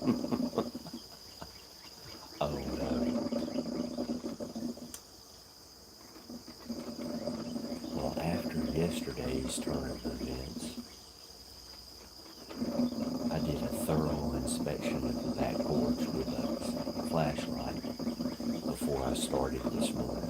Oh no. Well, after yesterday's turn of events, I did a thorough inspection of the back porch with a flashlight before I started this morning.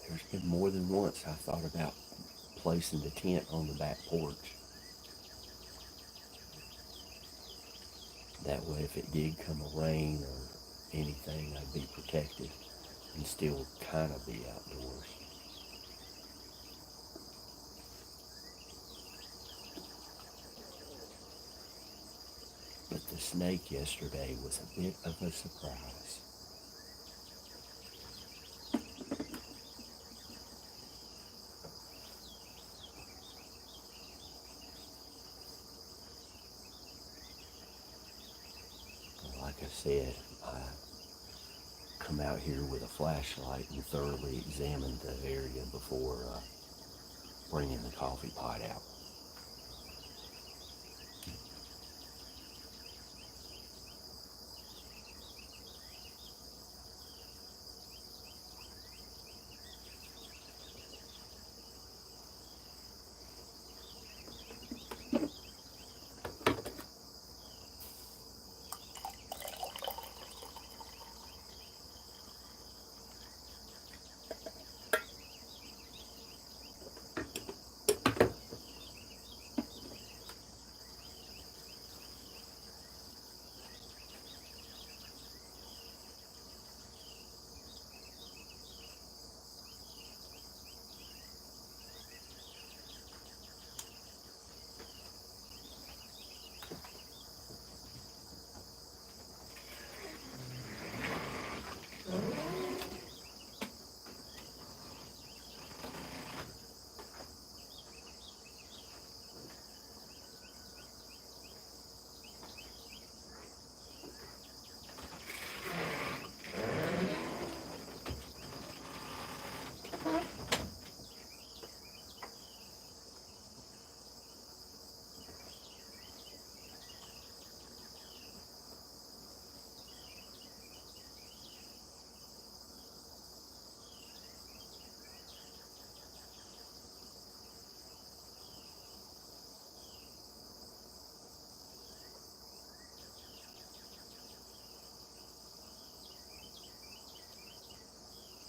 There's been more than once I thought about placing the tent on the back porch. That way, if it did come a rain or anything, I'd be protected and still kind of be outdoors. But the snake yesterday was a bit of a surprise. Like I said, I come out here with a flashlight and thoroughly examined the area before bringing the coffee pot out.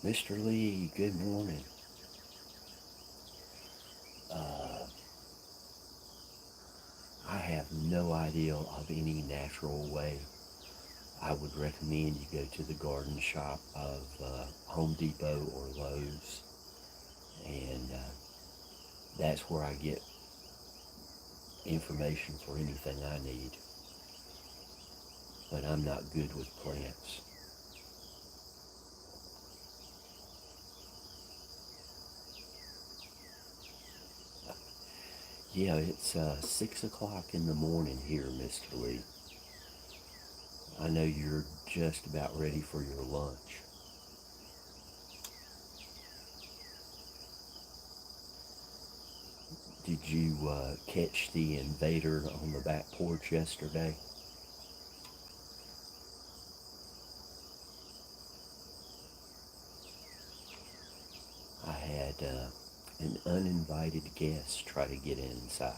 Mr. Lee, good morning. Uh, I have no idea of any natural way. I would recommend you go to the garden shop of Home Depot or Lowe's, and that's where I get information for anything I need. But I'm not good with plants. Yeah, it's 6 o'clock in the morning here, Mr. Lee. I know you're just about ready for your lunch. Did you catch the invader on the back porch yesterday? I had an uninvited guest try to get inside.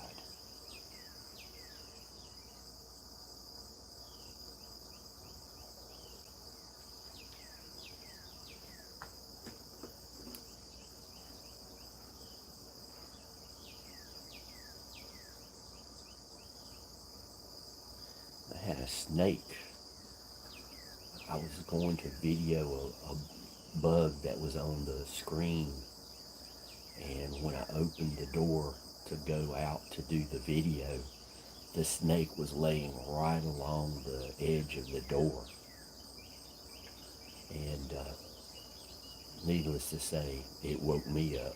I had a snake. I was going to video a bug that was on the screen, and when I opened the door to go out to do the video, the snake was laying right along the edge of the door. And needless to say, it woke me up.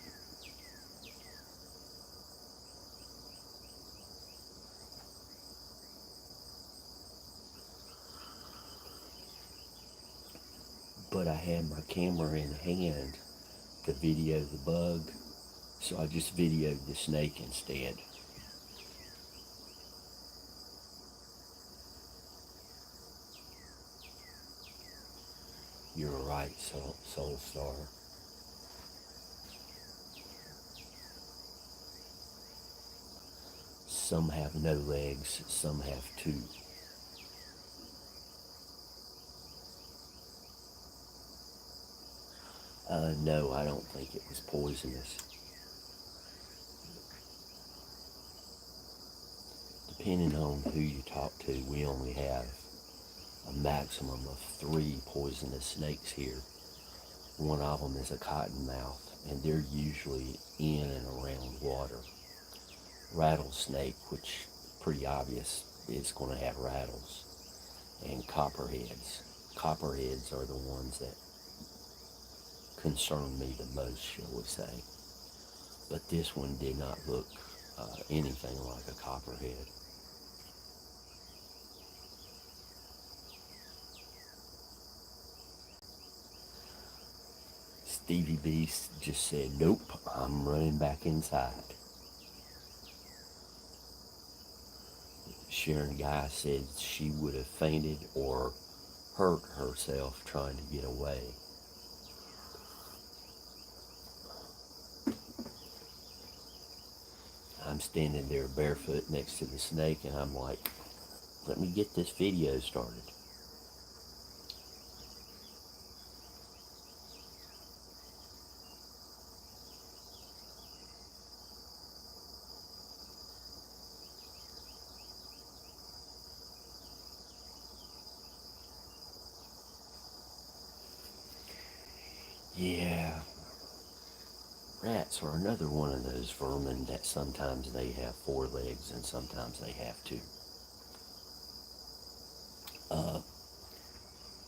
But I had my camera in hand to video the bug, so I just videoed the snake instead. You're right, Soul Star. Some have no legs, some have two. No, I don't think it was poisonous. Depending on who you talk to, we only have a maximum of 3 poisonous snakes here. One of them is a cottonmouth, and they're usually in and around water. Rattlesnake, which pretty obvious, is going to have rattles. And copperheads. Copperheads are the ones that concern me the most, shall we say. But this one did not look anything like a copperhead. Stevie Beast just said, nope, I'm running back inside. Sharon Guy said she would have fainted or hurt herself trying to get away. I'm standing there barefoot next to the snake, and I'm like, let me get this video started. Yeah, rats are another one of those vermin that sometimes they have 4 legs and sometimes they have 2. Uh,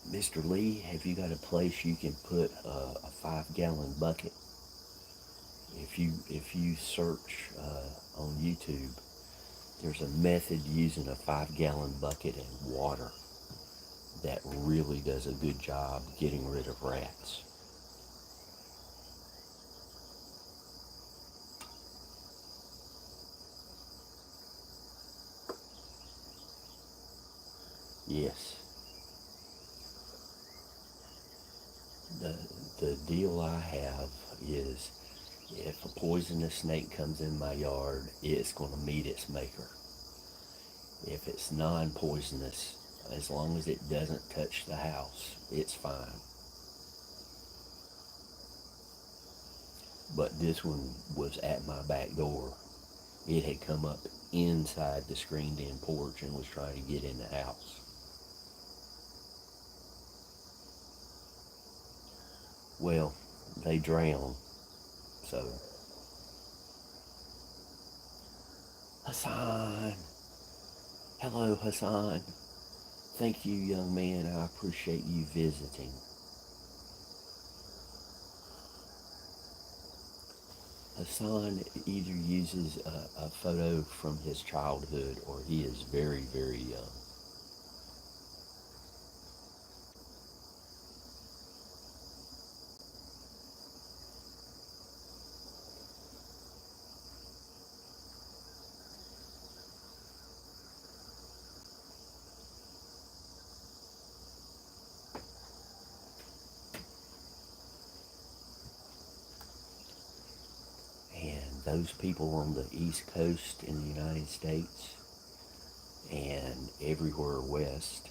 Mr. Lee, have you got a place you can put a 5-gallon bucket? If you search on YouTube, there's a method using a 5-gallon bucket and water that really does a good job getting rid of rats. Yes. The, the deal I have is if a poisonous snake comes in my yard, it's going to meet its maker. If it's non-poisonous, as long as it doesn't touch the house, it's fine. But this one was at my back door. It had come up inside the screened-in porch and was trying to get in the house. Well, they drown, so. Hassan! Hello, Hassan. Thank you, young man. I appreciate you visiting. Hassan either uses a photo from his childhood or he is very, very young. And those people on the East Coast in the United States and everywhere west,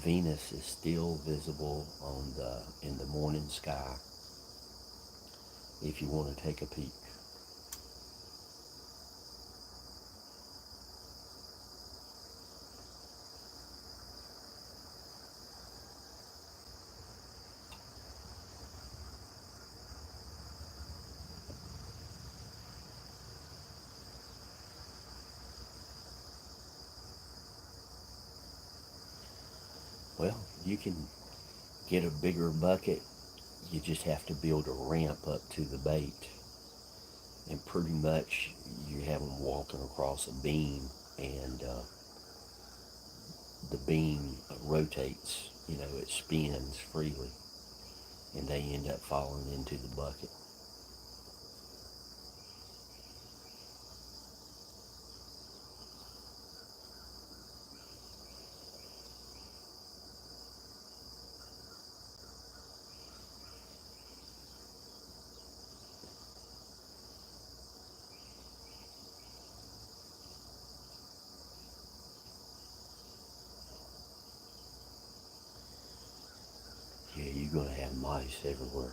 Venus is still visible in the morning sky if you want to take a peek. Well, you can get a bigger bucket. You just have to build a ramp up to the bait. And pretty much you have them walking across a beam, and the beam rotates, it spins freely, and they end up falling into the bucket. Yeah, you're going to have mice everywhere.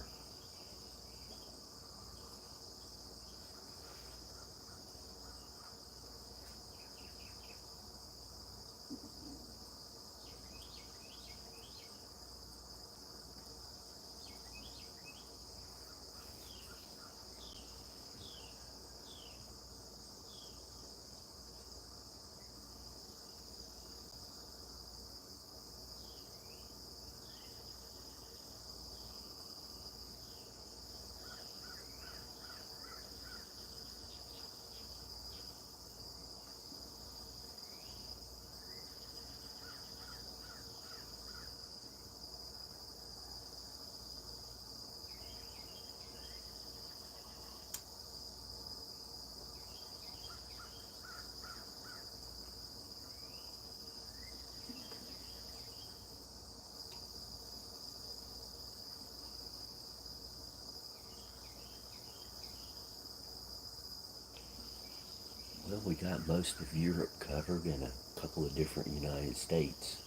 Well, we got most of Europe covered and a couple of different United States.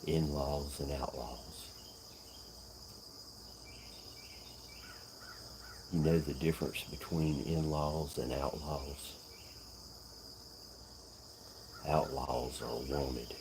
In-laws and outlaws. You know the difference between in-laws and outlaws? Outlaws are wanted.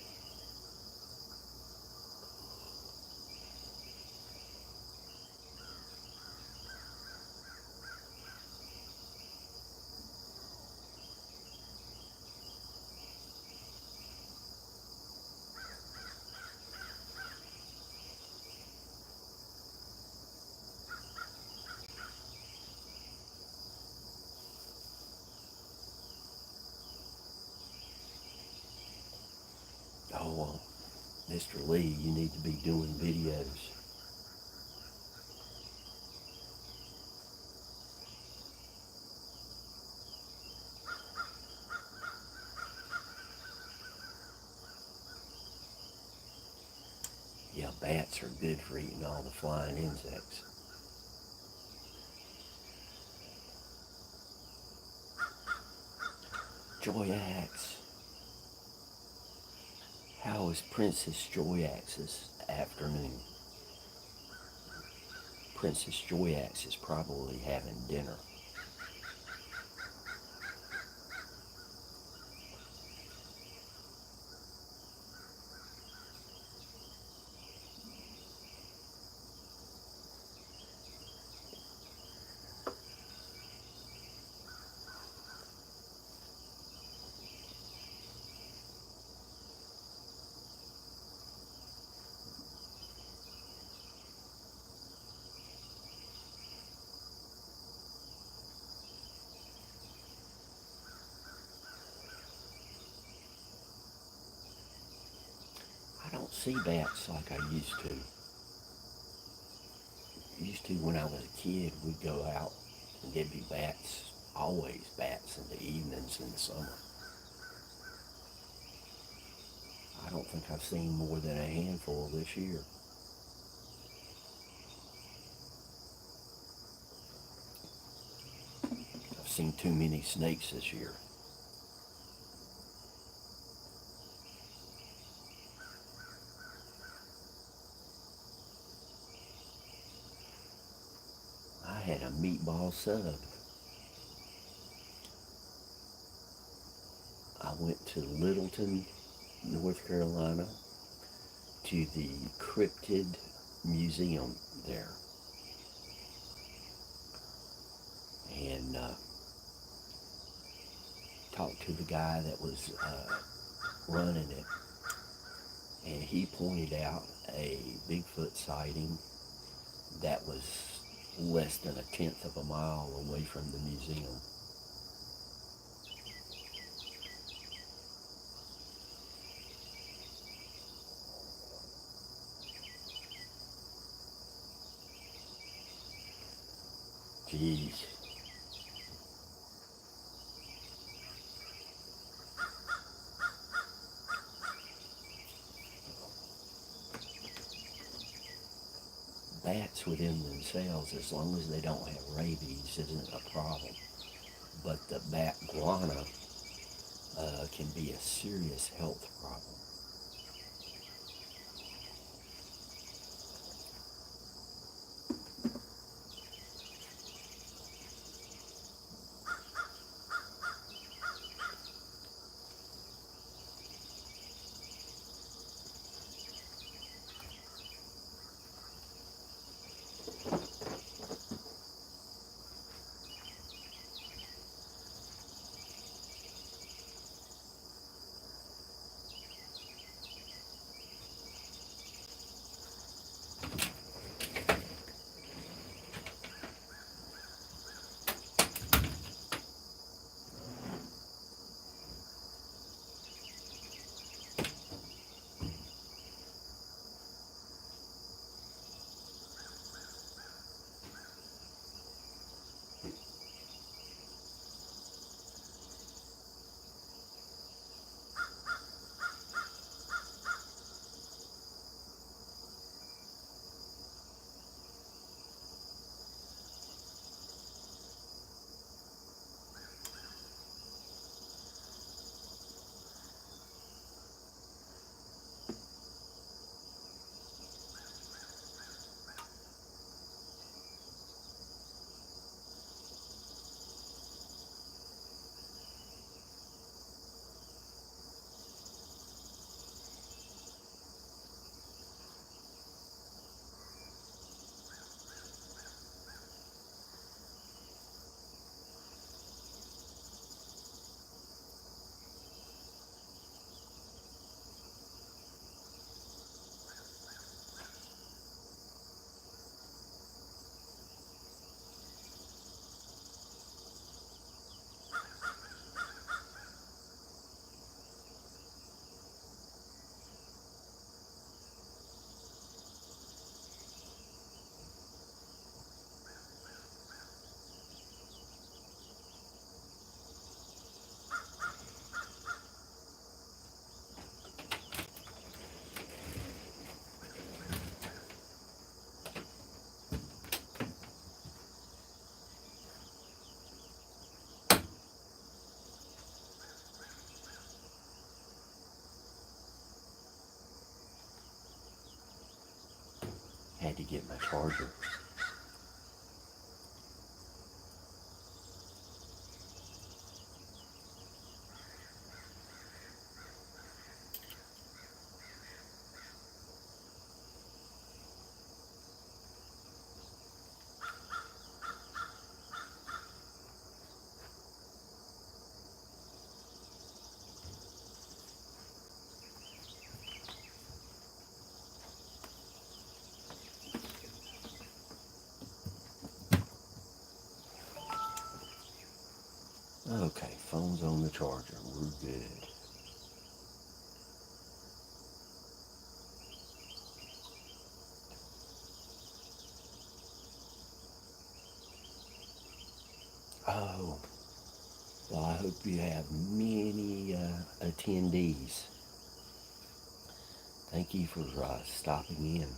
Oh, well, Mr. Lee, you need to be doing videos. Yeah, bats are good for eating all the flying insects. Joyax. How is Princess Joyax's afternoon? Princess Joyax is probably having dinner. I don't see bats like I used to. Used to when I was a kid, we'd go out and there'd be bats, always bats in the evenings in the summer. I don't think I've seen more than a handful this year. I've seen too many snakes this year. I had a meatball sub. I went to Littleton, North Carolina, to the Cryptid Museum there. And talked to the guy that was running it. And he pointed out a Bigfoot sighting that was less than a tenth of a mile away from the museum. Geez. Bats within themselves, as long as they don't have rabies, isn't a problem. But the bat guana can be a serious health problem. Had to get my charger. Okay, phone's on the charger. We're good. Oh, well, I hope you have many attendees. Thank you for stopping in.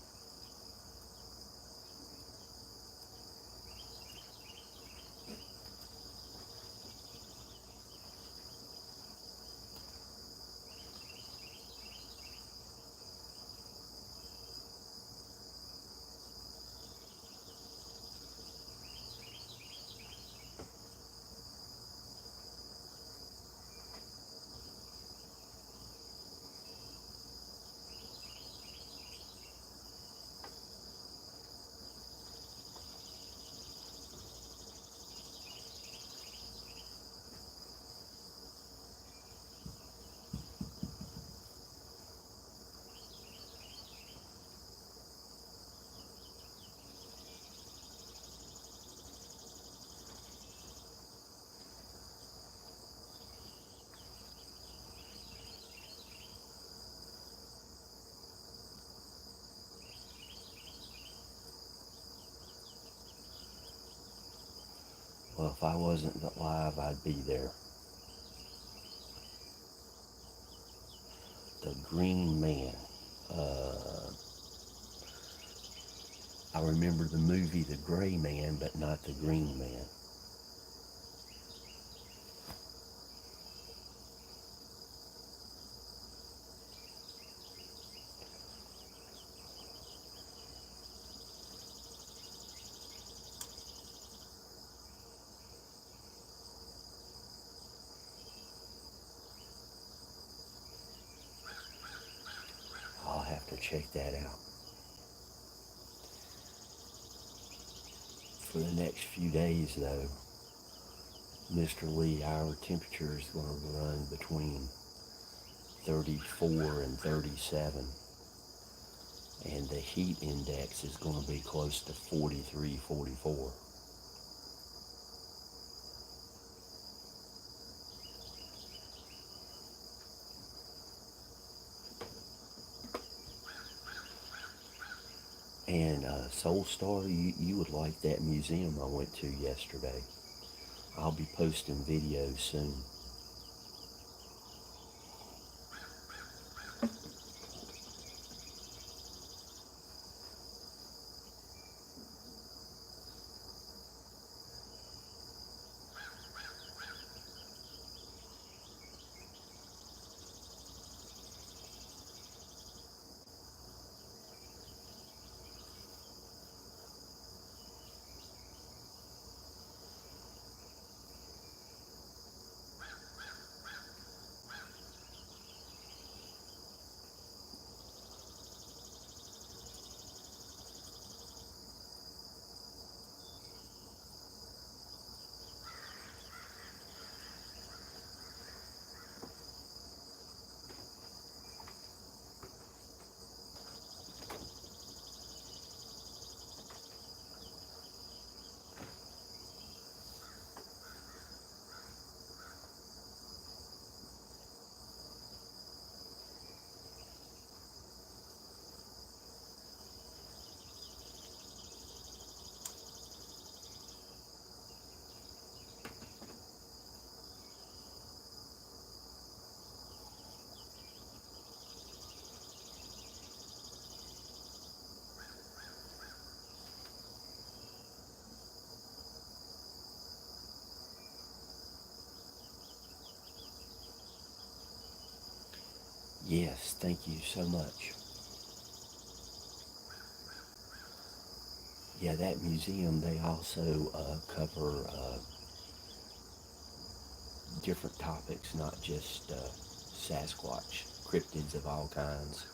Well, if I wasn't live, I'd be there. The Green Man. Uh, I remember the movie The Gray Man, but not The Green Man. I'll have to check that out. For the next few days, though, Mr. Lee, our temperature is going to run between 34 and 37, and the heat index is going to be close to 43, 44. And Soul Star, you would like that museum I went to yesterday. I'll be posting videos soon. Yes, thank you so much. Yeah, that museum, they also cover different topics, not just Sasquatch, cryptids of all kinds.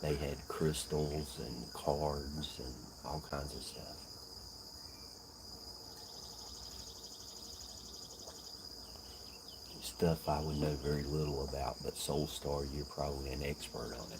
They had crystals and cards and all kinds of stuff. Stuff I would know very little about, but Soulstar, you're probably an expert on it.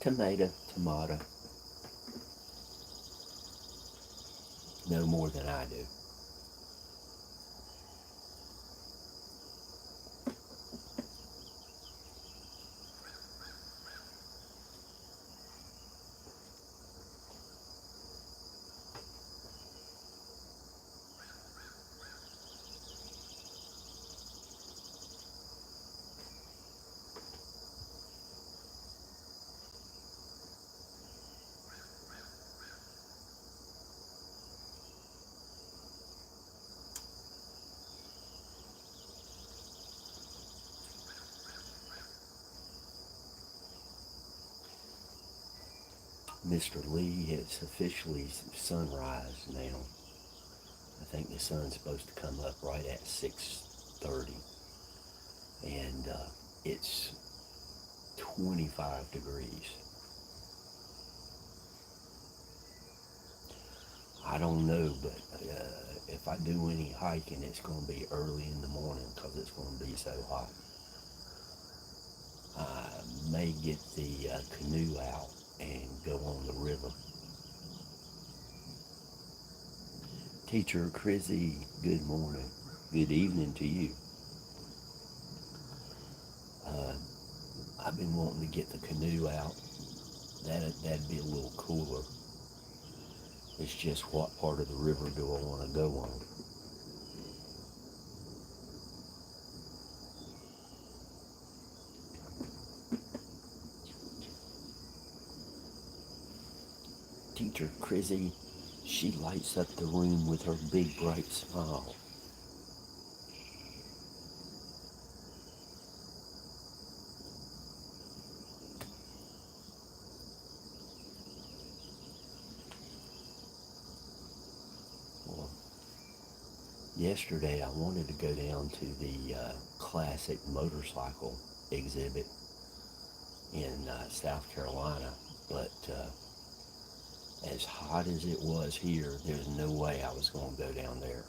Tomato, tomato. No more than I do. Mr. Lee, it's officially sunrise now. I think the sun's supposed to come up right at 6:30, and it's 25 degrees. I don't know, but if I do any hiking, it's going to be early in the morning because it's going to be so hot. I may get the canoe out and go on the river. Teacher Chrissy, good morning. Good evening to you. Uh, I've been wanting to get the canoe out. That'd be a little cooler. It's just what part of the river do I want to go on? Teacher Chrissy, she lights up the room with her big bright smile. Well, yesterday I wanted to go down to the classic motorcycle exhibit in South Carolina, but as hot as it was here, there's no way I was going to go down there.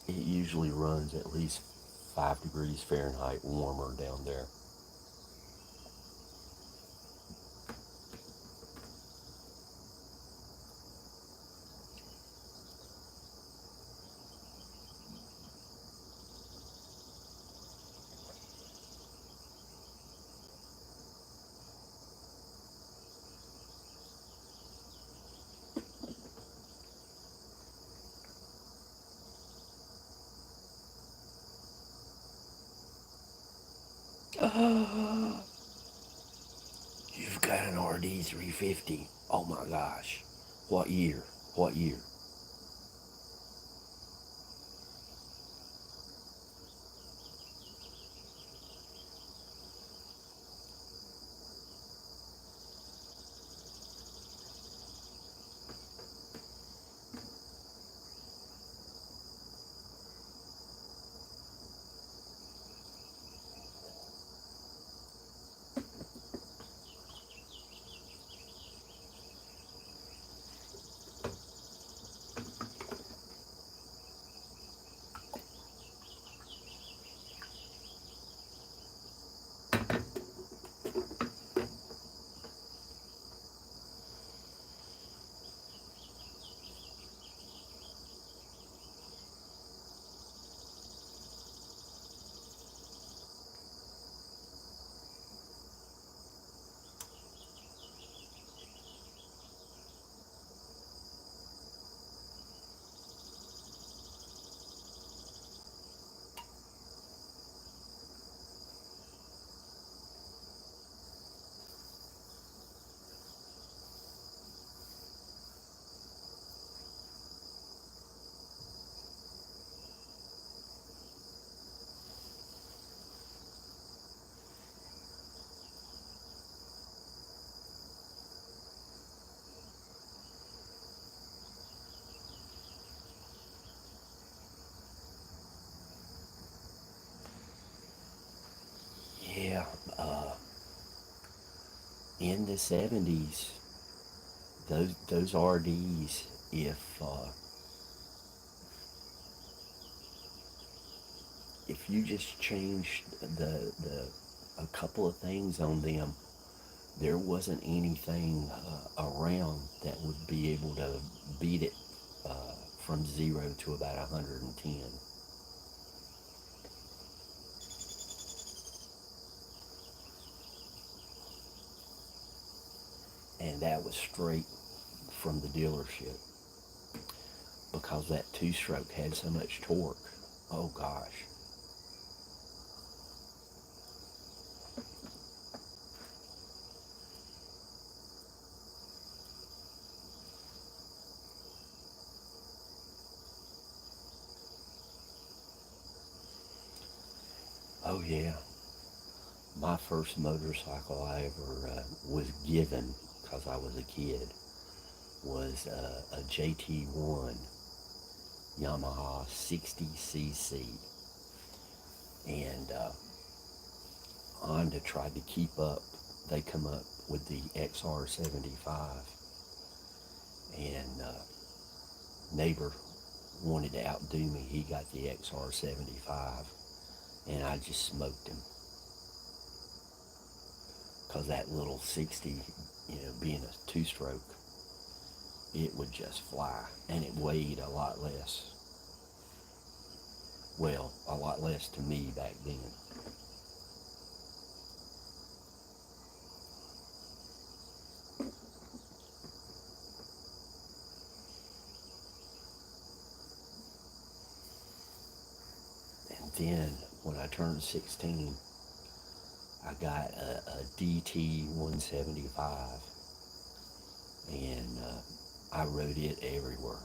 It usually runs at least 5 degrees Fahrenheit warmer down there. You've got an RD 350. Oh my gosh. What year? What year? yeah, uh, in the 70s, those RDs, if you just changed the a couple of things on them, there wasn't anything around that would be able to beat it from 0 to about 110. And that was straight from the dealership because that two-stroke had so much torque. Oh gosh. Oh yeah. My first motorcycle I ever was given because I was a kid was a JT1 Yamaha 60cc. And Honda tried to keep up. They come up with the XR75, and neighbor wanted to outdo me. He got the XR75, and I just smoked him because that little 60, being a two-stroke, it would just fly, and it weighed a lot less. Well, a lot less to me back then. And then when I turned 16, I got a DT 175, and I rode it everywhere.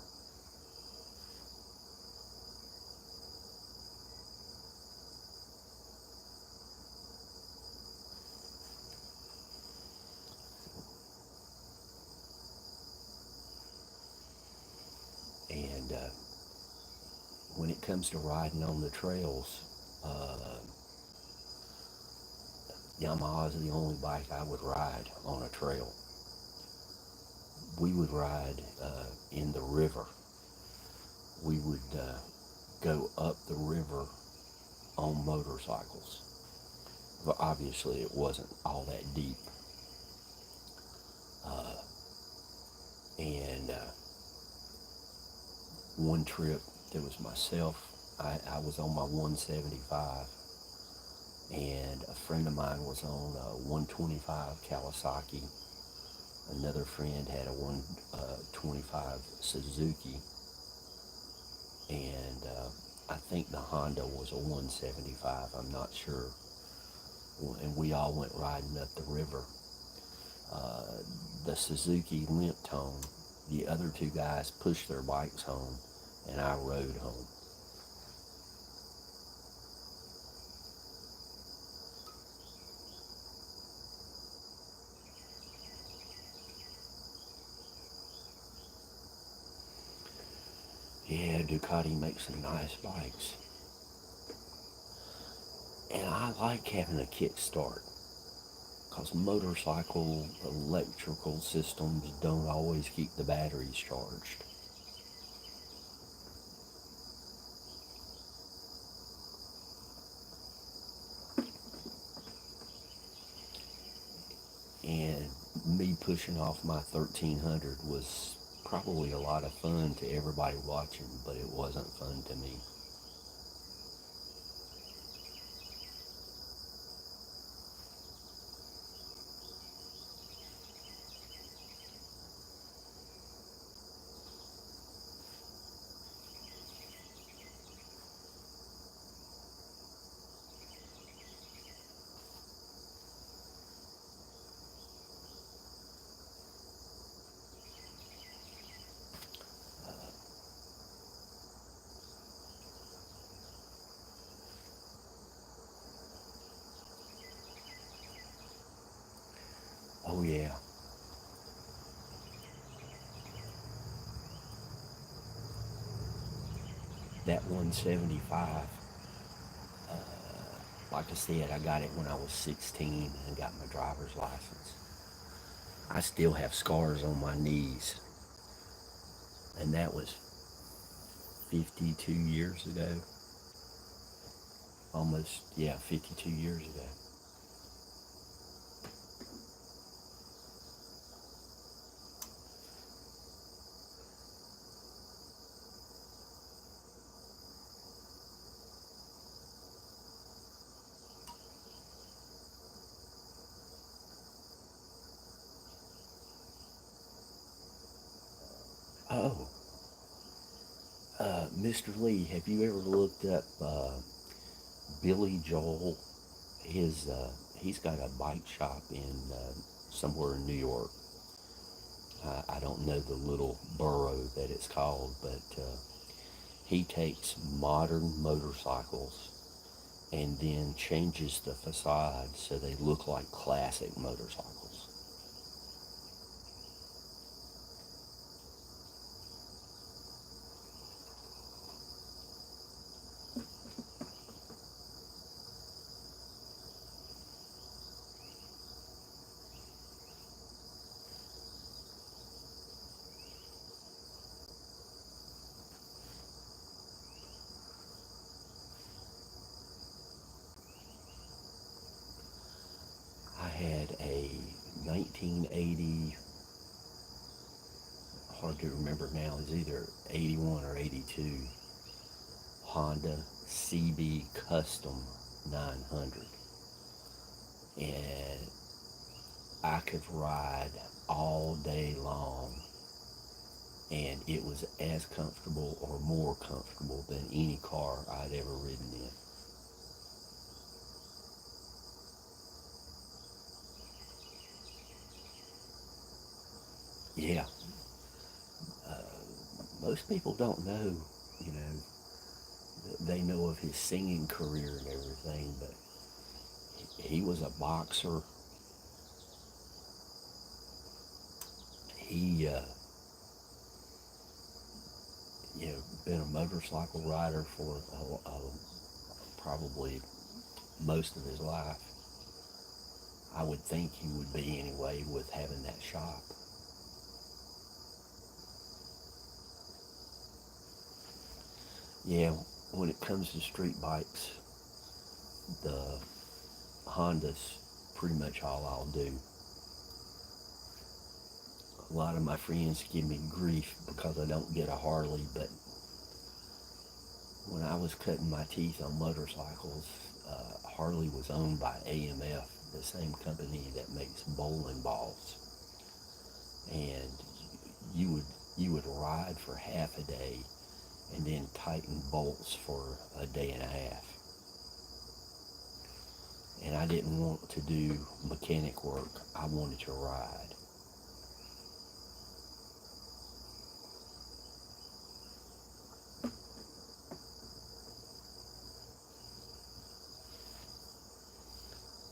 And when it comes to riding on the trails, uh, Yamaha is the only bike I would ride on a trail. We would ride in the river. We would go up the river on motorcycles. But obviously, it wasn't all that deep. Uh, and one trip, there was myself. I was on my 175, and a friend of mine was on a 125 Kawasaki. Another friend had a 125 Suzuki, and I think the Honda was a 175. I'm not sure. And we all went riding up the river. Uh, the Suzuki limped home. The other two guys pushed their bikes home, and I rode home. Yeah, Ducati makes some nice bikes. And I like having a kickstart because motorcycle electrical systems don't always keep the batteries charged. And me pushing off my 1300 was probably a lot of fun to everybody watching, but it wasn't fun to me. Oh yeah, that 175, Like I said, I got it when I was 16 and got my driver's license. I still have scars on my knees, and that was 52 years ago. Almost, yeah, 52 years ago. Oh, Mr. Lee, have you ever looked up Billy Joel? He's got a bike shop in somewhere in New York. I don't know the little borough that it's called, but he takes modern motorcycles and then changes the facade so they look like classic motorcycles. I had a 1980, hard to remember now, it's either 81 or 82 Honda CB Custom 900. And I could ride all day long, and it was as comfortable or more comfortable than any car I'd ever ridden in. Yeah, most people don't know, you know, they know of his singing career and everything, but he was a boxer. He, you know, been a motorcycle rider for probably most of his life. I would think he would be anyway with having that shop. Yeah, when it comes to street bikes, the Honda's pretty much all I'll do. A lot of my friends give me grief because I don't get a Harley, but when I was cutting my teeth on motorcycles, Harley was owned by AMF, the same company that makes bowling balls, and you would you would ride for half a day and then tighten bolts for a day and a half. And I didn't want to do mechanic work. I wanted to ride.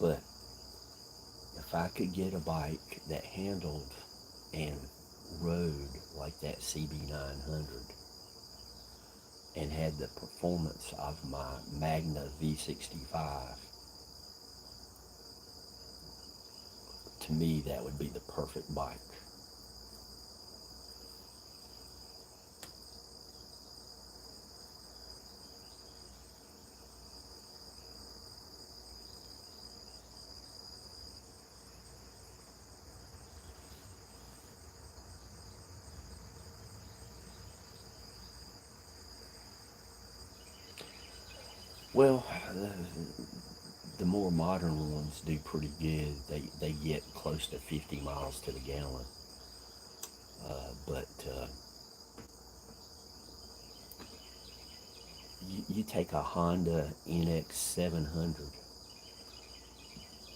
But if I could get a bike that handled and rode like that CB900 and had the performance of my Magna V65, to me that would be the perfect bike. Well, the more modern ones do pretty good. They get close to 50 miles to the gallon. But you take a Honda NX 700.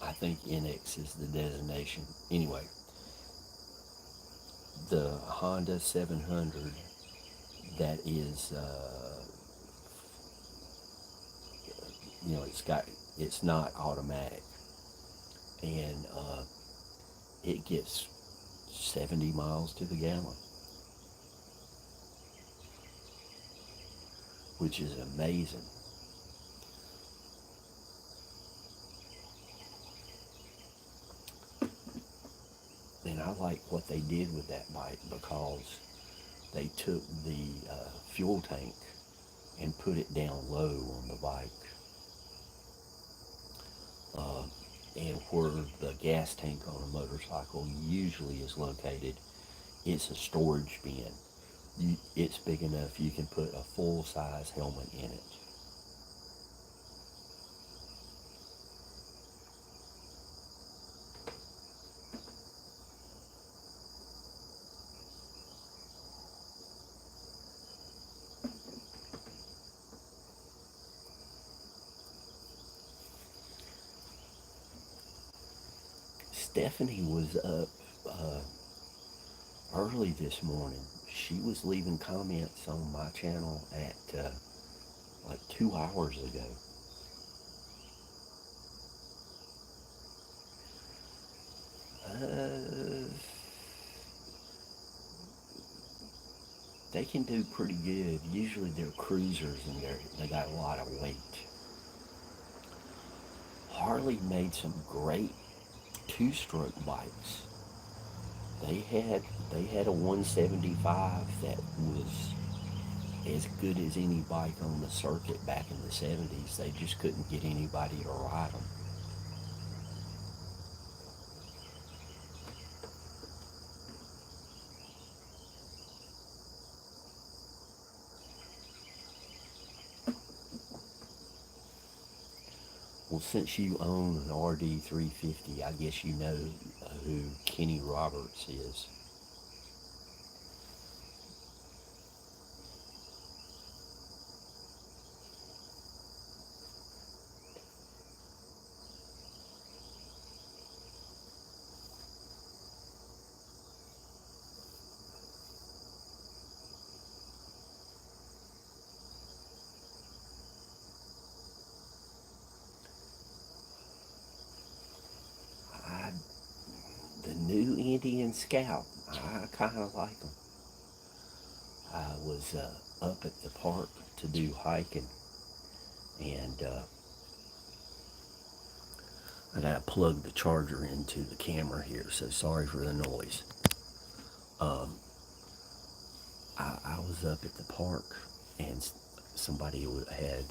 I think NX is the designation. Anyway, the Honda 700 that is, it's not automatic, and it gets 70 miles to the gallon, which is amazing. I like what they did with that bike because they took the fuel tank and put it down low on the bike. Uh, and where the gas tank on a motorcycle usually is located, it's a storage bin. It's big enough you can put a full-size helmet in it. Stephanie was up uh, early this morning. She was leaving comments on my channel at like 2 hours ago. Uh, they can do pretty good. Usually they're cruisers and they got a lot of weight. Harley made some great two-stroke bikes. They had they had a 175 that was as good as any bike on the circuit back in the 70s. They just couldn't get anybody to ride them. Well, since you own an RD 350, I guess you know who Kenny Roberts is. I, the new Indian Scout, I kind of like them. I was up at the park to do hiking, and I gotta plug the charger into the camera here, so sorry for the noise. Um, I was up at the park, and somebody had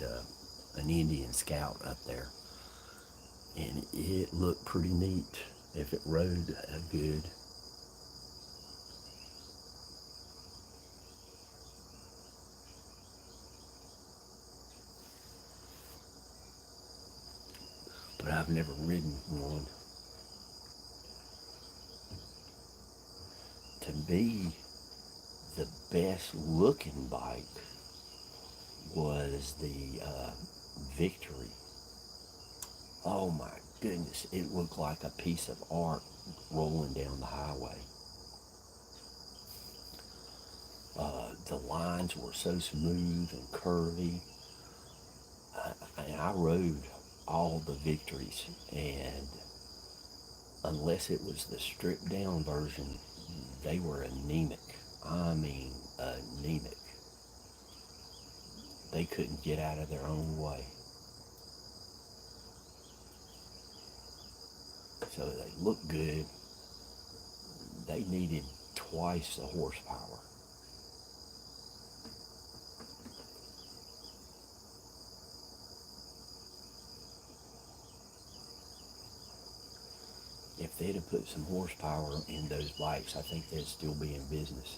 an Indian Scout up there, and it looked pretty neat if it rode good. But I've never ridden one. To me, the best looking bike was the Victory. Oh my goodness, it looked like a piece of art rolling down the highway. The lines were so smooth and curvy. I rode all the Victories, and unless it was the stripped down version, they were anemic. I mean, anemic. They couldn't get out of their own way. So they looked good. They needed twice the horsepower. If they'd have put some horsepower in those bikes, I think they'd still be in business.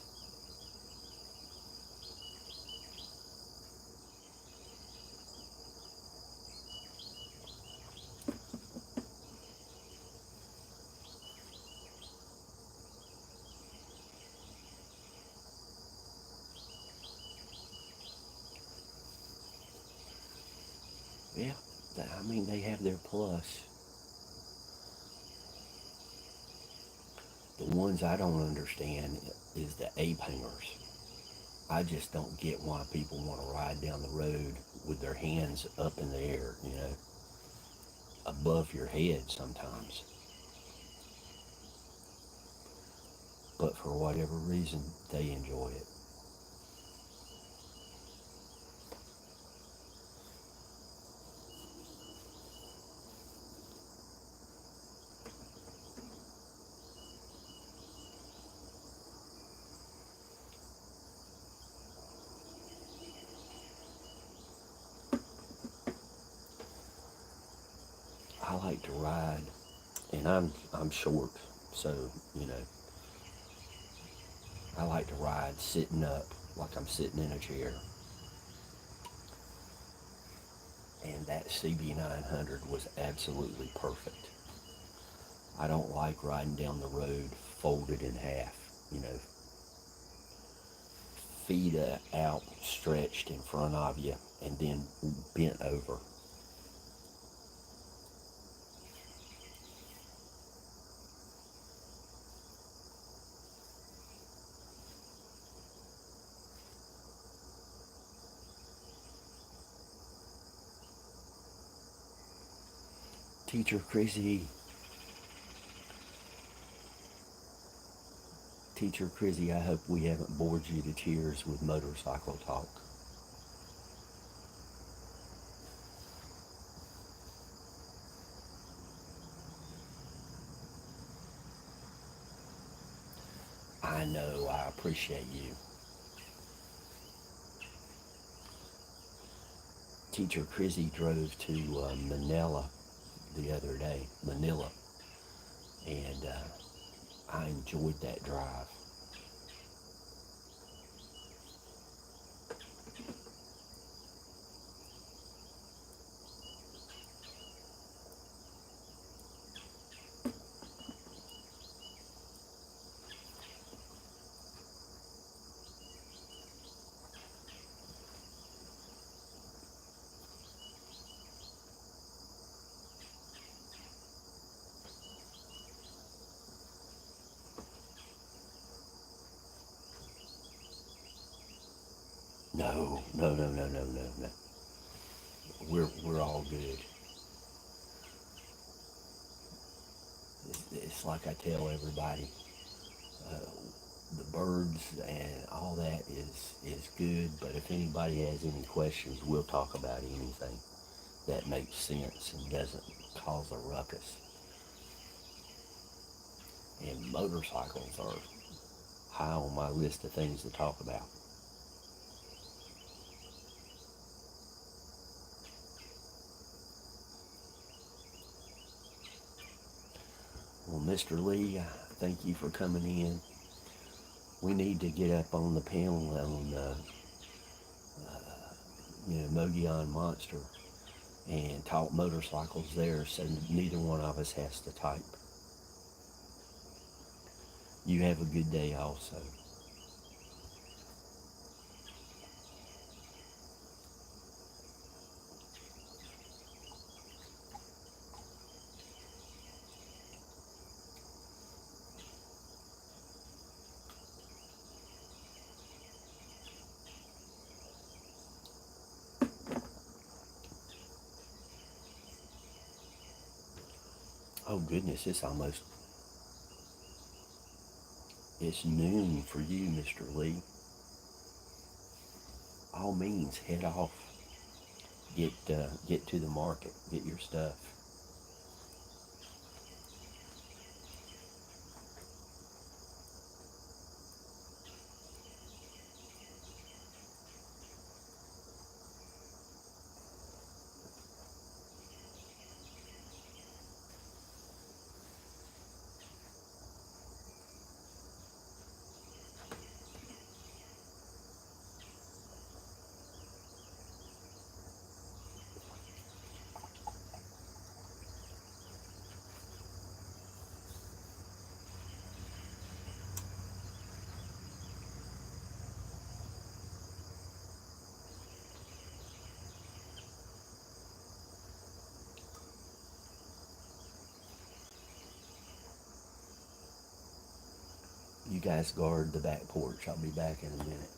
Yeah, I mean, they have their plus. The ones I don't understand is the ape hangers. I just don't get why people want to ride down the road with their hands up in the air, above your head sometimes. But for whatever reason, they enjoy it. like to ride, and I'm short, so you know I like to ride sitting up, like I'm sitting in a chair. And that CB900 was absolutely perfect. I don't like riding down the road folded in half, you know, feet out, stretched in front of you, and then bent over. Teacher Chrissy, Teacher Chrissy, I hope we haven't bored you to tears with motorcycle talk. I know, I appreciate you. Teacher Chrissy drove to Manila the other day, Manila, and I enjoyed that drive. No, no, no, no, no, no, no. We're all good. It's like I tell everybody, uh, the birds and all that is good. But if anybody has any questions, we'll talk about anything that makes sense and doesn't cause a ruckus. And motorcycles are high on my list of things to talk about. Well, Mr. Lee, thank you for coming in. We need to get up on the panel on Mogollon Monster and talk motorcycles there, so neither one of us has to type. You have a good day also. Oh goodness, it's noon for you, Mr. Lee. All means, head off. Get to the market. Get your stuff. You guys guard the back porch. I'll be back in a minute.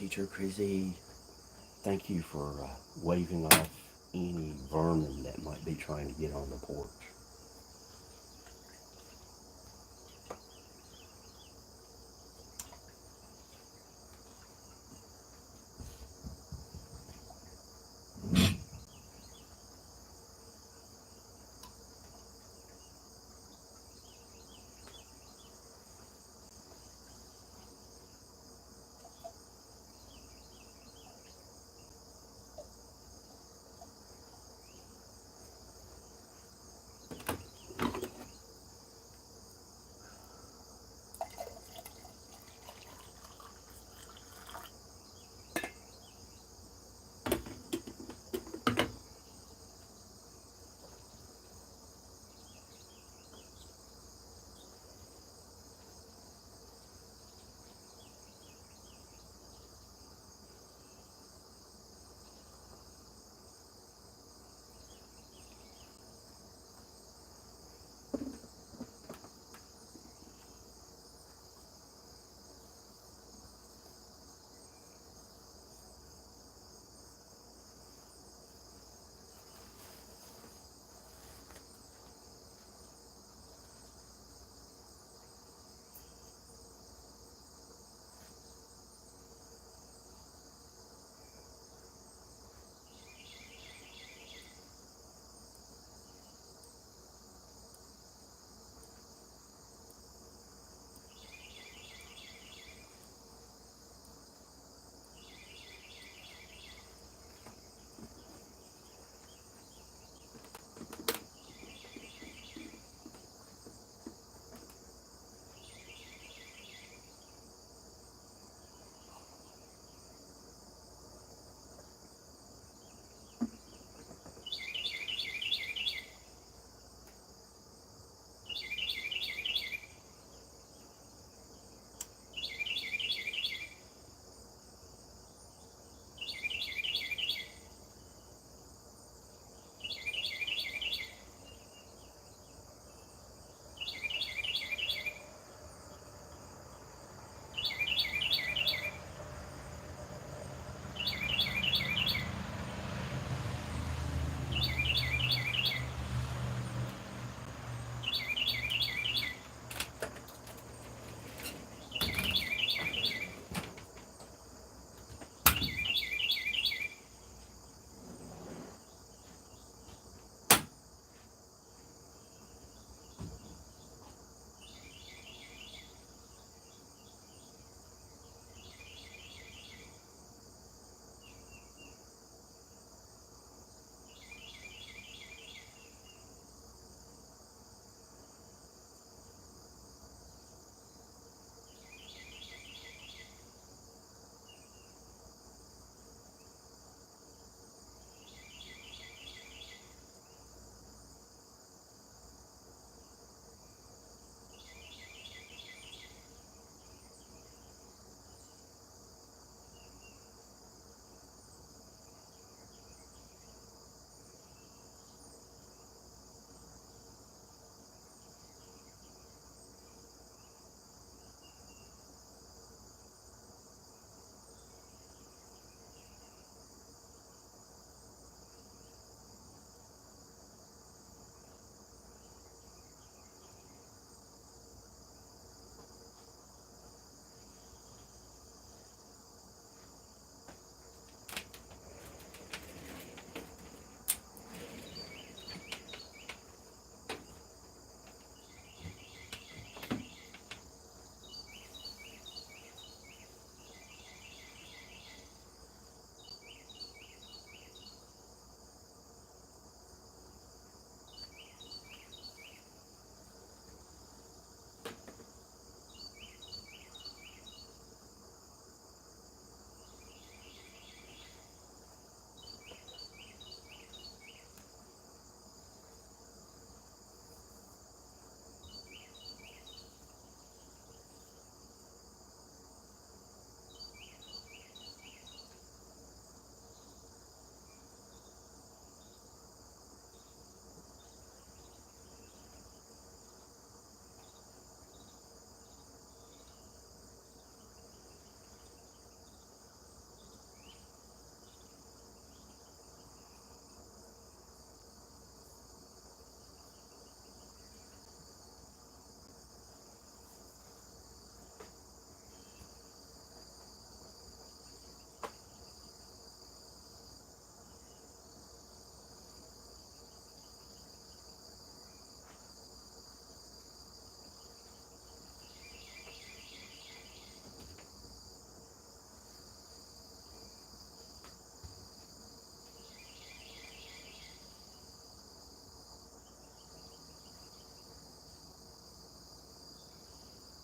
Teacher Chrissy, thank you for waving off any vermin that might be trying to get on the porch.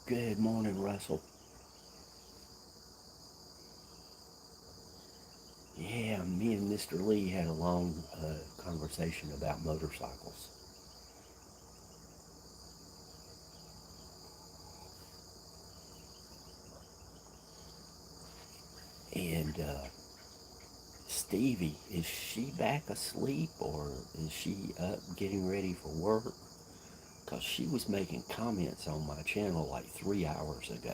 Good morning, Russell. Yeah, me and Mr. Lee had a long conversation about motorcycles. And Stevie, is she back asleep or is she up getting ready for work? Because she was making comments on my channel like 3 hours ago.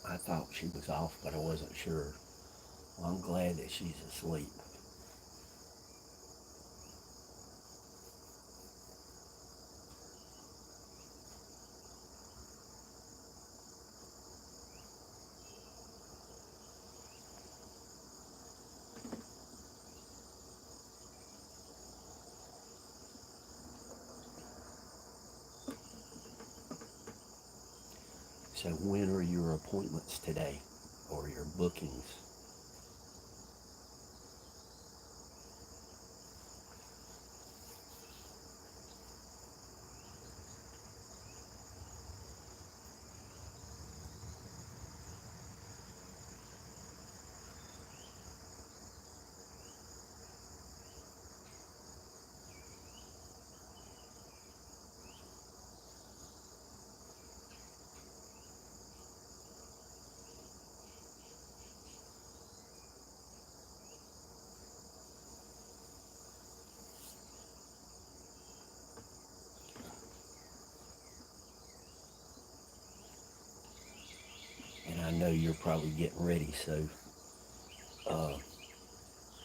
I thought she was off, but I wasn't sure. Well, I'm glad that she's asleep. So when are your appointments today or your bookings? And I know you're probably getting ready, so uh,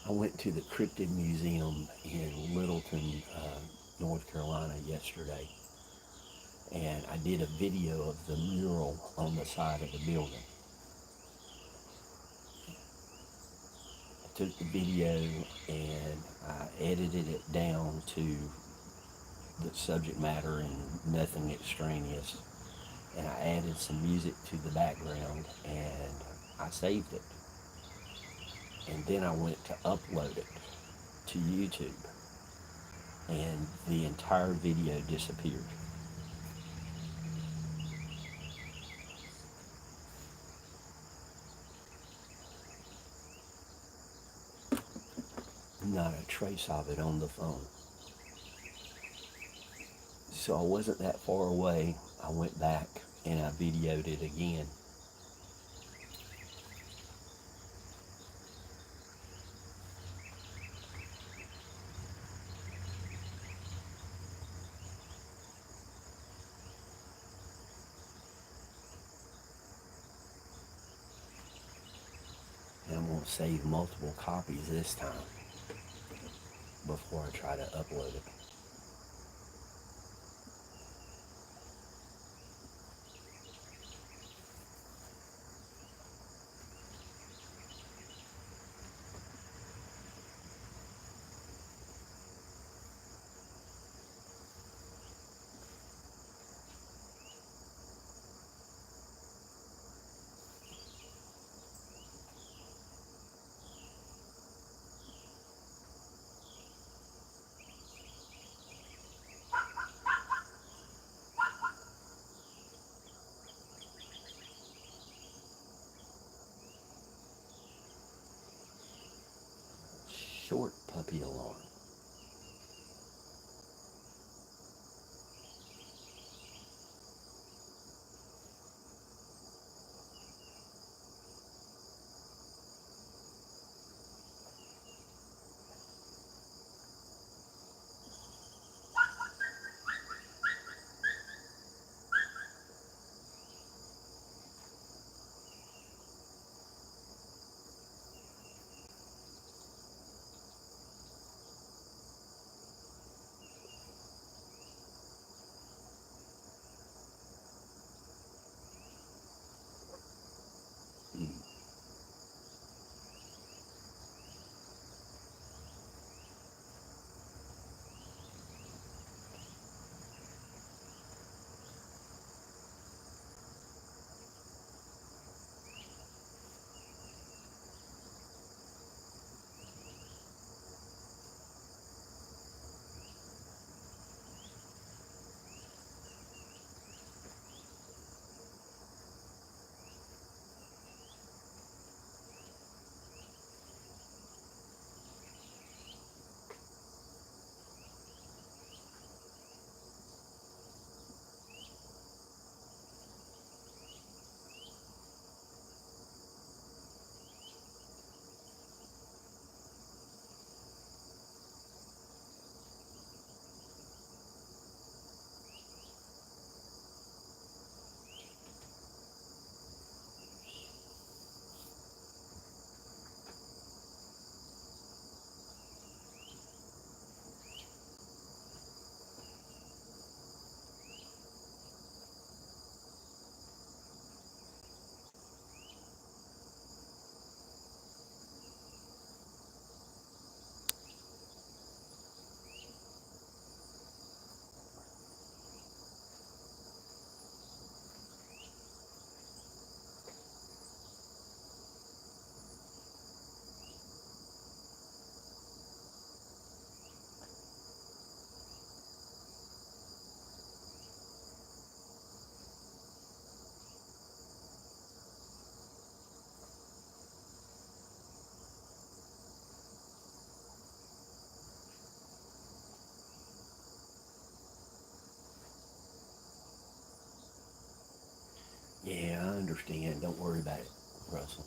I went to the Cryptid Museum in Littleton, North Carolina yesterday, and I did a video of the mural on the side of the building. I took the video and I edited it down to the subject matter and nothing extraneous. And I added some music to the background and I saved it. And then I went to upload it to YouTube and the entire video disappeared. Not a trace of it on the phone. So I wasn't that far away. I went back and I videoed it again. to save multiple copies this time before I try to upload it. Short puppy alarm. Mm. Yeah, I understand. Don't worry about it, Russell.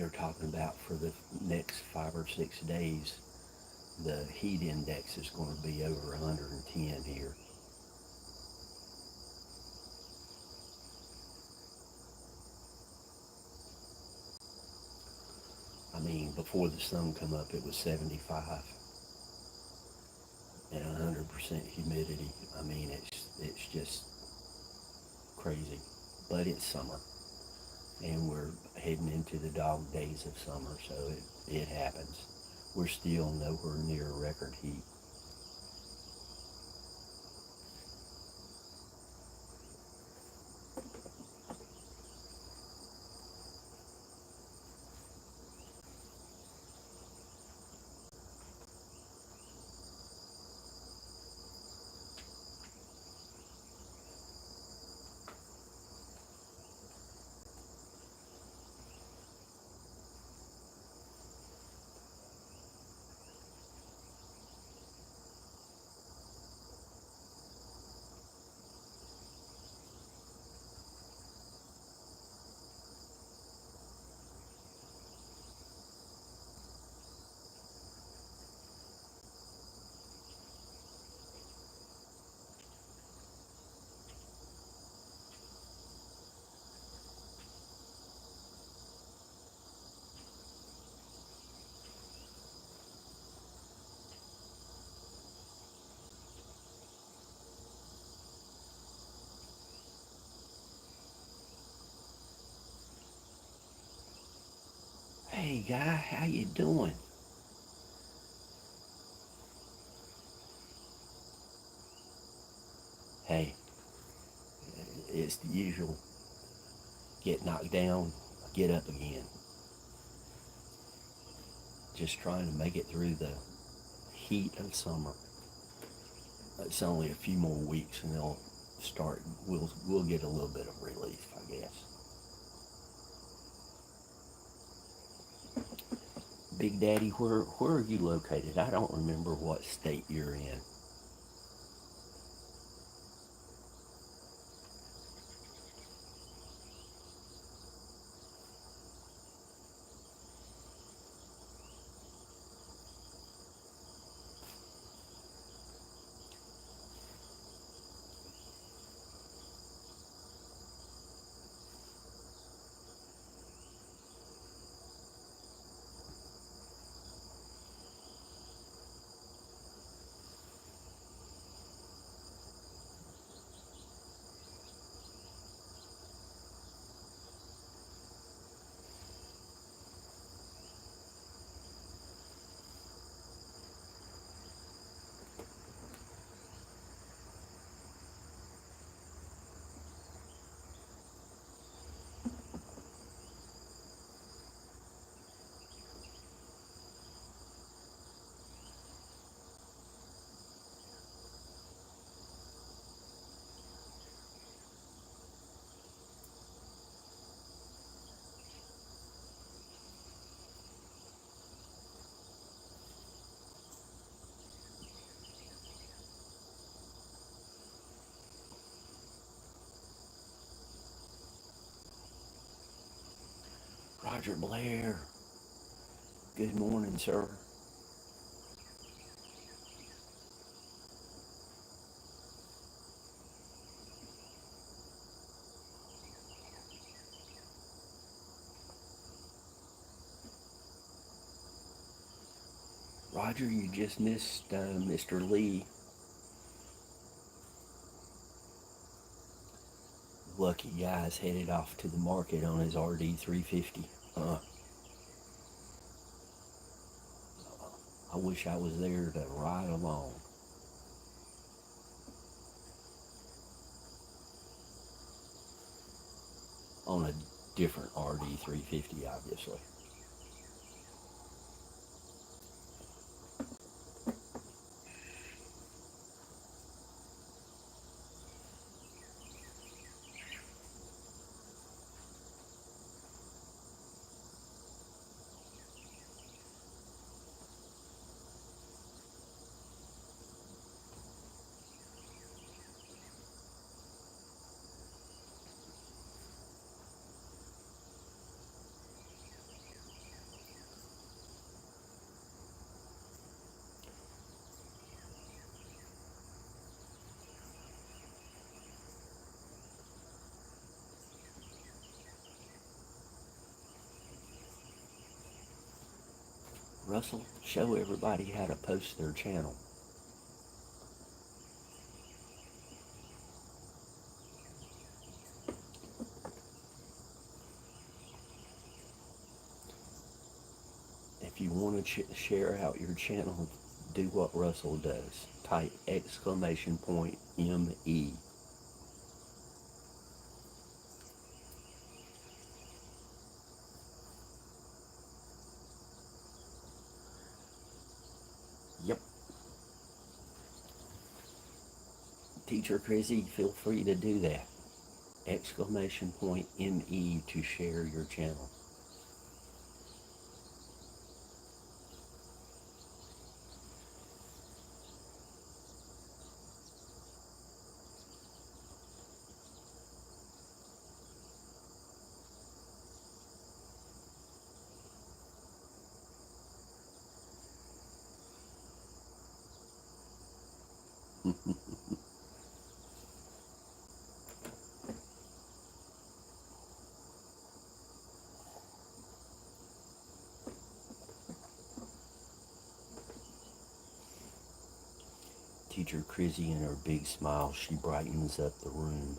they're talking about for the next 5 or 6 days, the heat index is going to be over 110 here. I mean, before the sun come up, it was 75 and 100% humidity. I mean, it's just crazy. But it's summer, and we're heading into the dog days of summer, so it happens. We're still nowhere near record heat. Hey guy, how you doing? Hey, it's the usual. Get knocked down, get up again. Just trying to make it through the heat of summer. It's only a few more weeks and they'll start. We'll get a little bit of relief, I guess. Big Daddy, where are you located? I don't remember what state you're in. Roger Blair, good morning, sir. Roger, you just missed Mr. Lee. Lucky guy's headed off to the market on his RD 350. I wish I was there to ride along on a different RD 350, obviously. Russell, show everybody how to post their channel. If you want to share out your channel, do what Russell does. Type exclamation point ME. Yep. Teacher Chrissy, feel free to do that. Exclamation point ME to share your channel. Teacher Chrissy and her big smile, she brightens up the room.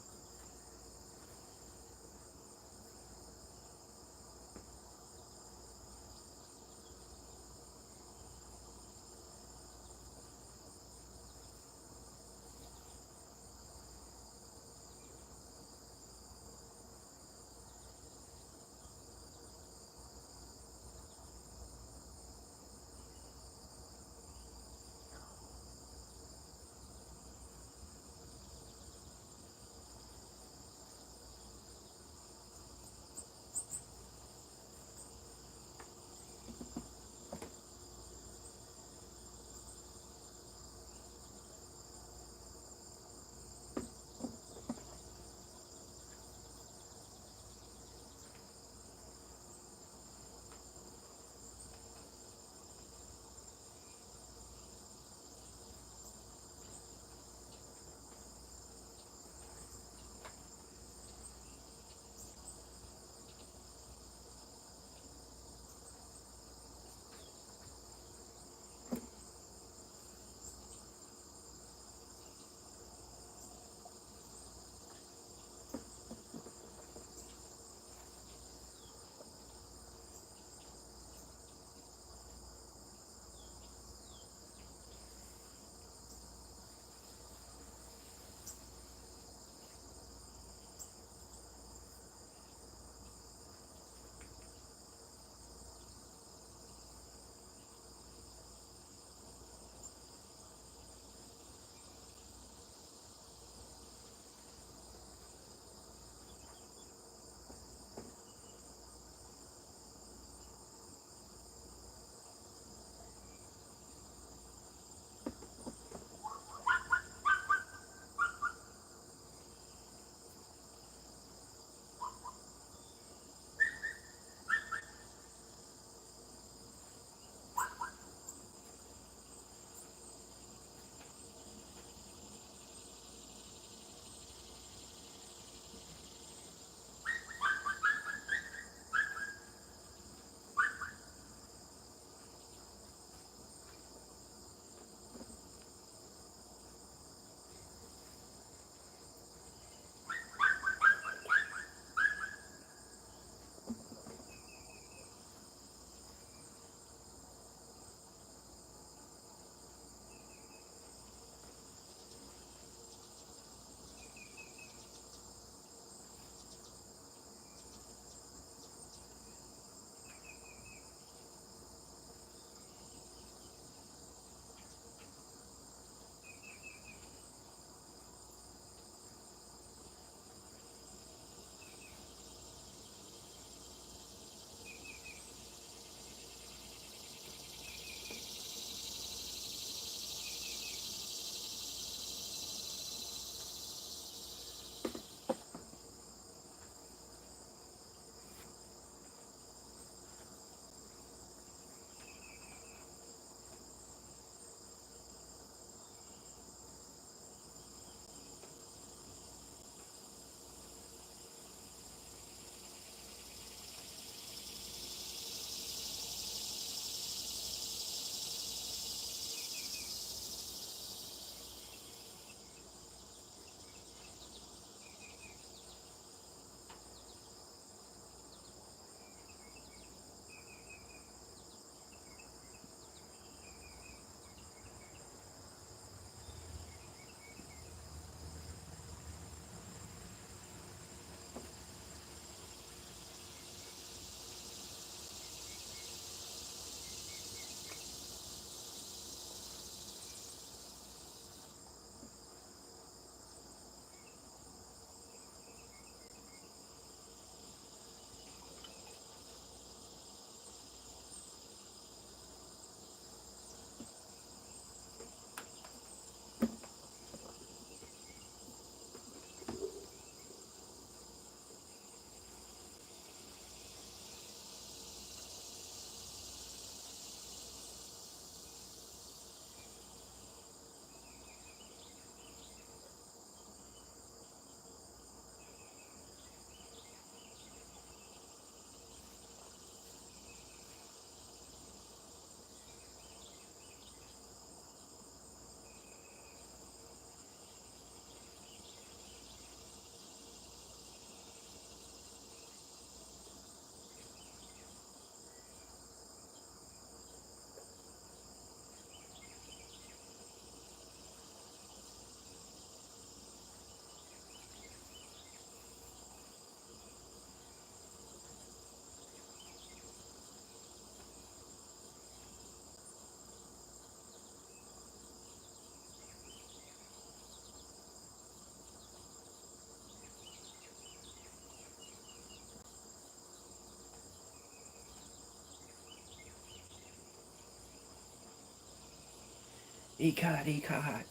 Ecot, Ecot.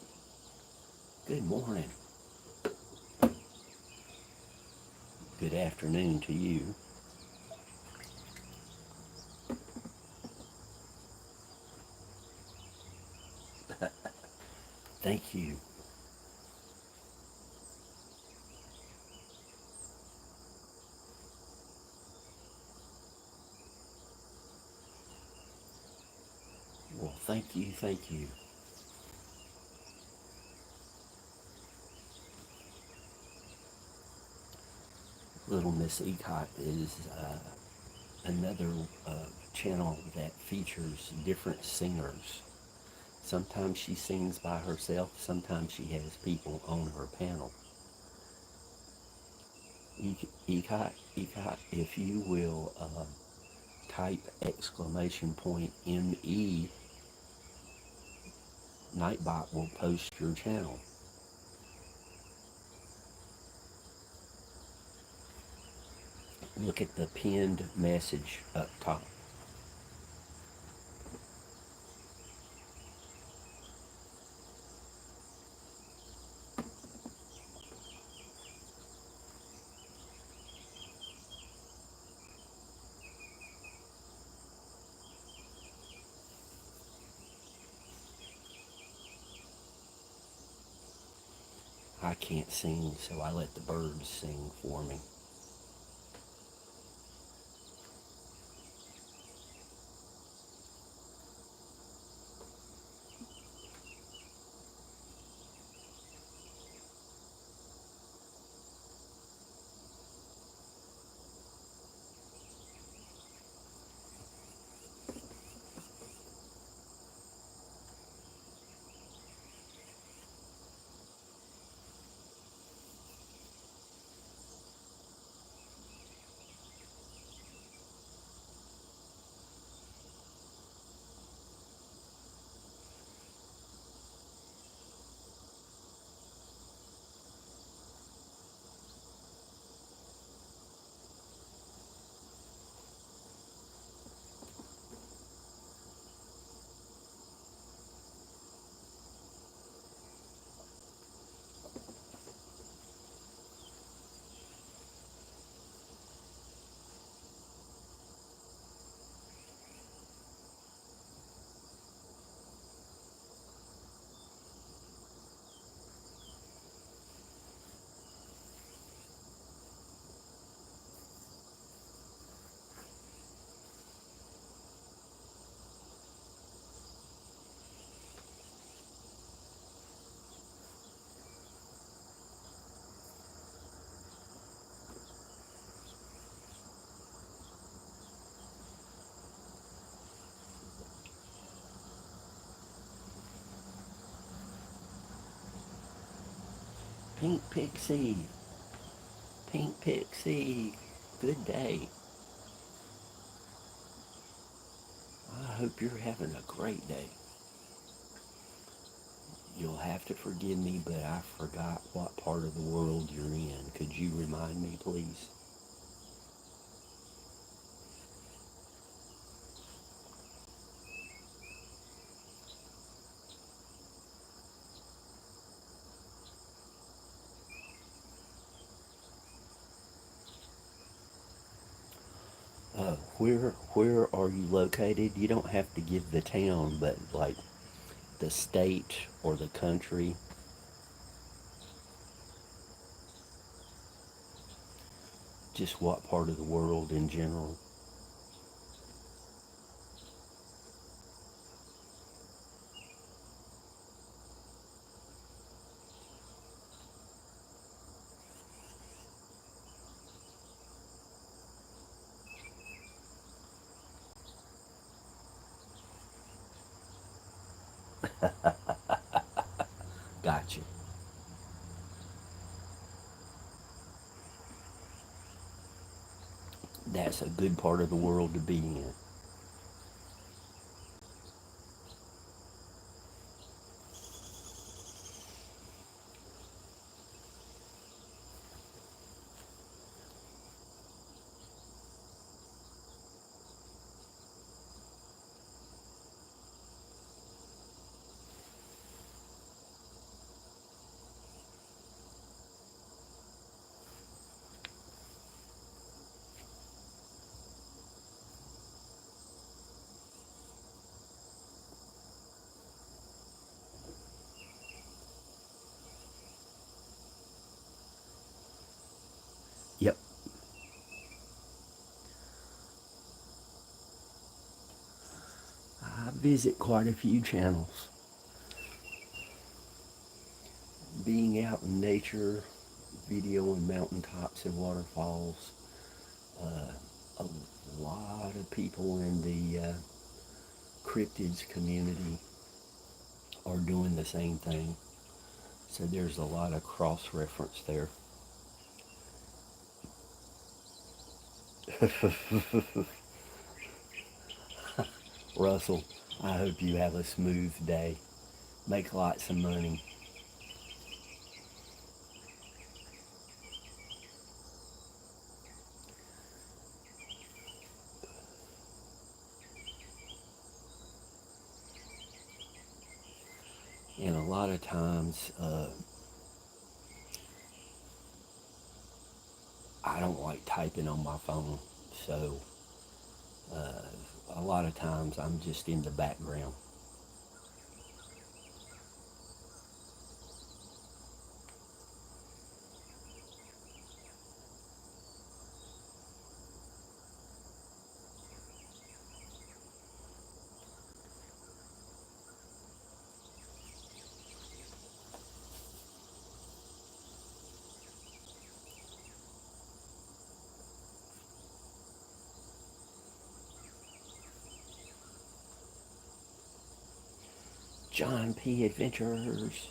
Good morning. Good afternoon to you. Thank you. Well, thank you, thank you. Little Miss Ecot is another channel that features different singers. Sometimes she sings by herself, sometimes she has people on her panel. Ecot, Ecot, if you will type exclamation point ME, Nightbot will post your channel. Look at the pinned message up top. I can't sing, so I let the birds sing for me. Pink Pixie, Pink Pixie, good day. I hope you're having a great day. You'll have to forgive me, but I forgot what part of the world you're in. Could you remind me, please? Where are you located? You don't have to give the town, but like the state or the country. Just what part of the world in general. Gotcha. That's a good part of the world to be in. visit quite a few channels. Being out in nature, videoing mountaintops and waterfalls. A lot of people in the cryptids community are doing the same thing. So there's a lot of cross-reference there. Russell, I hope you have a smooth day. Make lots of money. And a lot of times, I don't like typing on my phone. So a lot of times I'm just in the background. John P. Adventures.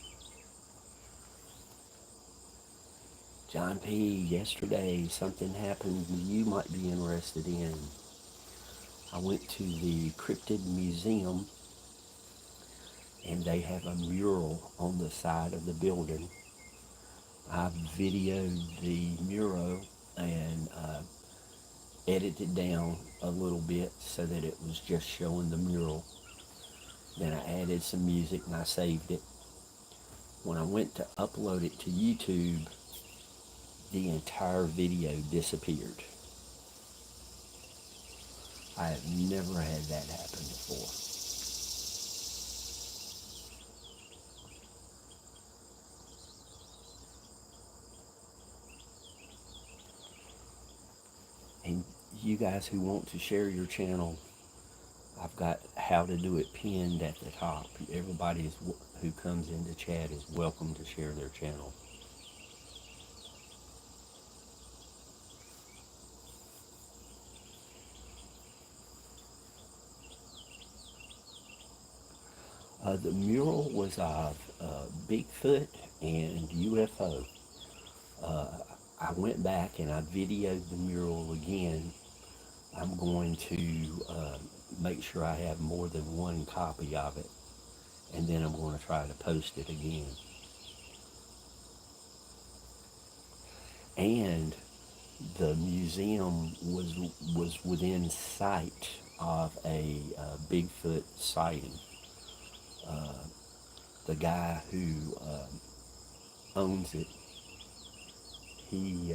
John P., yesterday something happened you might be interested in. I went to the Cryptid Museum, and they have a mural on the side of the building. I videoed the mural and edited down a little bit so that it was just showing the mural. Then I added some music and I saved it. When I went to upload it to YouTube, the entire video disappeared. I have never had that happen before. And you guys who want to share your channel, I've got how to do it pinned at the top. Everybody who comes into chat is welcome to share their channel. The mural was of Bigfoot and UFO. I went back and I videoed the mural again. I'm going to make sure I have more than one copy of it, and then I'm going to try to post it again. And the museum was within sight of a Bigfoot sighting. The guy who owns it, he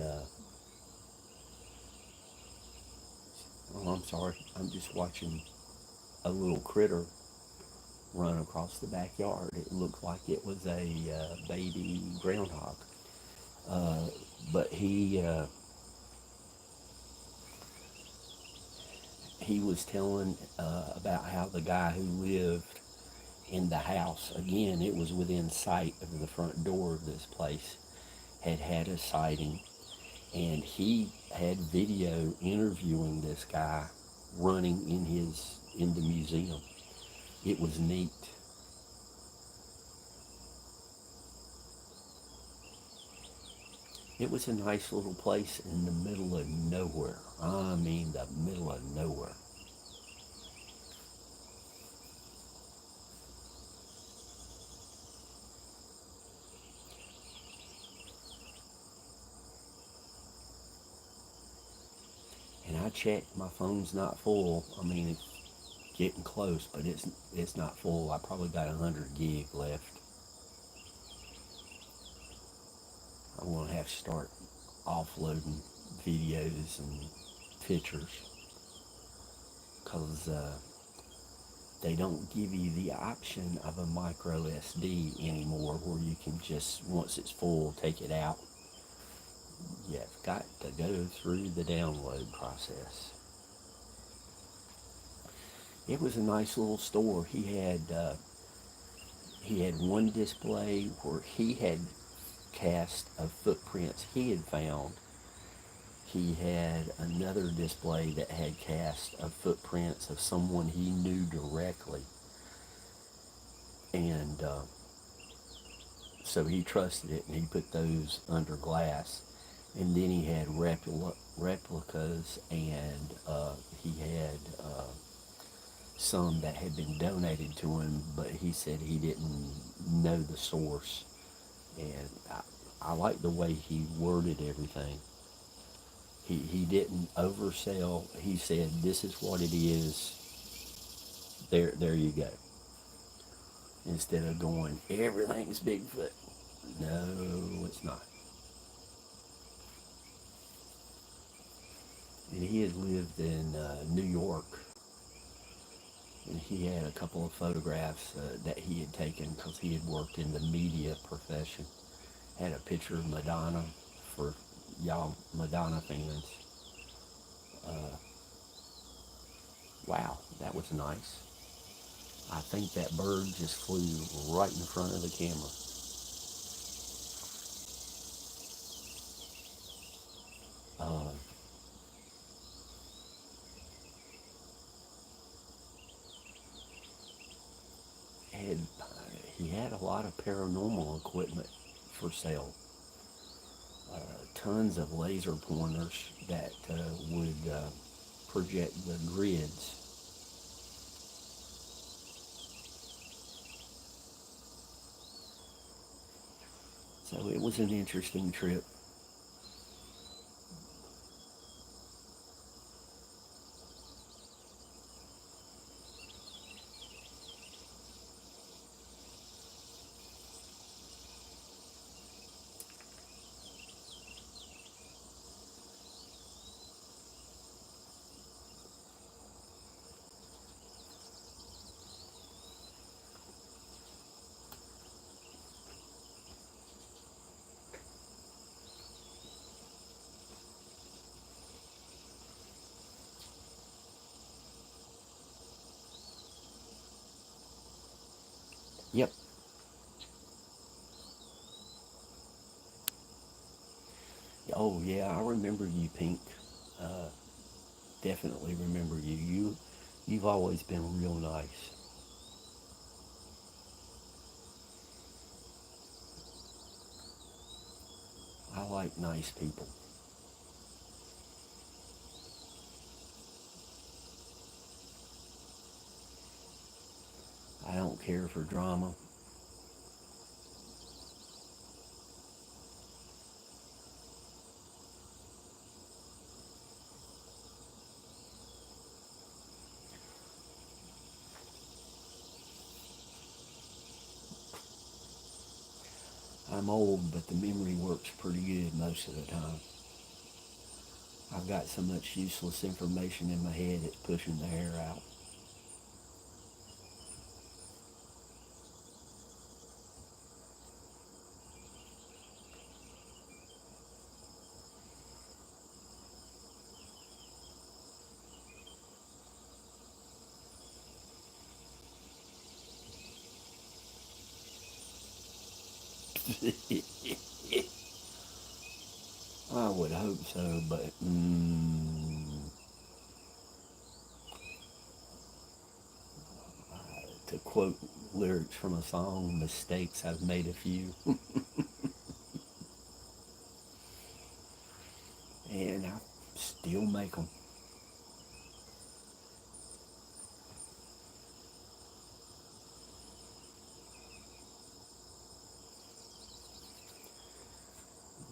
oh, I'm sorry, I'm just watching a little critter run across the backyard. It looked like it was a baby groundhog. But he was telling about how the guy who lived in the house, again, it was within sight of the front door of this place, had had a sighting, and he had video interviewing this guy running in the museum. It was neat. It was a nice little place in the middle of nowhere. I mean, the middle of nowhere. And I checked, my phone's not full. I mean, it's getting close, but it's not full. I probably got 100 gig left. I'm going to have to start offloading videos and pictures, because they don't give you the option of a micro SD anymore, where you can just, once it's full, take it out. You've got to go through the download process. It was a nice little store. He had one display where he had cast of footprints he had found. He had another display that had cast of footprints of someone he knew directly, and so he trusted it, and he put those under glass. And then he had replicas, and he had some that had been donated to him, but he said he didn't know the source. And I like the way he worded everything. He didn't oversell. He said, "This is what it is. There you go." Instead of going, "Everything's Bigfoot." No, it's not. And he had lived in New York, and he had a couple of photographs that he had taken because he had worked in the media profession. Had a picture of Madonna for y'all Madonna fans. Uh, wow, that was nice. I think that bird just flew right in front of the camera. Uh, had he had a lot of paranormal equipment for sale. Tons of laser pointers that would project the grids. So it was an interesting trip. Yep. Oh yeah, I remember you, Pink. Uh, Definitely remember you. You've always been real nice. I like nice people. I don't care for drama. I'm old, but the memory works pretty good most of the time. I've got so much useless information in my head it's pushing the hair out. I would hope so, but to quote lyrics from a song, mistakes I've made a few, and I still make them.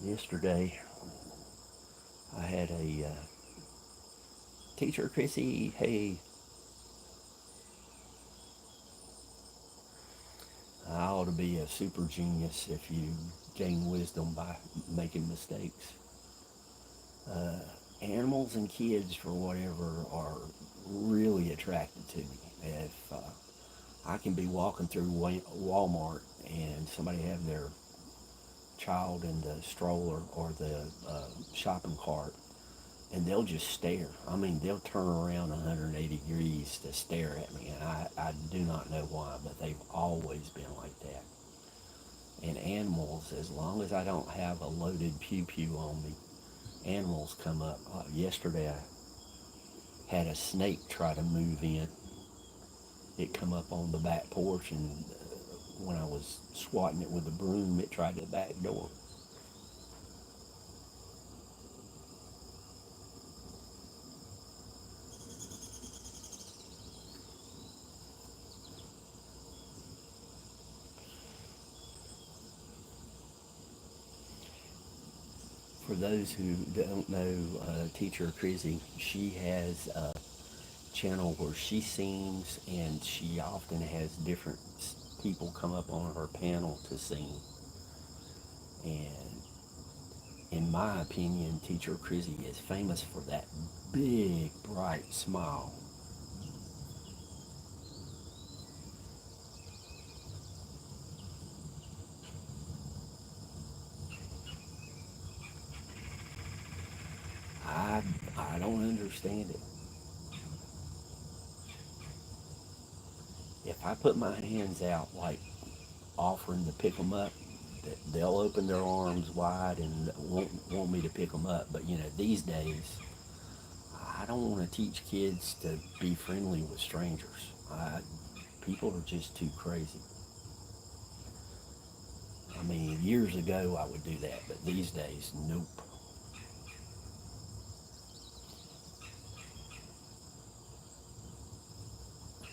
Yesterday, I had a teacher, Chrissy. Hey, I ought to be a super genius if you gain wisdom by making mistakes. Uh, Animals and kids, for whatever, are really attracted to me. If I can be walking through Walmart and somebody have their child in the stroller or the shopping cart, and they'll just stare. I mean, they'll turn around 180 degrees to stare at me, and I do not know why, but they've always been like that. And animals, as long as I don't have a loaded pew pew on me, animals come up. Yesterday, I had a snake try to move in. It come up on the back porch, and when I was swatting it with a broom, it tried the back door. For those who don't know, Teacher Chrissy, she has a channel where she sings, and she often has different people come up on her panel to sing. And in my opinion, Teacher Chrissy is famous for that big, bright smile. I I don't understand it. If I put my hands out like offering to pick them up, they'll open their arms wide and want me to pick them up. But you know, these days, I don't want to teach kids to be friendly with strangers. People are just too crazy. I mean, years ago I would do that, but these days, nope.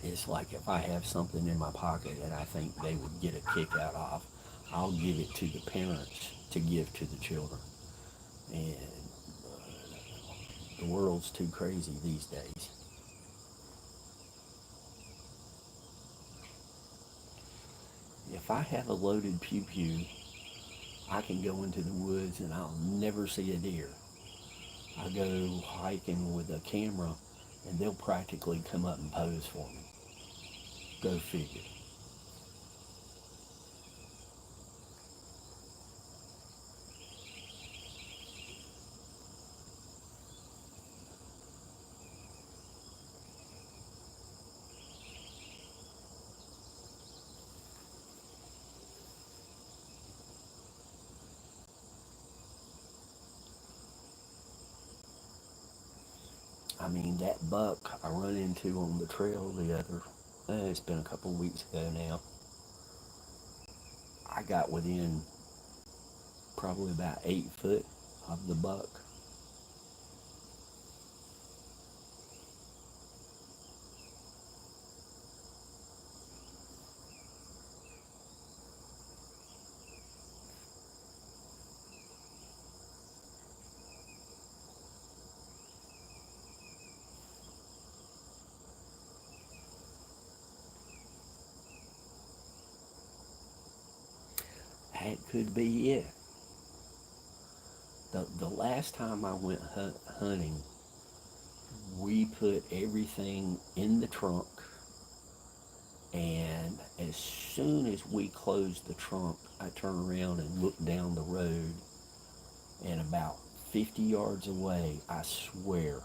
It's like if I have something in my pocket that I think they would get a kick out of, I'll give it to the parents to give to the children. And the world's too crazy these days. If I have a loaded pew pew, I can go into the woods and I'll never see a deer. I go hiking with a camera and they'll practically come up and pose for me. Go figure. I mean, that buck I run into on the trail the other, it's been a couple of weeks ago now. I got within probably about 8 foot of the buck. That could be it. The last time I went hunting, we put everything in the trunk, and as soon as we closed the trunk, I turned around and looked down the road, and about 50 yards away, I swear,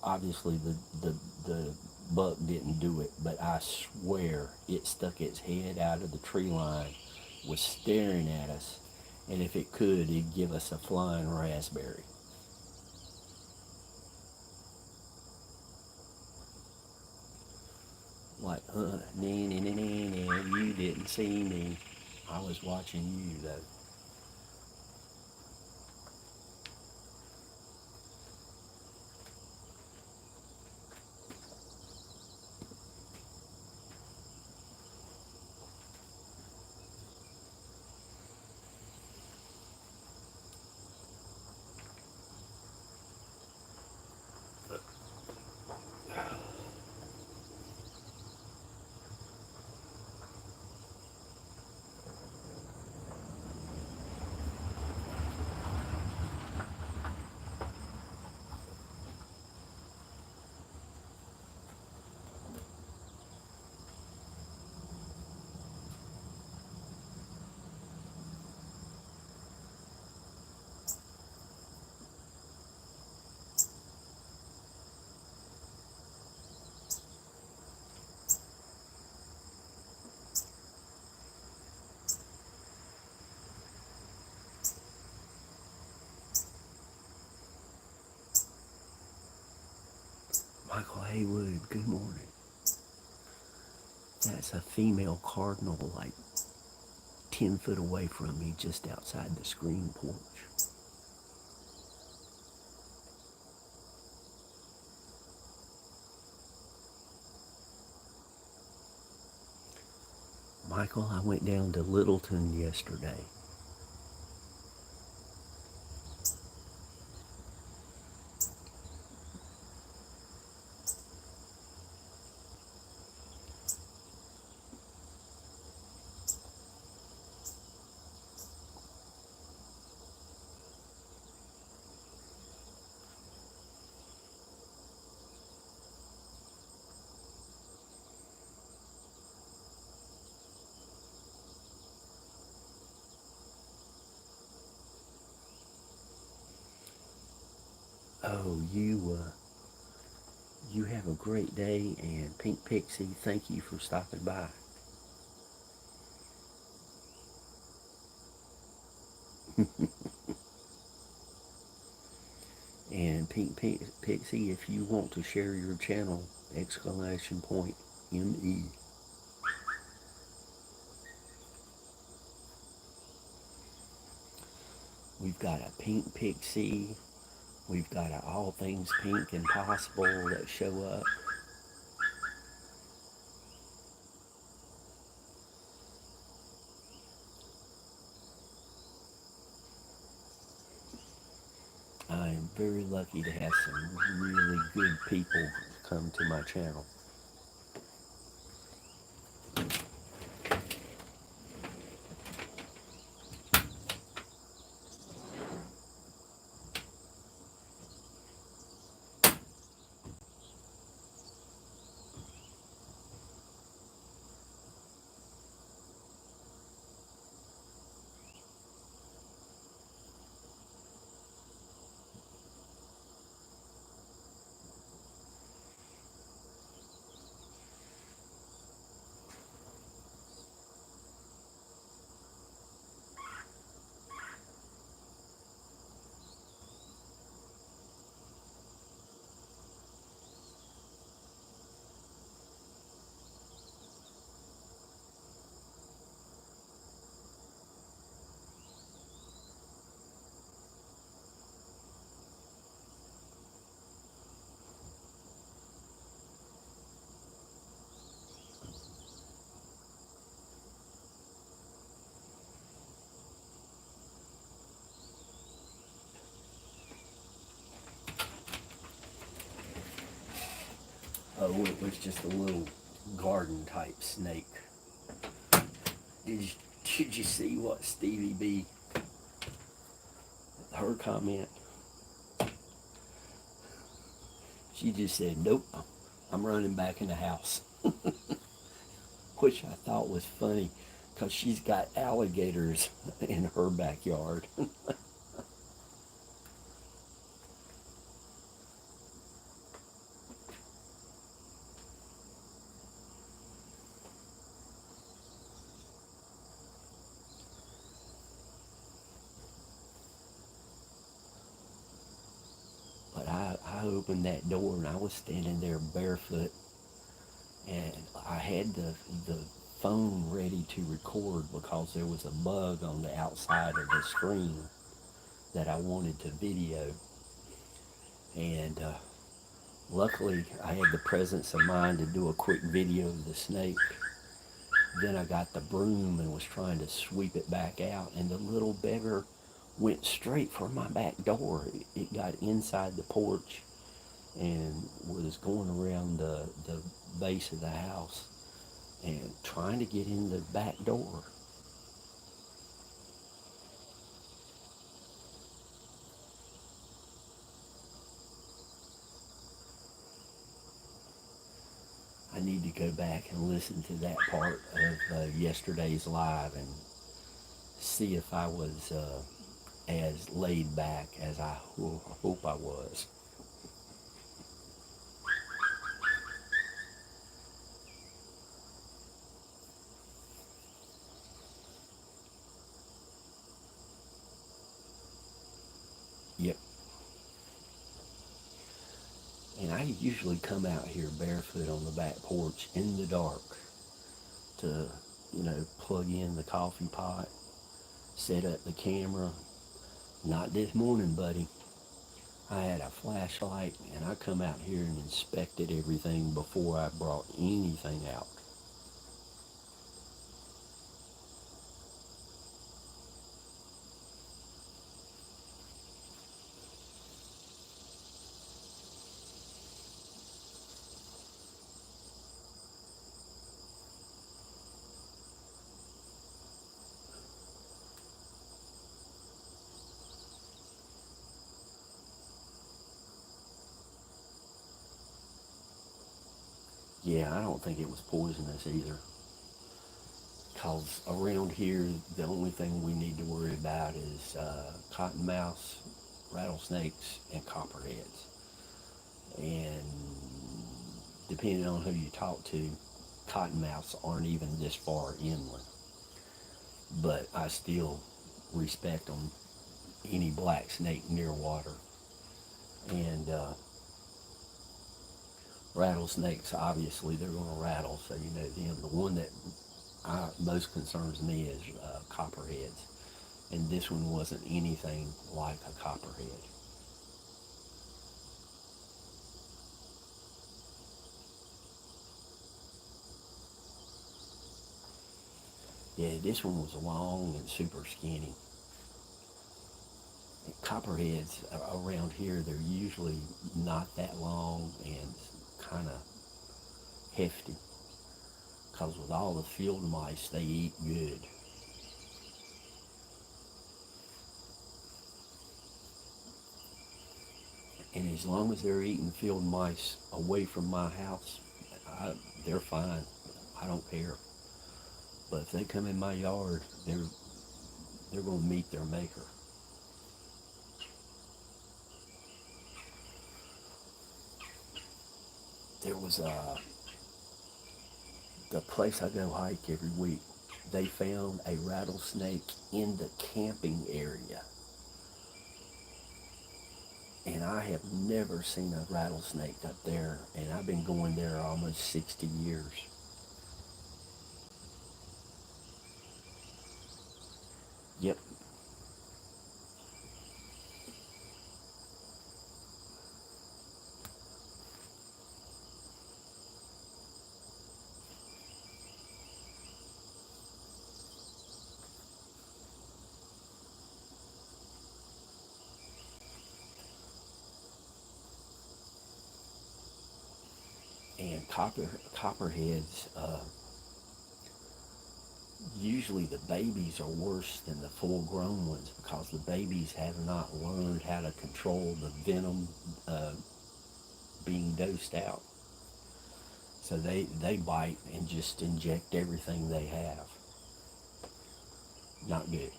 obviously the buck didn't do it, but I swear it stuck its head out of the tree line, was staring at us, and if it could, it'd give us a flying raspberry. Like, nee, nee, nee, nee, nee, you didn't see me. I was watching you, though. Haywood, good morning. That's a female cardinal like 10 foot away from me just outside the screen porch. Michael, I went down to Littleton yesterday. Oh, you have a great day, and Pink Pixie, thank you for stopping by. And Pixie, if you want to share your channel, exclamation point ME. We've got a Pink Pixie. We've got a All Things Pink and Possible that show up. I'm very lucky to have some really good people come to my channel. Oh, it was just a little garden type snake. Did you, did you see what Stevie B, her comment? She just said, nope, I'm running back in the house. Which I thought was funny because she's got alligators in her backyard. But I opened that door and I was standing there barefoot, and I had the phone ready to record because there was a bug on the outside of the screen that I wanted to video. And luckily I had the presence of mind to do a quick video of the snake. Then I got the broom and was trying to sweep it back out, and the little beggar went straight for my back door. It got inside the porch and was going around the base of the house and trying to get in the back door. I need to go back and listen to that part of yesterday's live and see if I was as laid back as I hope I was. Yep. And I usually come out here barefoot on the back porch in the dark to, plug in the coffee pot, set up the camera. Not this morning, buddy. I had a flashlight and I come out here and inspected everything before I brought anything out. Yeah, I don't think it was poisonous either. Because around here, the only thing we need to worry about is cottonmouths, rattlesnakes, and copperheads. And depending on who you talk to, cottonmouths aren't even this far inland. But I still respect them, any black snake near water. And rattlesnakes, obviously, they're going to rattle, so you know them. The one that most concerns me is copperheads. And this one wasn't anything like a copperhead. Yeah, this one was long and super skinny. Copperheads around here, they're usually not that long and kind of hefty. Because with all the field mice, they eat good. And as long as they're eating field mice away from my house, they're fine. I don't care. But if they come in my yard, they're going to meet their maker. There was the place I go hike every week. They found a rattlesnake in the camping area, and I have never seen a rattlesnake up there. And I've been going there almost 60 years. Yep. And copperheads, usually the babies are worse than the full-grown ones because the babies have not learned how to control the venom uh, being dosed out. So they bite and just inject everything they have. Not good.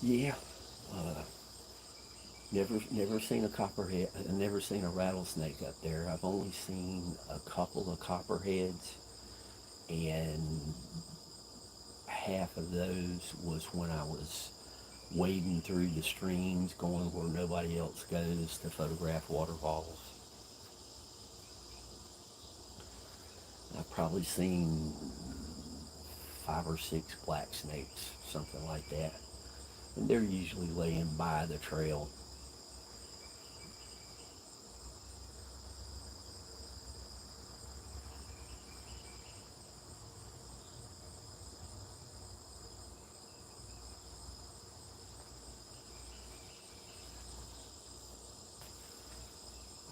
Yeah. Uh, never seen a copperhead. Never seen a rattlesnake up there. I've only seen a couple of copperheads, and half of those was when I was wading through the streams, going where nobody else goes to photograph waterfalls. I've probably seen 5 or 6 black snakes, something like that. And they're usually laying by the trail.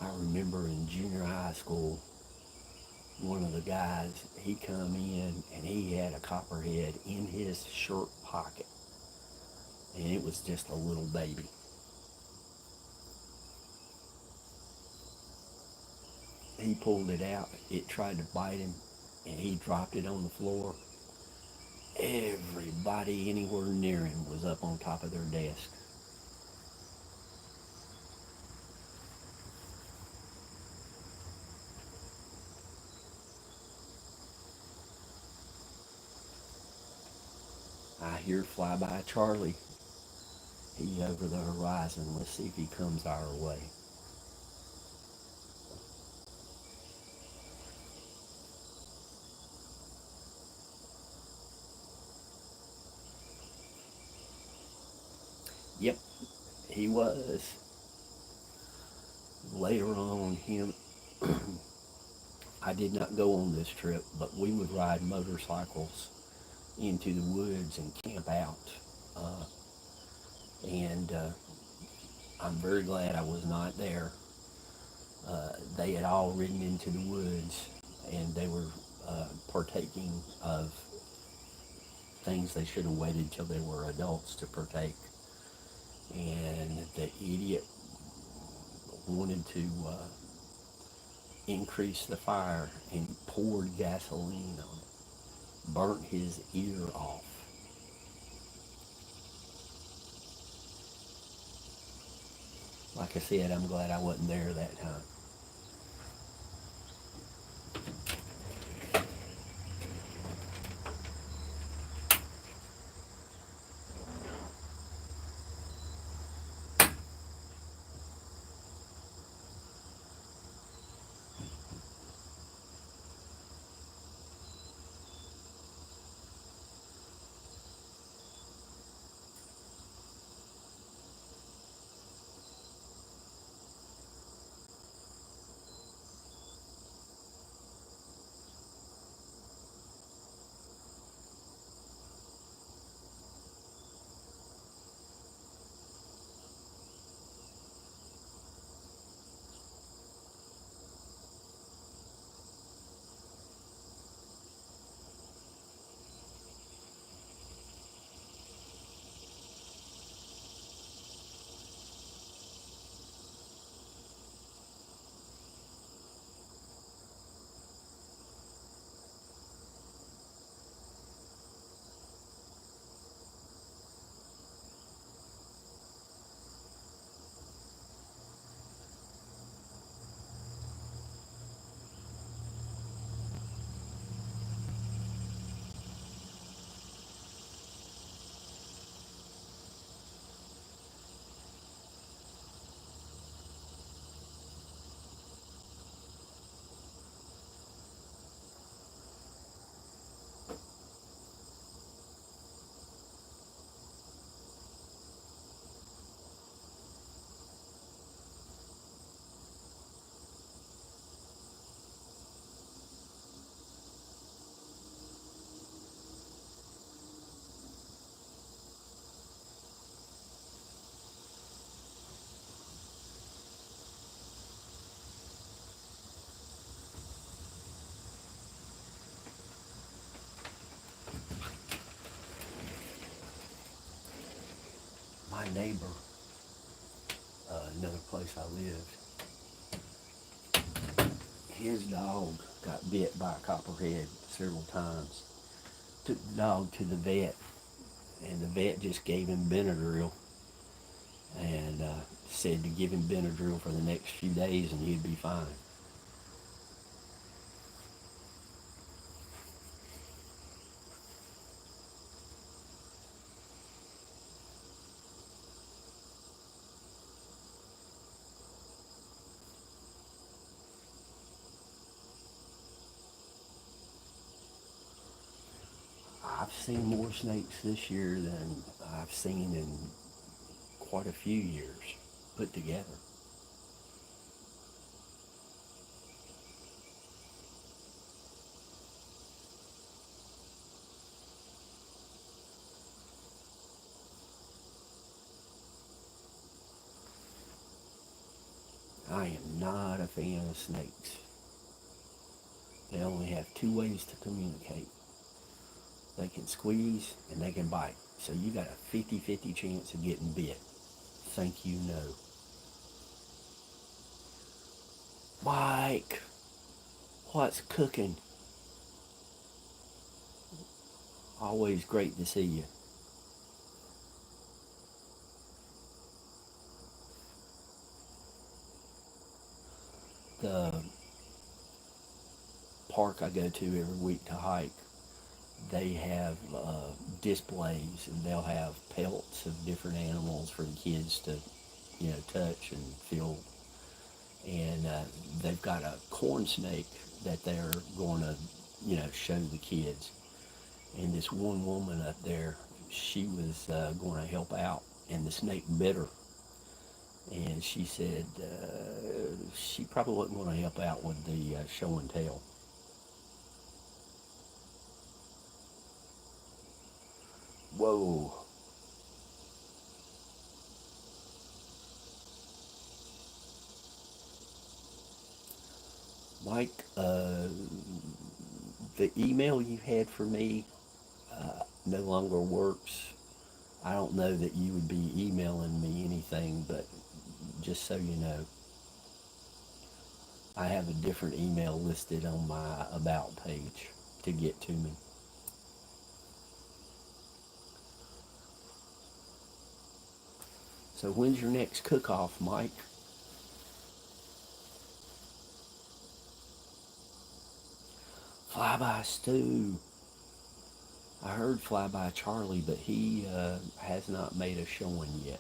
I remember in junior high school, one of the guys, he come in and he had a copperhead in his shirt pocket. And it was just a little baby. He pulled it out, it tried to bite him, and he dropped it on the floor. Everybody anywhere near him was up on top of their desk. I hear Flyby Charlie. He's over the horizon. Let's see if he comes our way. Yep, he was. Later on, him, I did not go on this trip, but we would ride motorcycles into the woods and camp out. Uh, and I'm very glad I was not there. They had all ridden into the woods and they were partaking of things they should have waited till they were adults to partake. And the idiot wanted to increase the fire and poured gasoline on it, burnt his ear off. Like I said, I'm glad I wasn't there that time. My neighbor, another place I lived, his dog got bit by a copperhead several times. Took the dog to the vet, and the vet just gave him Benadryl and said to give him Benadryl for the next few days and he'd be fine. I've seen more snakes this year than I've seen in quite a few years put together. I am not a fan of snakes. They only have two ways to communicate. They can squeeze and they can bite. So you got a 50-50 chance of getting bit. Thank you, no. Mike, what's cooking? Always great to see you. The park I go to every week to hike, they have displays, and they'll have pelts of different animals for the kids to, touch and feel. And they've got a corn snake that they're going to, show the kids. And this one woman up there, she was going to help out, and the snake bit her. And she said she probably wasn't going to help out with the show and tell. Whoa. Mike, the email you had for me no longer works. I don't know that you would be emailing me anything, but just so you know, I have a different email listed on my About page to get to me. So when's your next cook-off, Mike? Flyby Stew. I heard Flyby Charlie, but he has not made a showing yet.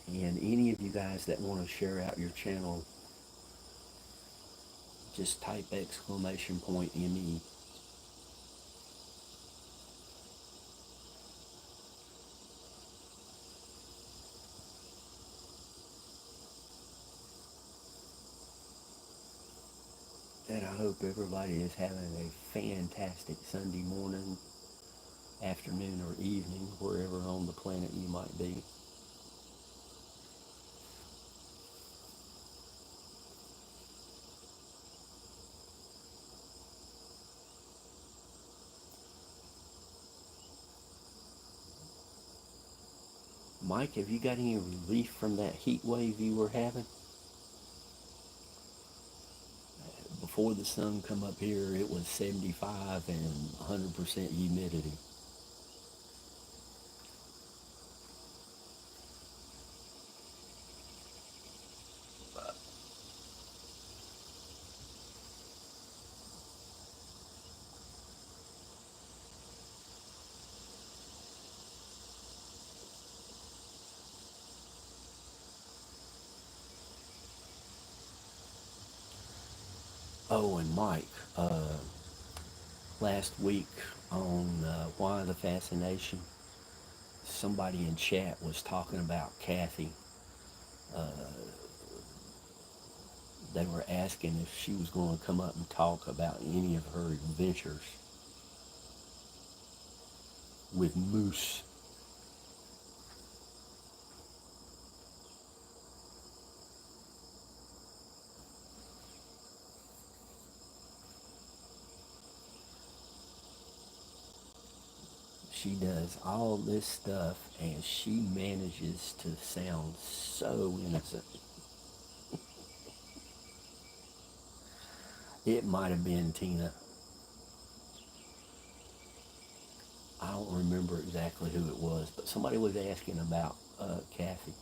And any of you guys that want to share out your channel, just type exclamation point ME. And I hope everybody is having a fantastic Sunday morning, afternoon, or evening, wherever on the planet you might be. Mike, have you got any relief from that heat wave you were having? Before the sun come up here, it was 75 and 100% humidity. Oh, and Mike, last week on Why the Fascination, somebody in chat was talking about Kathy. They were asking if she was going to come up and talk about any of her adventures with Moose. She does all this stuff and she manages to sound so innocent. It might have been Tina. I don't remember exactly who it was, but somebody was asking about Kathy.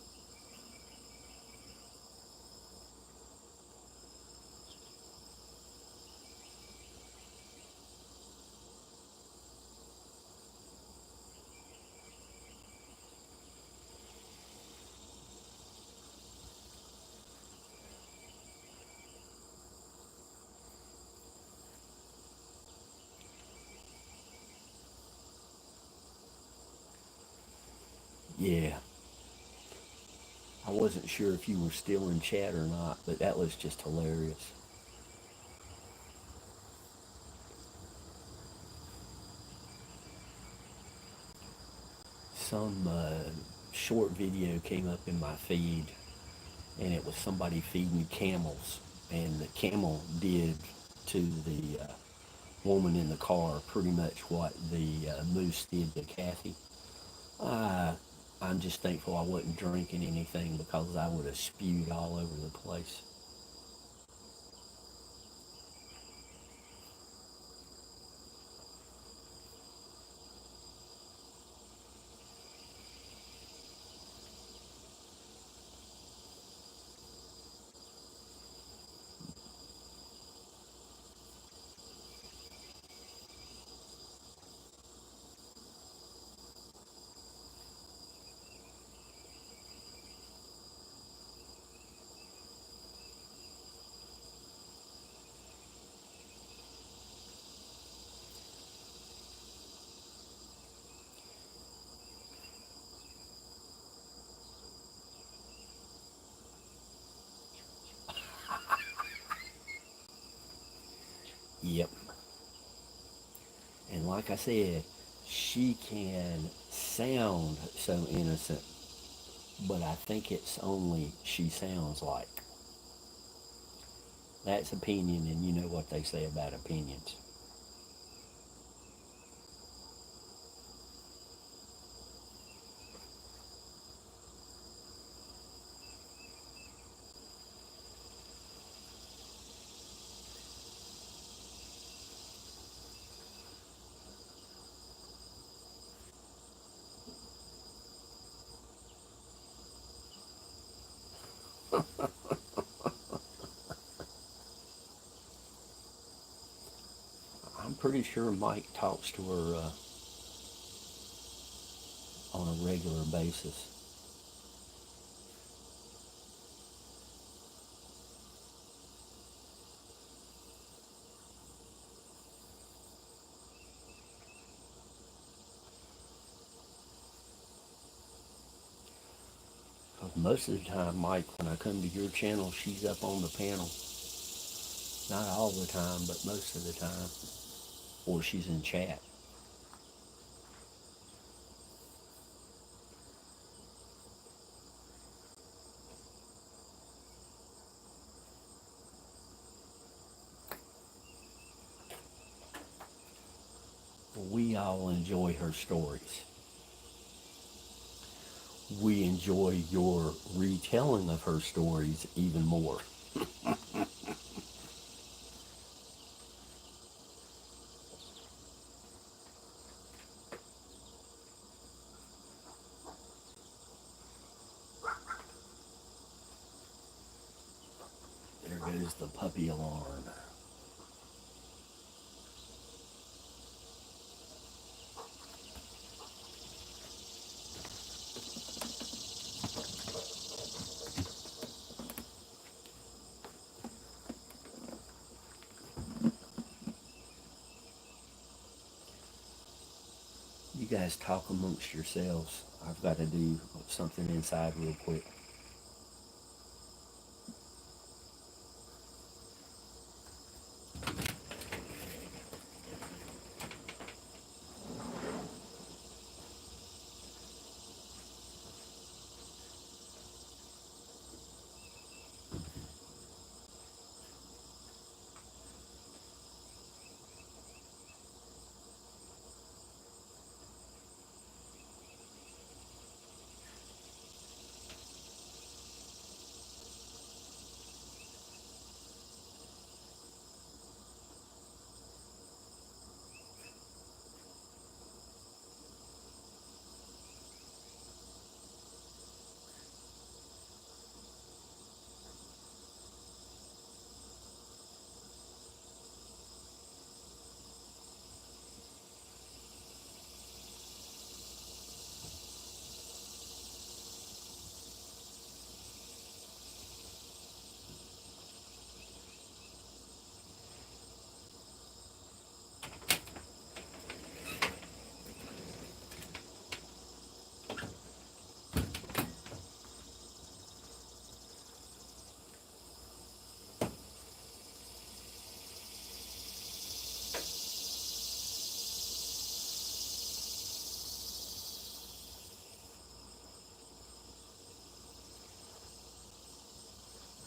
Yeah, I wasn't sure if you were still in chat or not, but that was just hilarious. Some short video came up in my feed, and it was somebody feeding camels, and the camel did to the woman in the car pretty much what the moose did to Kathy. Uh, I'm just thankful I wasn't drinking anything because I would have spewed all over the place. Yep. And like I said, she can sound so innocent, but I think it's only she sounds like. That's opinion, and you know what they say about opinions. I'm pretty sure Mike talks to her on a regular basis. Most of the time, Mike, when I come to your channel, she's up on the panel. Not all the time, but most of the time. Or she's in chat. We all enjoy her stories. We enjoy your retelling of her stories even more. There goes the puppy alarm. You guys talk amongst yourselves. I've got to do something inside real quick.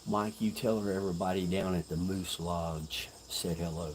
Mike, you tell her everybody down at the Moose Lodge said hello.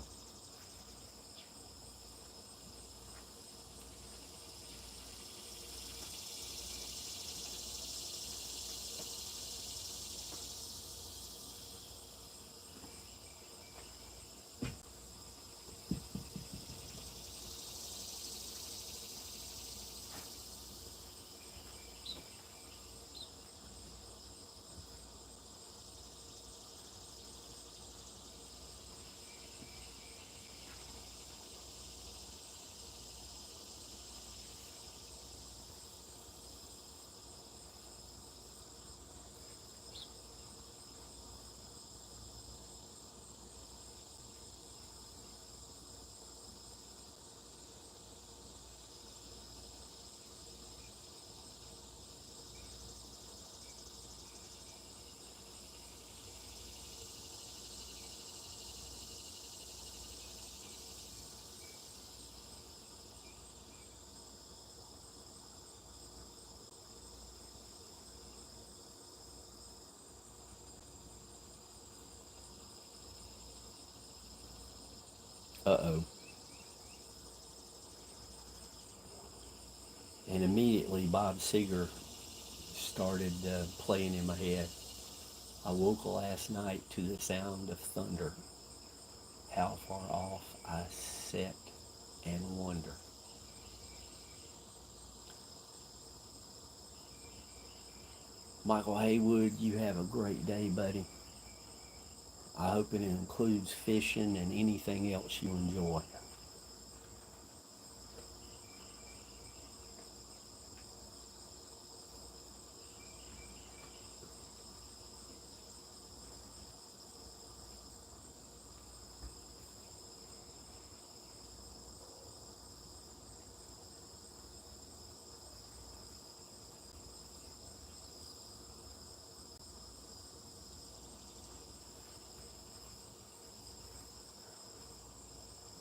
Uh-oh. And immediately Bob Seger started playing in my head. I woke last night to the sound of thunder. How far off I sit and wonder. Michael Haywood, you have a great day, buddy. I hope it includes fishing and anything else you enjoy.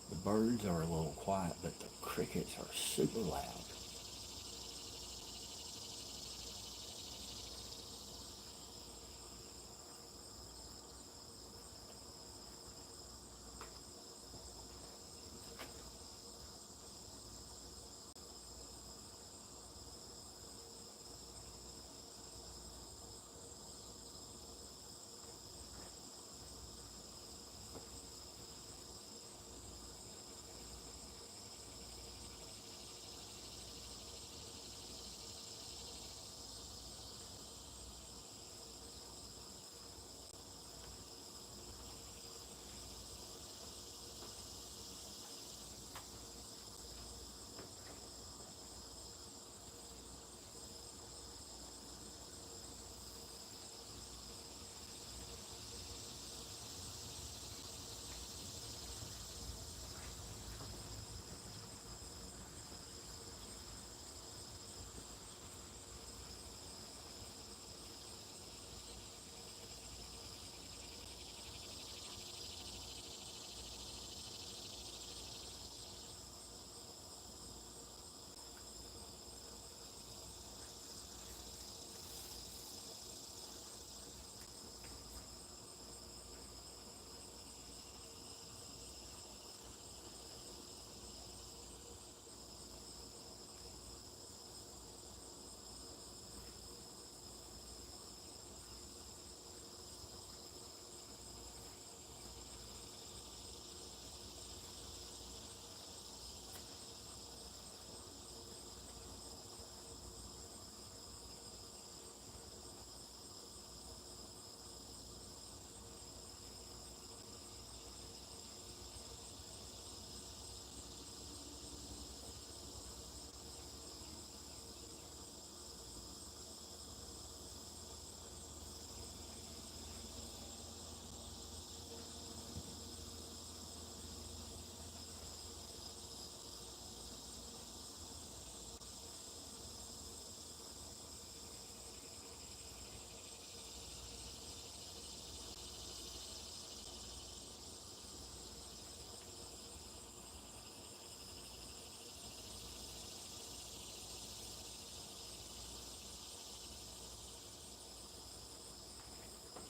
The birds are a little quiet, but the crickets are super loud.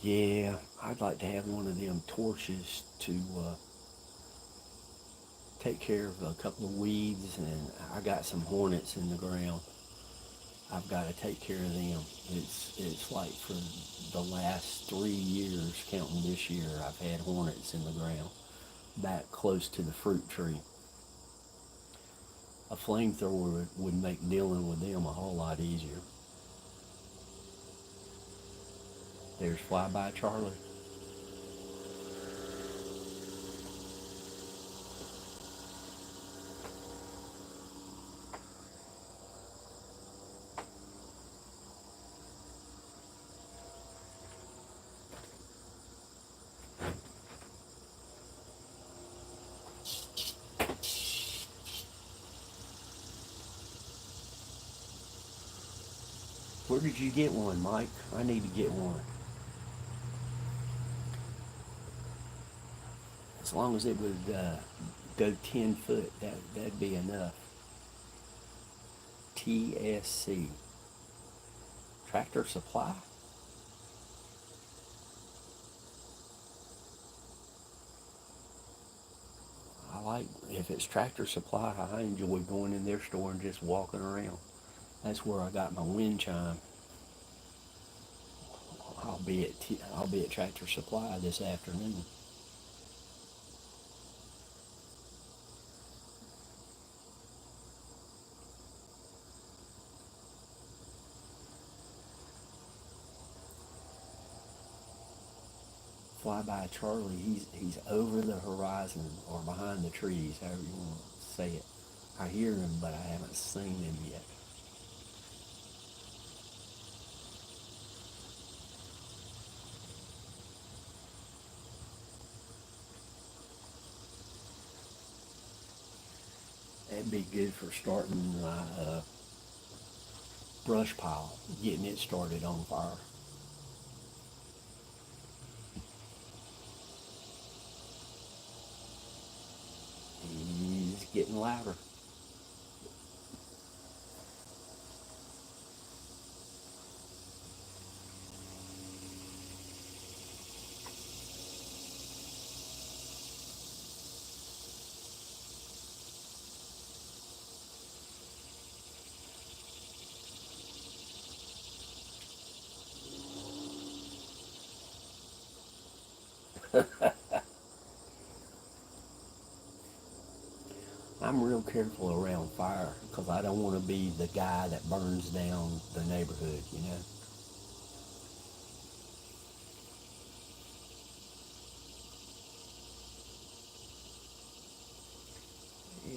Yeah, I'd like to have one of them torches to take care of a couple of weeds, and I got some hornets in the ground. I've got to take care of them. It's like for the last 3 years, counting this year, I've had hornets in the ground back close to the fruit tree. A flamethrower would make dealing with them a whole lot easier. There's Flyby Charlie. Where did you get one, Mike? I need to get one. As long as it would go 10 foot, that'd be enough. TSC. Tractor Supply? I like, if it's Tractor Supply, I enjoy going in their store and just walking around. That's where I got my wind chime. I'll be at Tractor Supply this afternoon. Fly by Charlie, he's over the horizon or behind the trees, however you want to say it. I hear him, but I haven't seen him yet. That'd be good for starting my brush pile, getting it started on fire. He's getting louder. I'm real careful around fire because I don't want to be the guy that burns down the neighborhood, you know.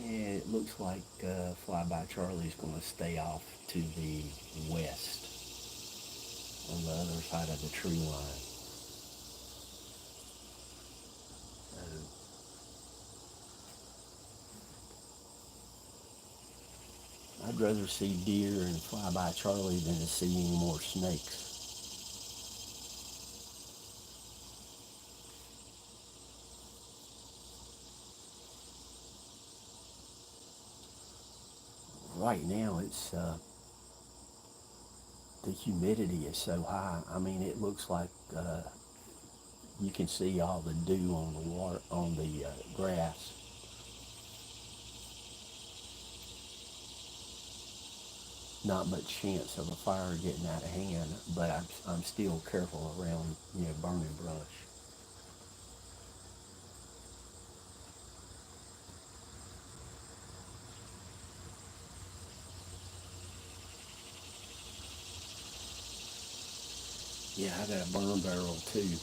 And it looks like Flyby Charlie's going to stay off to the west on the other side of the tree line. I'd rather see deer and Flyby Charlie than to see any more snakes. Right now, the humidity is so high. I mean, it looks like you can see all the dew on the water on the grass. Not much chance of a fire getting out of hand, but I'm still careful around burning brush. Yeah, I got a burn barrel too.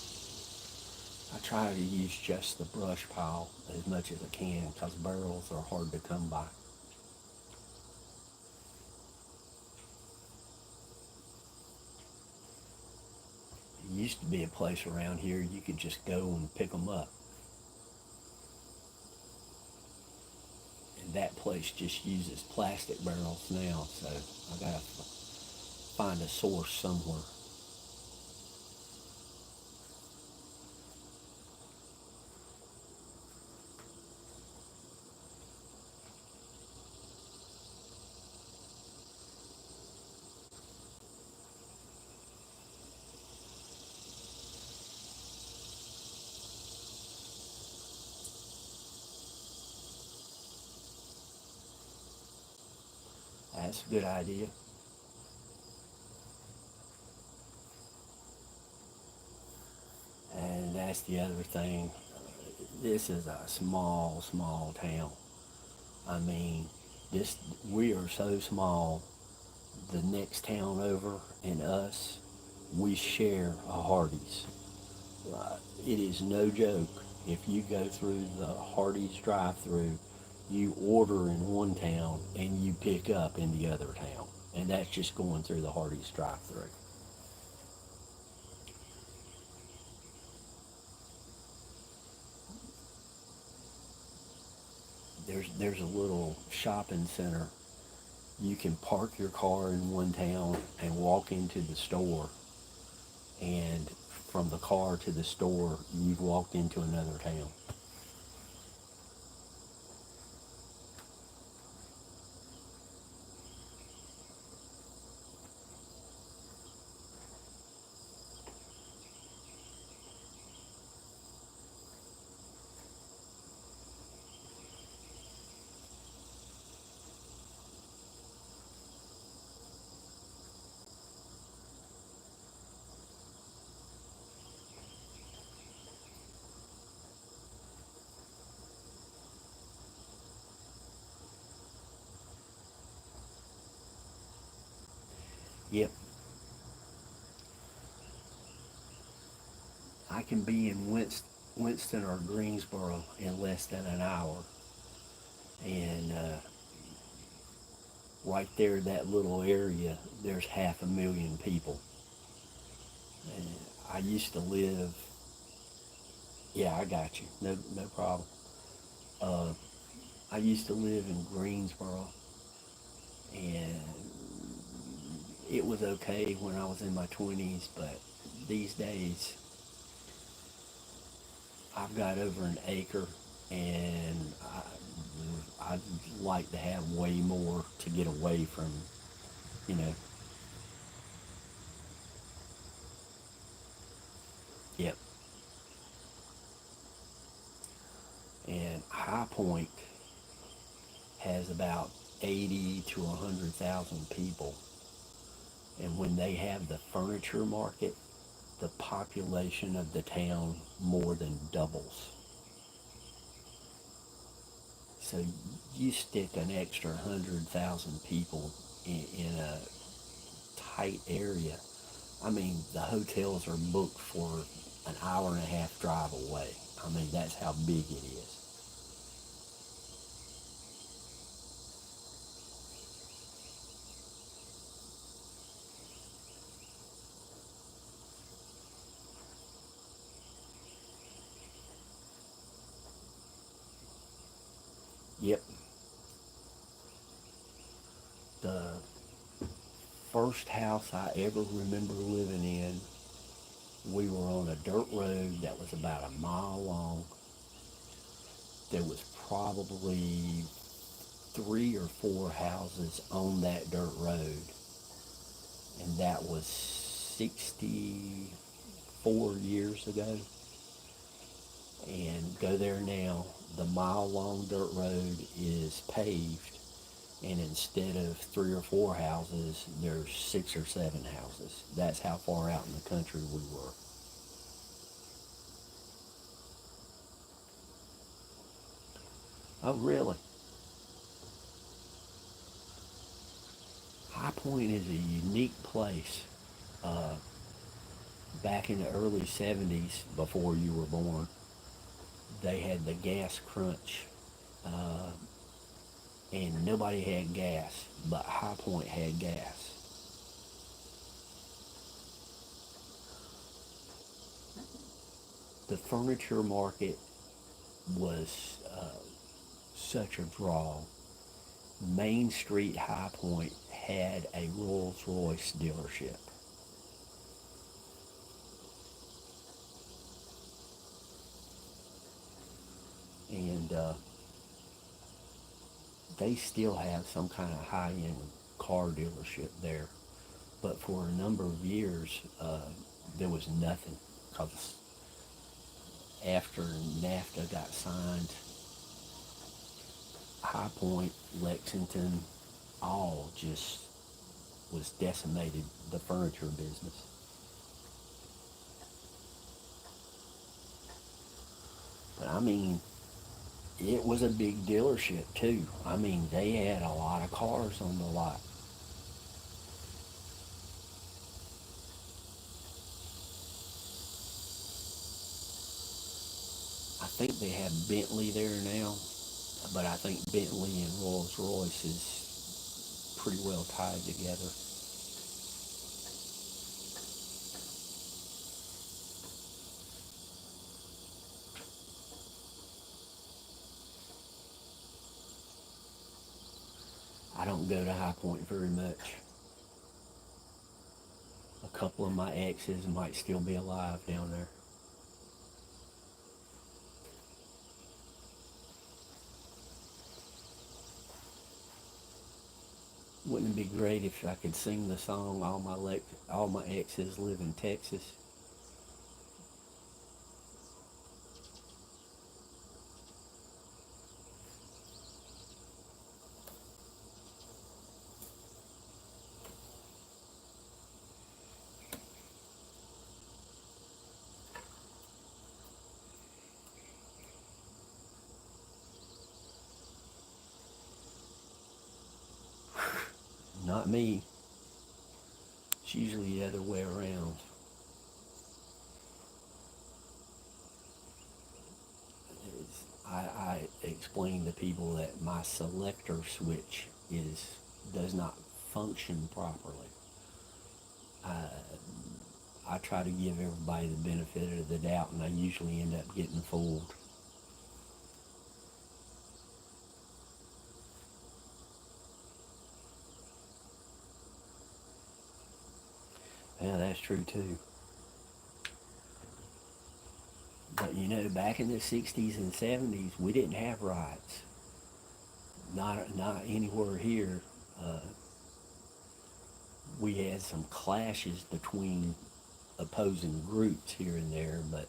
I try to use just the brush pile as much as I can because barrels are hard to come by. It used to be a place around here you could just go and pick them up. And that place just uses plastic barrels now, so I gotta find a source somewhere. That's a good idea. And that's the other thing. This is a small town. I mean, this we are so small. The next town over and us, we share a Hardee's. It is no joke. If you go through the Hardee's drive-through, you order in one town and you pick up in the other town, and that's just going through the Hardee's drive-through. There's a little shopping center. You can park your car in one town and walk into the store, and from the car to the store, you've walked into another town. Yep, I can be in Winston or Greensboro in less than an hour, and right there, that little area, there's 500,000 people. And I used to live. Yeah, I got you. No, no problem. Uh, I used to live in Greensboro, and it was okay when I was in my 20s, but these days I've got over an acre, and I'd like to have way more to get away from, you know. Yep. And High Point has about 80 to 100,000 people, and when they have the furniture market, the population of the town more than doubles. So you stick an extra 100,000 people in a tight area. I mean, the hotels are booked for an hour and a half drive away. I mean, that's how big it is. Yep. The first house I ever remember living in, we were on a dirt road that was about a mile long. There was probably three or four houses on that dirt road, and that was 64 years ago. And go there now, the mile long dirt road is paved, and instead of three or four houses, there's six or seven houses. That's how far out in the country we were. Oh, really? High Point is a unique place. Uh, Back in the early 70s, before you were born, they had the gas crunch, uh, and nobody had gas, but High Point had gas. The furniture market was such a draw. Main Street High Point had a Rolls Royce dealership. And they still have some kind of high end car dealership there. But for a number of years, there was nothing. Because after NAFTA got signed, High Point, Lexington, all just was decimated, the furniture business. But I mean, it was a big dealership too. I mean, they had a lot of cars on the lot. I think they have Bentley there now, but I think Bentley and Rolls Royce is pretty well tied together. I don't go to High Point very much. A couple of my exes might still be alive down there. Wouldn't it be great if I could sing the song all my exes live in Texas? Not me. It's usually the other way around. I explain to people that my selector switch does not function properly. I try to give everybody the benefit of the doubt, and I usually end up getting fooled. Yeah, that's true too. But back in the 60s and 70s, we didn't have riots. Not anywhere here. Uh, we had some clashes between opposing groups here and there, but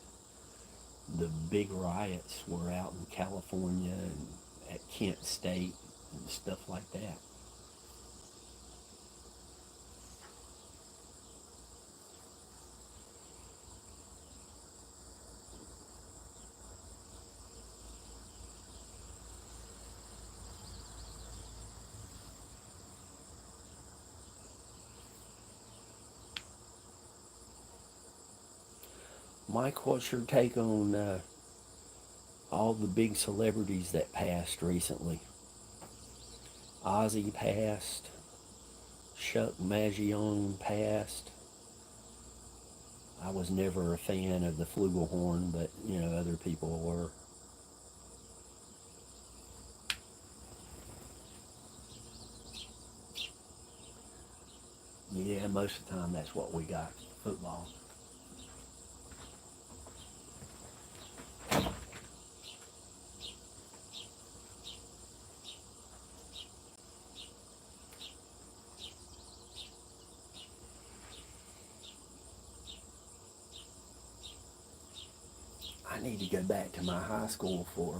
the big riots were out in California and at Kent State and stuff like that. Mike, what's your take on all the big celebrities that passed recently? Ozzy passed, Chuck Mangione passed. I was never a fan of the flugelhorn, but other people were. Yeah, most of the time that's what we got, football. I need to go back to my high school for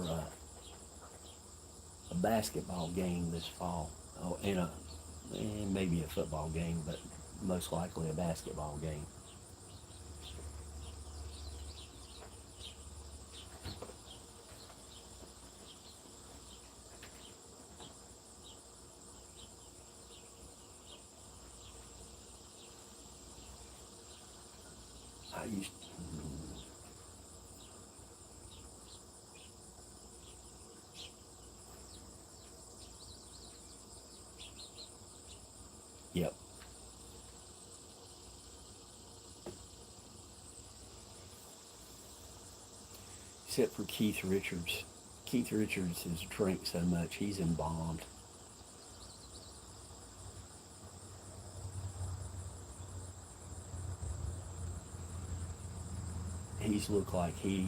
a basketball game this fall. Oh, and maybe a football game, but most likely a basketball game. I used, yep. Except for Keith Richards. Keith Richards has drank so much, he's embalmed. He's looked like he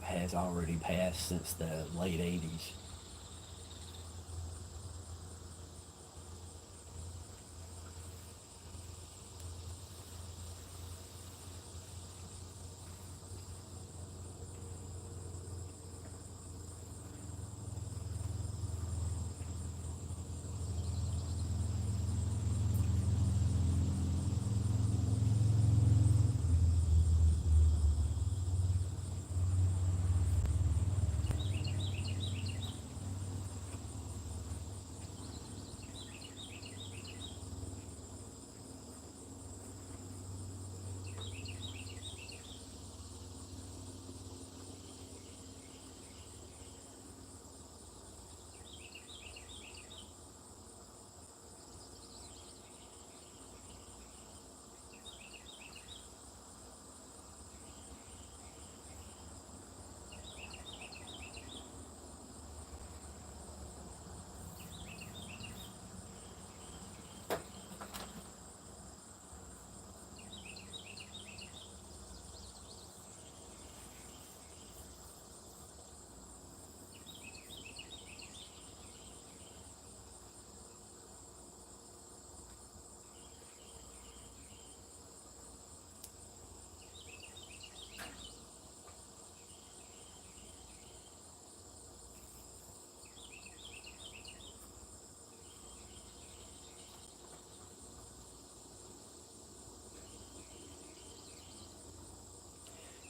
has already passed since the late 80s.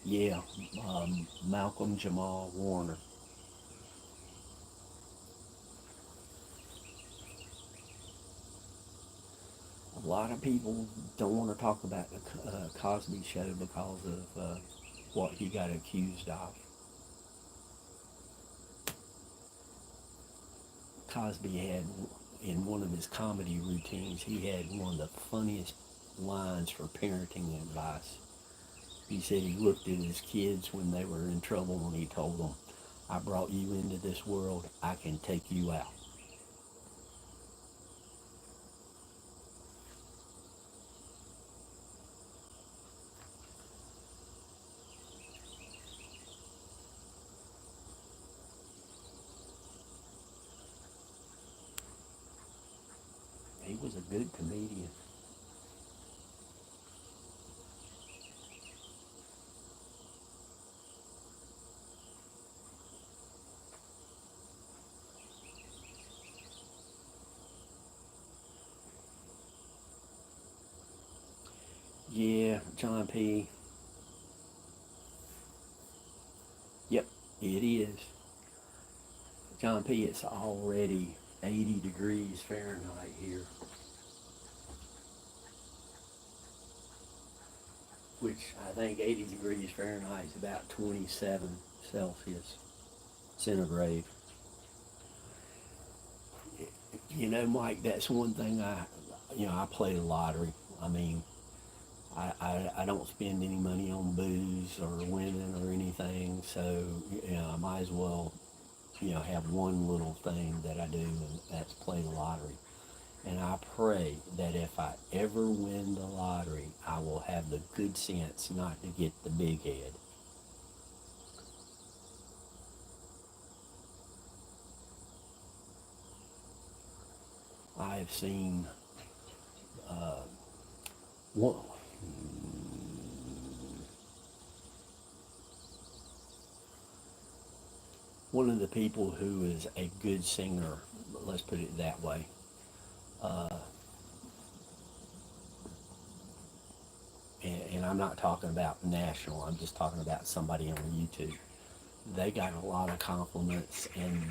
Yeah, Malcolm Jamal Warner. lot of people don't want to talk about the Cosby Show because of what he got accused of. Cosby had, in one of his comedy routines, he had one of the funniest lines for parenting advice. He said he looked at his kids when they were in trouble and he told them, I brought you into this world, I can take you out. He was a good comedian. Yeah, John P. Yep, it is. John P., it's already 80 degrees Fahrenheit here, which I think 80 degrees Fahrenheit is about 27 Celsius centigrade. You know, Mike, that's one thing I play the lottery. I mean, I don't spend any money on booze or women or anything, so, I might as well, have one little thing that I do, and that's play the lottery. And I pray that if I ever win the lottery, I will have the good sense not to get the big head. I have seen one, one of the people who is a good singer, let's put it that way, and I'm not talking about national, I'm just talking about somebody on YouTube. They got a lot of compliments and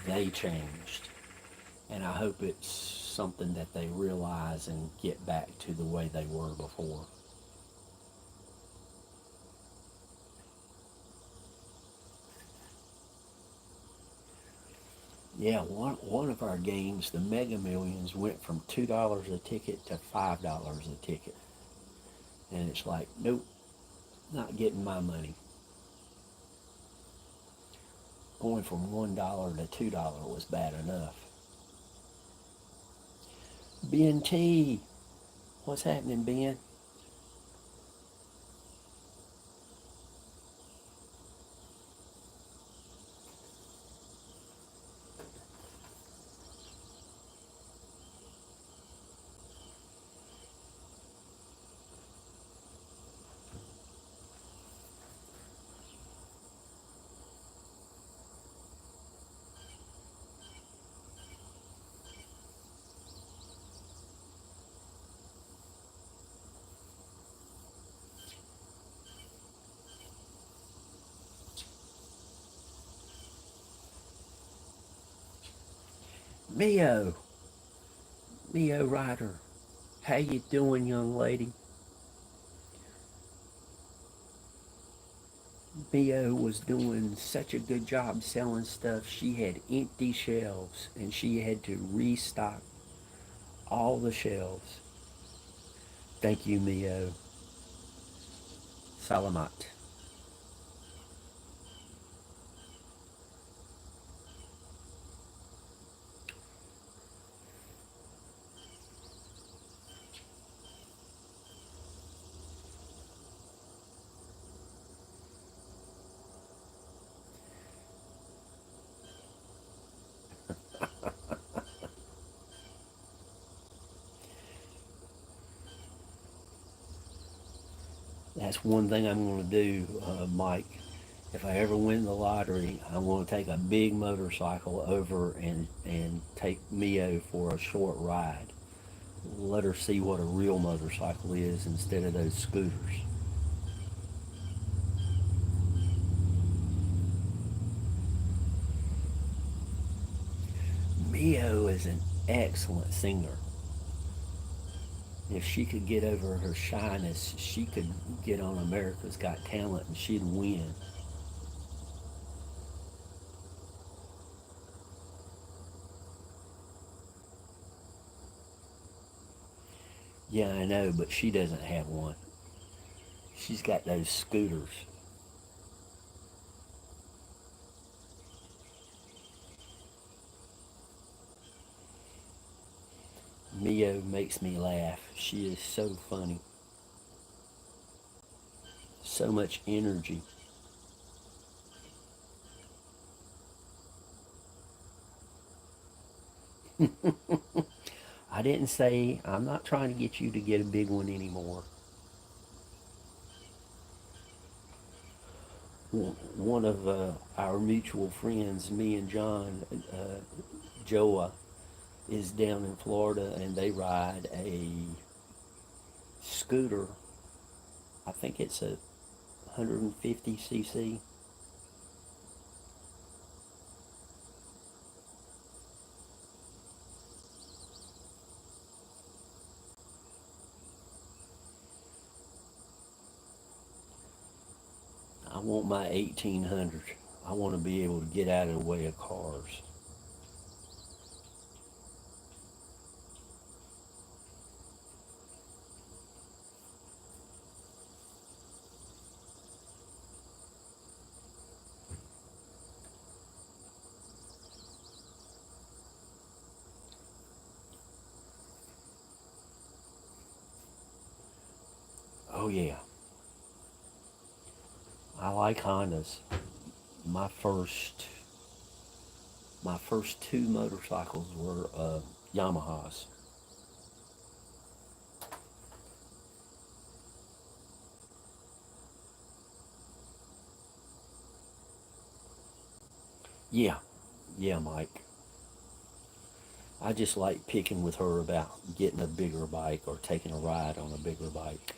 they changed. And I hope it's something that they realize and get back to the way they were before. Yeah, one of our games, the Mega Millions, went from $2 a ticket to $5 a ticket. And it's like, nope, not getting my money. Going from $1 to $2 was bad enough. Ben T, what's happening, Ben? Mio, Mio Ryder, how you doing, young lady? Mio was doing such a good job selling stuff. She had empty shelves and she had to restock all the shelves. Thank you, Mio. Salamat. That's one thing I'm going to do, Mike. If I ever win the lottery, I'm going to take a big motorcycle over and take Mio for a short ride. Let her see what a real motorcycle is instead of those scooters. Mio is an excellent singer. If she could get over her shyness, she could get on America's Got Talent and she'd win. Yeah, I know, but she doesn't have one. She's got those scooters. Mio makes me laugh. She is so funny. So much energy. I didn't say, I'm not trying to get you to get a big one anymore. One of our mutual friends, me and John, Joa, is down in Florida and they ride a scooter. I think it's a 150cc. I want my 1800. I want to be able to get out of the way of cars. Oh yeah, I like Hondas. My first, my first two motorcycles were Yamahas. Yeah, yeah, Mike. I just like picking with her about getting a bigger bike or taking a ride on a bigger bike.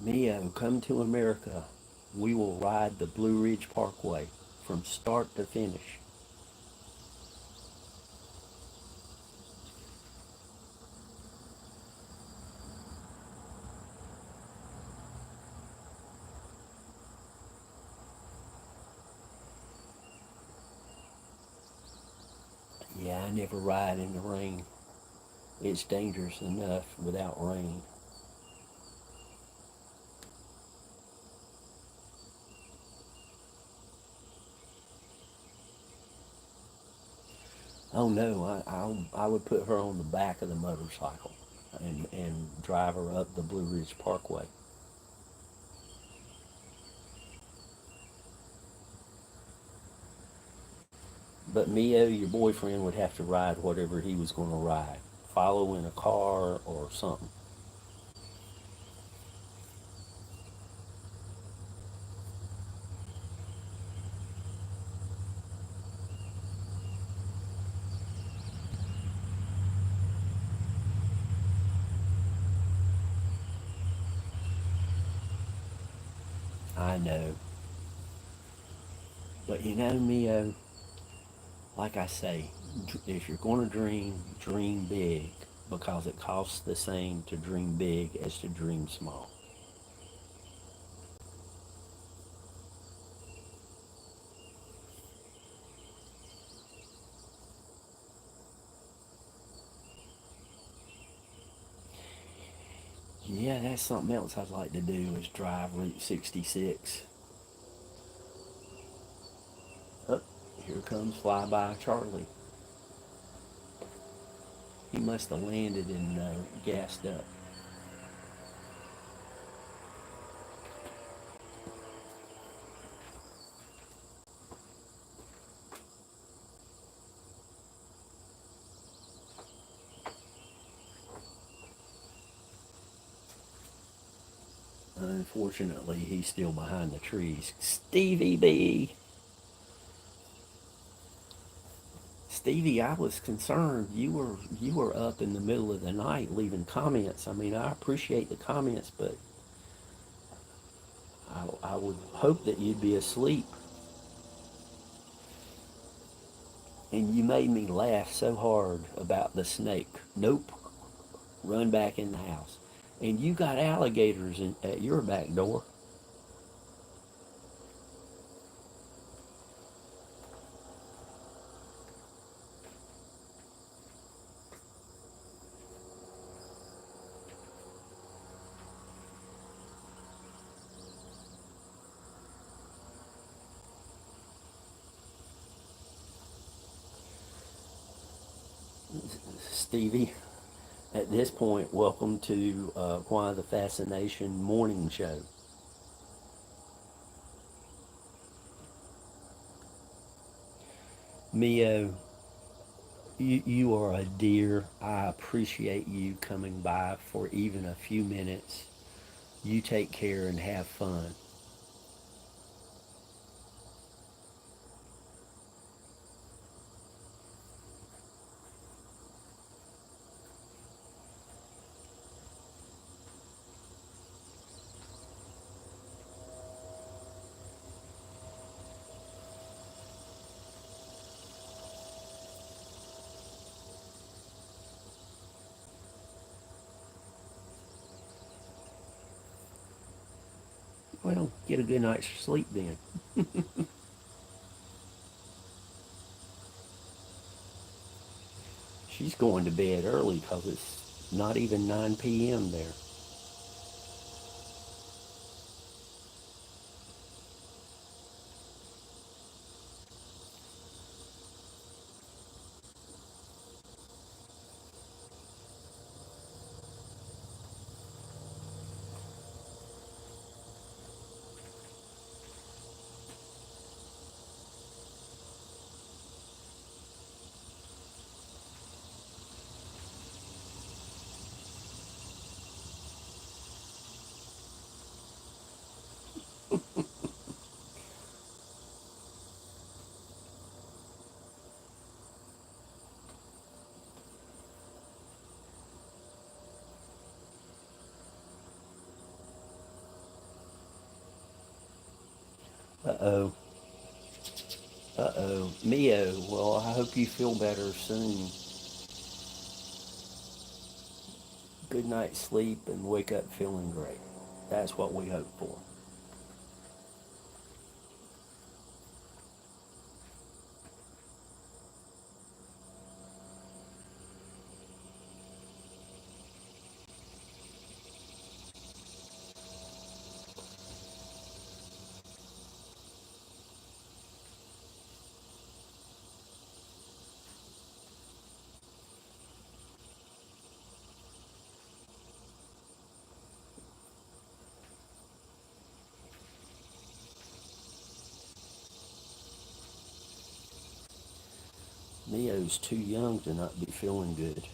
Mio, come to America. We will ride the Blue Ridge Parkway from start to finish. Yeah, I never ride in the rain. It's dangerous enough without rain. Oh no, I would put her on the back of the motorcycle and drive her up the Blue Ridge Parkway. But Mio, your boyfriend, would have to ride whatever he was going to ride, follow in a car or something. I know. But you know, Mio, like I say, if you're going to dream, dream big because it costs the same to dream big as to dream small. Yeah, that's something else I'd like to do is drive Route 66. Up, here comes Flyby Charlie. He must have landed and gassed up. Unfortunately, he's still behind the trees. Stevie B. Stevie, I was concerned. You were up in the middle of the night leaving comments. I mean, I appreciate the comments, but I would hope that you'd be asleep. And you made me laugh so hard about the snake. Nope, run back in the house. And you got alligators at your back door. Stevie, at this point, welcome to Why the Fascination morning show. Mio, you are a dear. I appreciate you coming by for even a few minutes. You take care and have fun. Well, get a good night's sleep then. She's going to bed early because it's not even 9 p.m. there. Uh oh. Uh oh. Mio, well, I hope you feel better soon. Good night's sleep and wake up feeling great. That's what we hope for. Mio's too young to not be feeling good.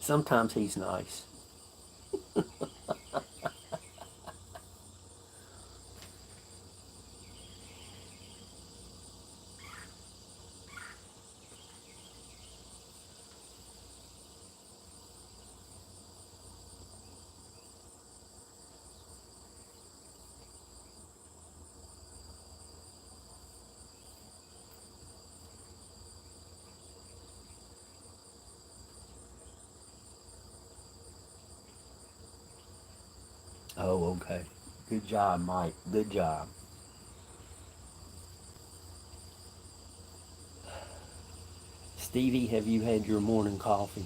Sometimes he's nice. Oh, okay. Good job, Mike. Good job. Stevie, have you had your morning coffee?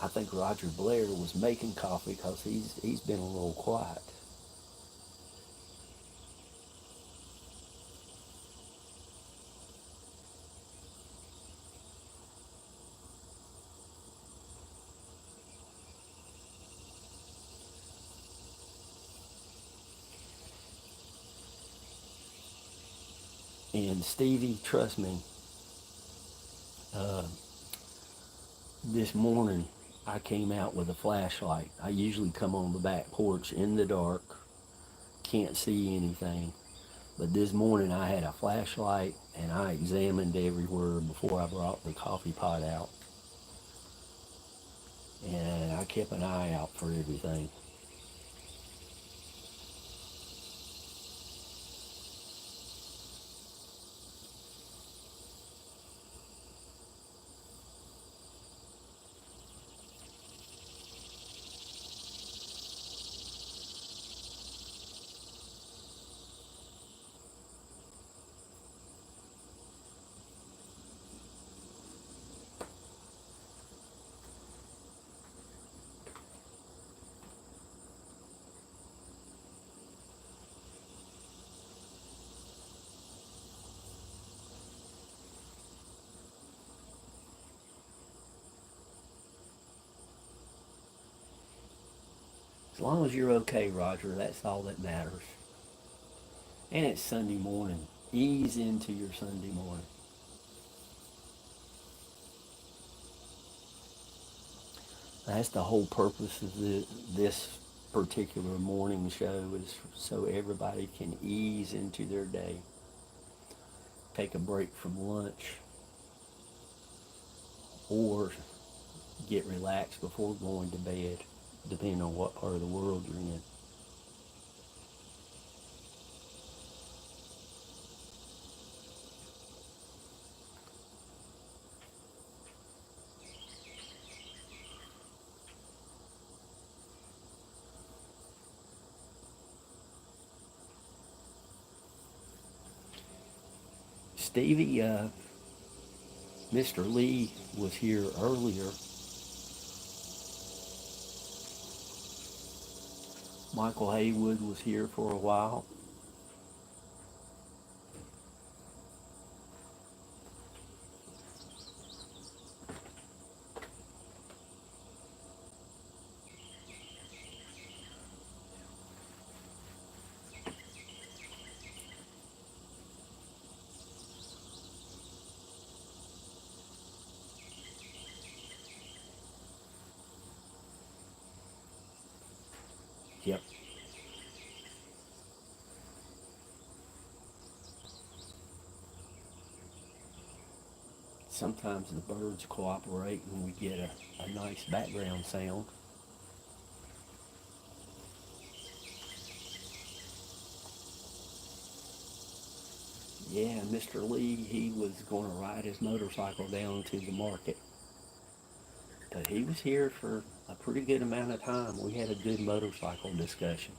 I think Roger Blair was making coffee because he's been a little quiet. And Stevie, trust me, uh, this morning I came out with a flashlight. I usually come on the back porch in the dark, can't see anything. But this morning I had a flashlight and I examined everywhere before I brought the coffee pot out. And I kept an eye out for everything. As long as you're okay, Roger, that's all that matters. And it's Sunday morning. Ease into your Sunday morning. That's the whole purpose of this particular morning show is so everybody can ease into their day. Take a break from lunch or get relaxed before going to bed, depending on what part of the world you're in. Stevie, Mr. Lee was here earlier. Michael Haywood was here for a while. Yep. Sometimes the birds cooperate and we get a nice background sound. Yeah, Mr. Lee, he was going to ride his motorcycle down to the market. But he was here for a pretty good amount of time. We had a good motorcycle discussion.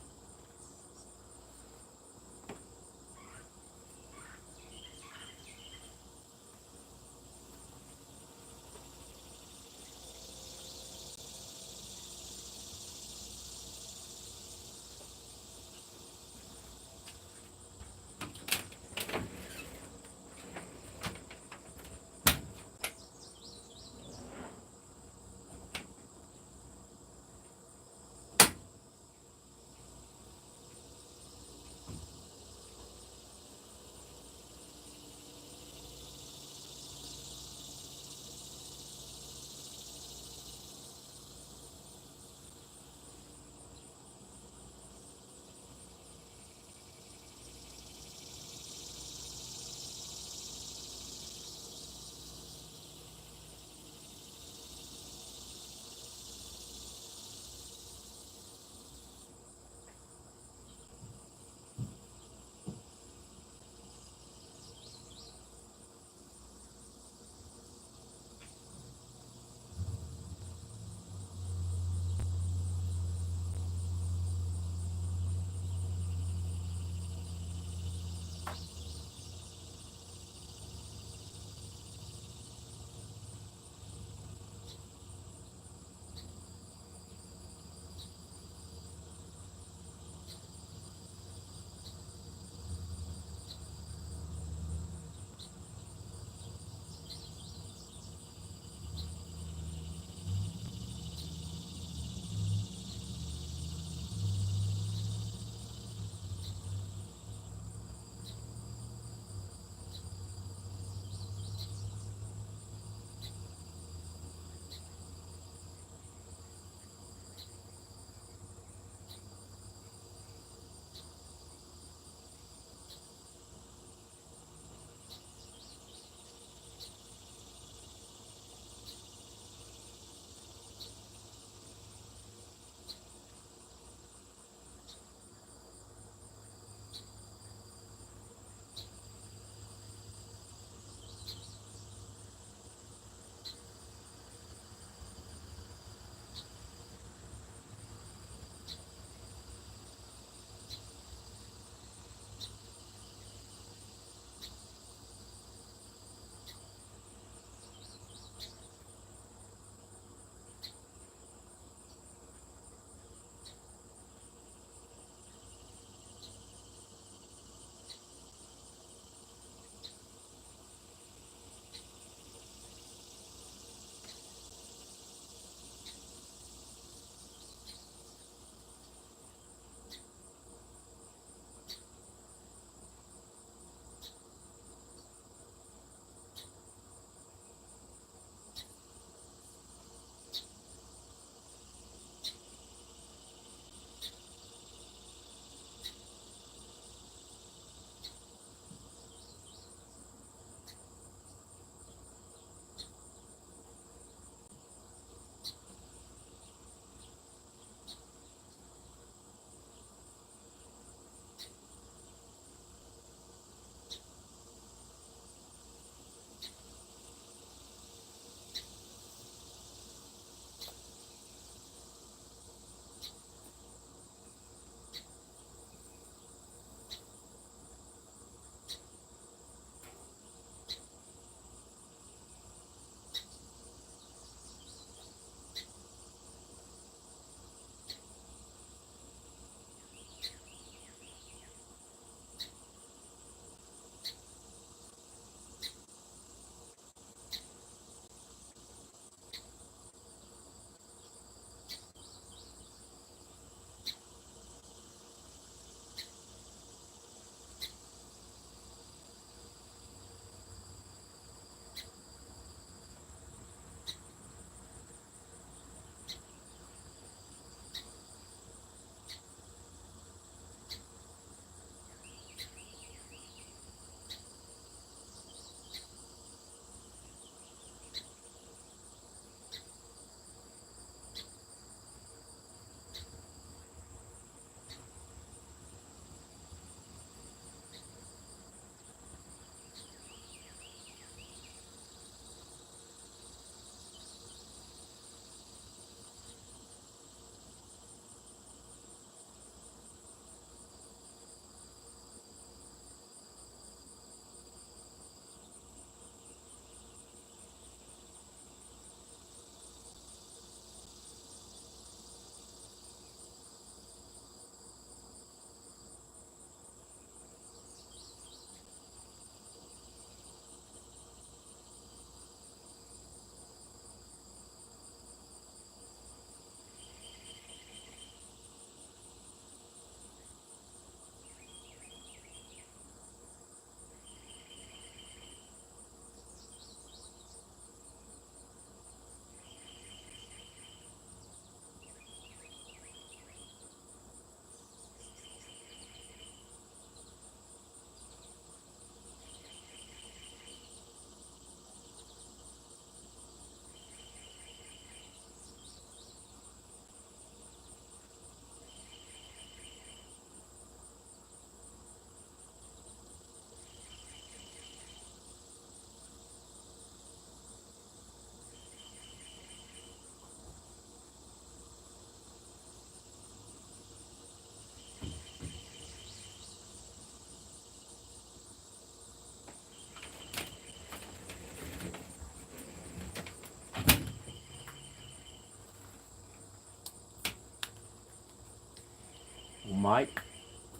Mike,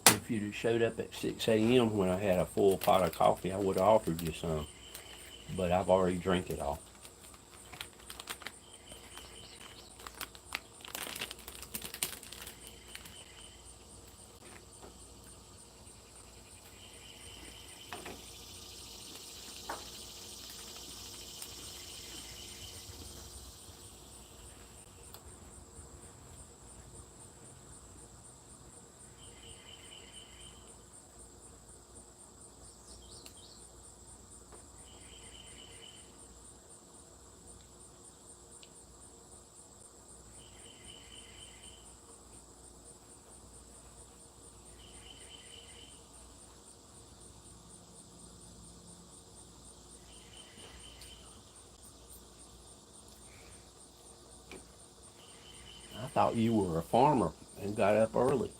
if you'd have showed up at 6 a.m. when I had a full pot of coffee, I would have offered you some. But I've already drank it all. I thought you were a farmer and got up early.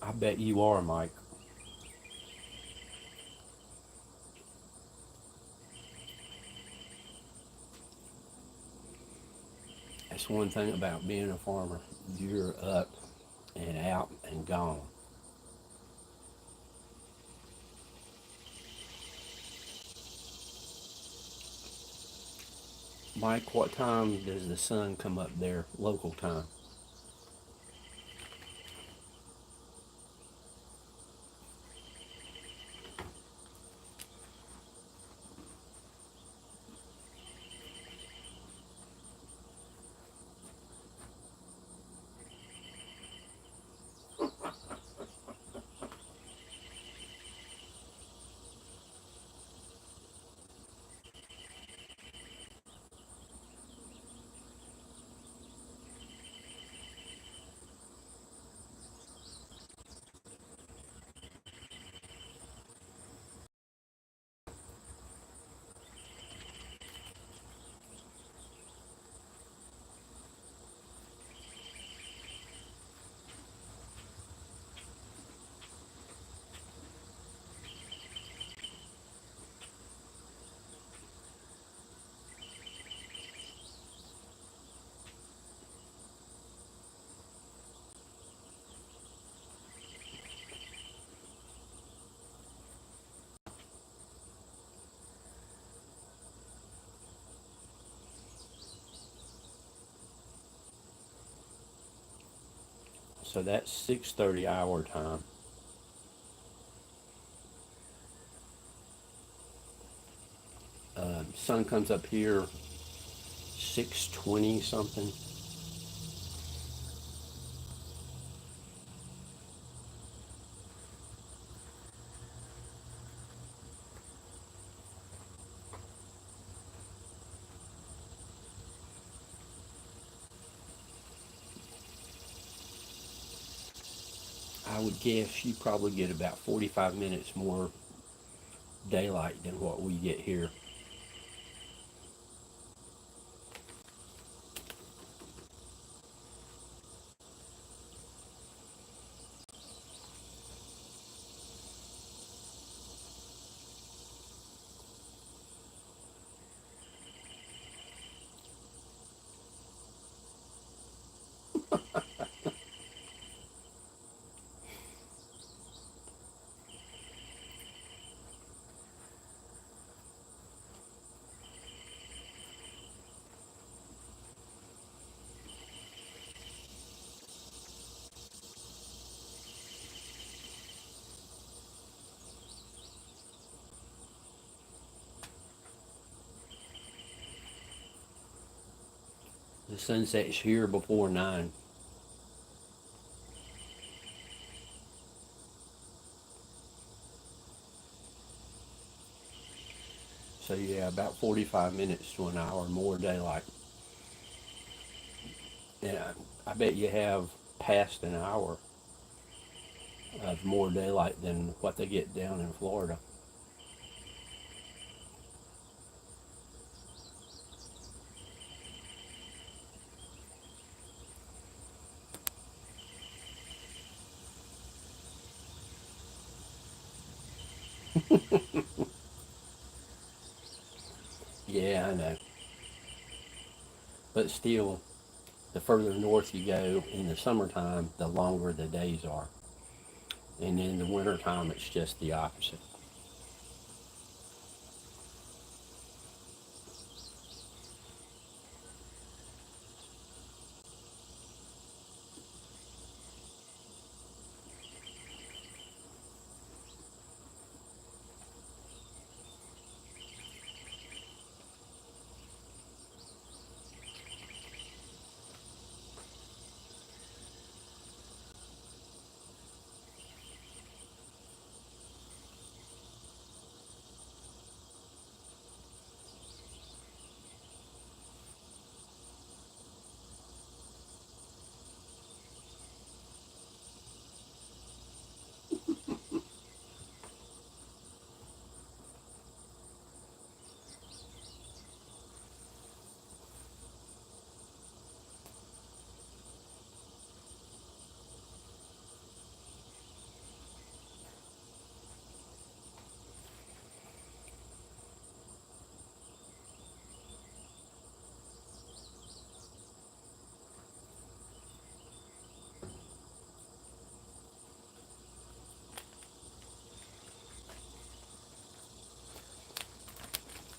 I bet you are, Mike. That's one thing about being a farmer. You're up and out and gone. Mike, what time does the sun come up there, local time? So that's 6:30 our time. Sun comes up here 6:20 something. I would guess you probably get about 45 minutes more daylight than what we get here. The sun sets here before 9. about 45 minutes to an hour more daylight. And I bet you have past an hour of more daylight than what they get down in Florida. Yeah, I know. But still, the further north you go in the summertime, the longer the days are. And in the wintertime, it's just the opposite.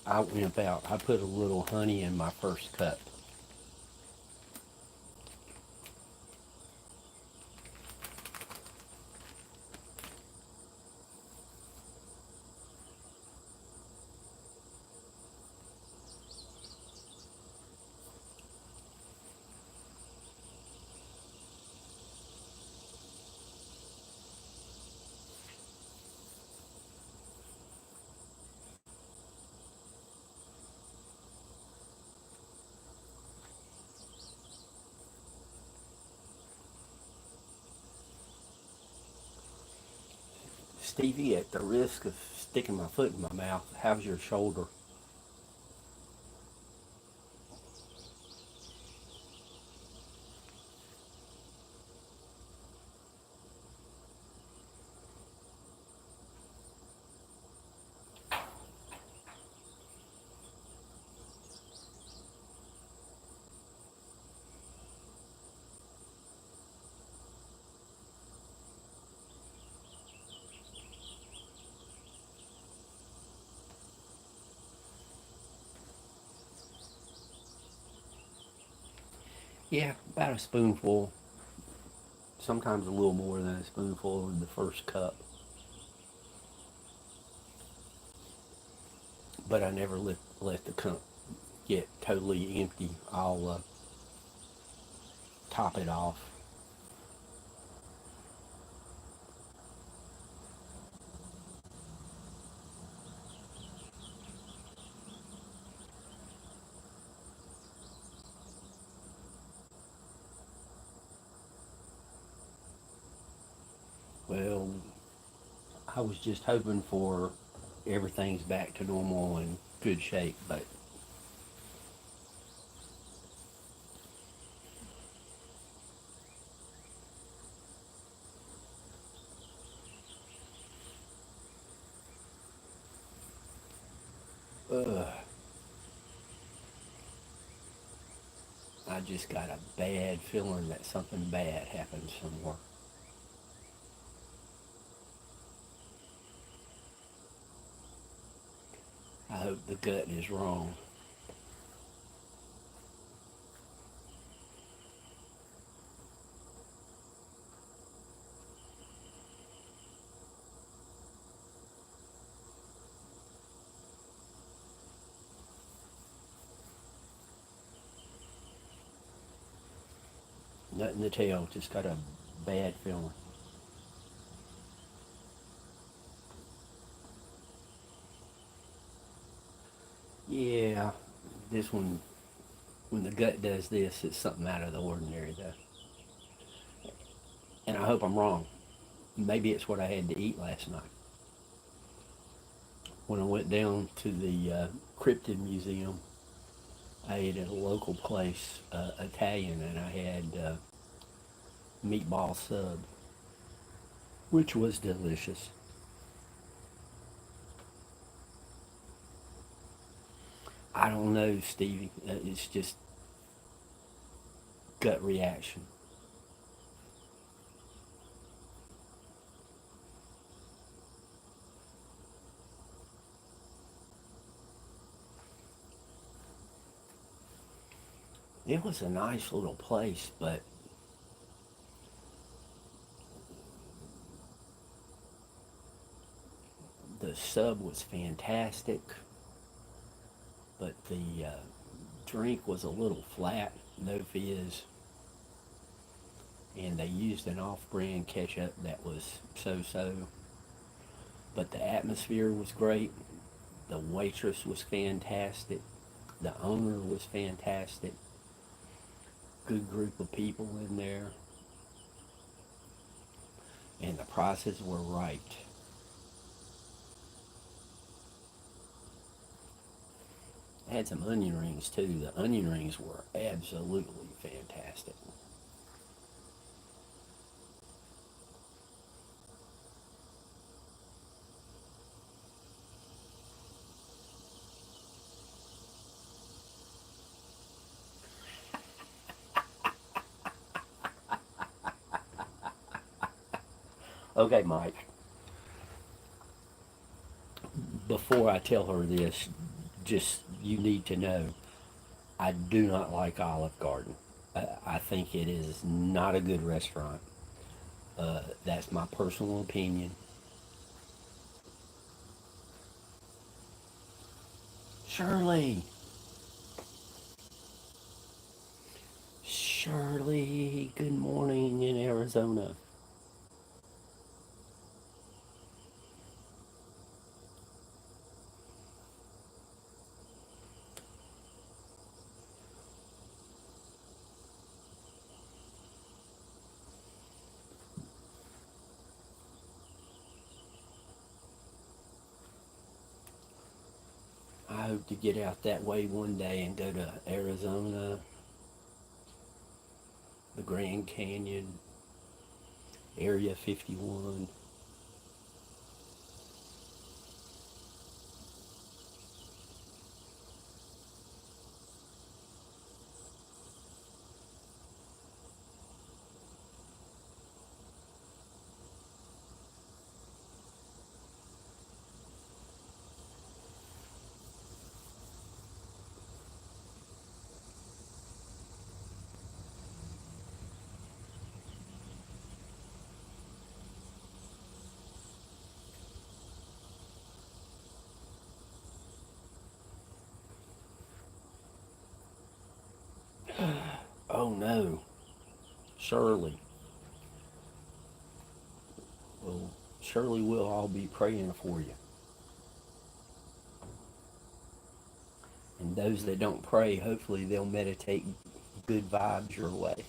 I wimp out. I put a little honey in my first cup. Stevie, at the risk of sticking my foot in my mouth, how's your shoulder? Yeah, about a spoonful. Sometimes a little more than a spoonful in the first cup. But I never let the cup get totally empty. I'll top it off. Well, I was just hoping for everything's back to normal and good shape, but uh, I just got a bad feeling that something bad happened somewhere. I hope the gut is wrong. Nothing to tell, just got a bad feeling. Yeah, this one, when the gut does this, it's something out of the ordinary, though. And I hope I'm wrong. Maybe it's what I had to eat last night. When I went down to the Cryptid Museum, I ate at a local place, Italian, and I had meatball sub, which was delicious. I don't know, Stevie. It's just gut reaction. It was a nice little place, but the sub was fantastic, but the drink was a little flat, no fizz, and they used an off-brand ketchup that was so-so. But the atmosphere was great. The waitress was fantastic. The owner was fantastic. Good group of people in there, and the prices were right. I had some onion rings too. The onion rings were absolutely fantastic. Okay, Mike, before I tell her this, just you need to know I do not like Olive Garden. I think it is not a good restaurant. That's my personal opinion. Shirley, Shirley, good morning in Arizona. I hope to get out that way one day and go to Arizona, the Grand Canyon, Area 51. Oh no, Shirley. Well, Shirley, we'll all be praying for you. And those that don't pray, hopefully they'll meditate good vibes your way.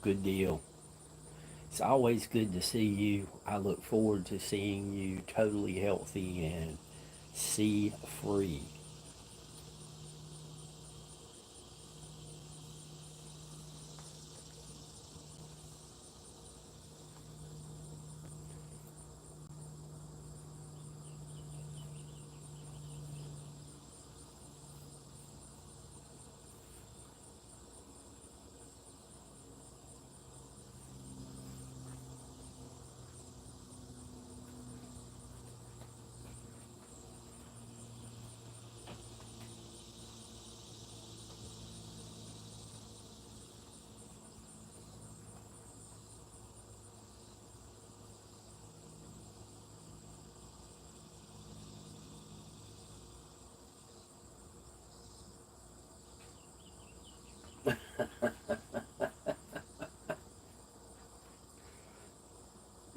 Good deal. It's always good to see you. I look forward to seeing you totally healthy and sea free.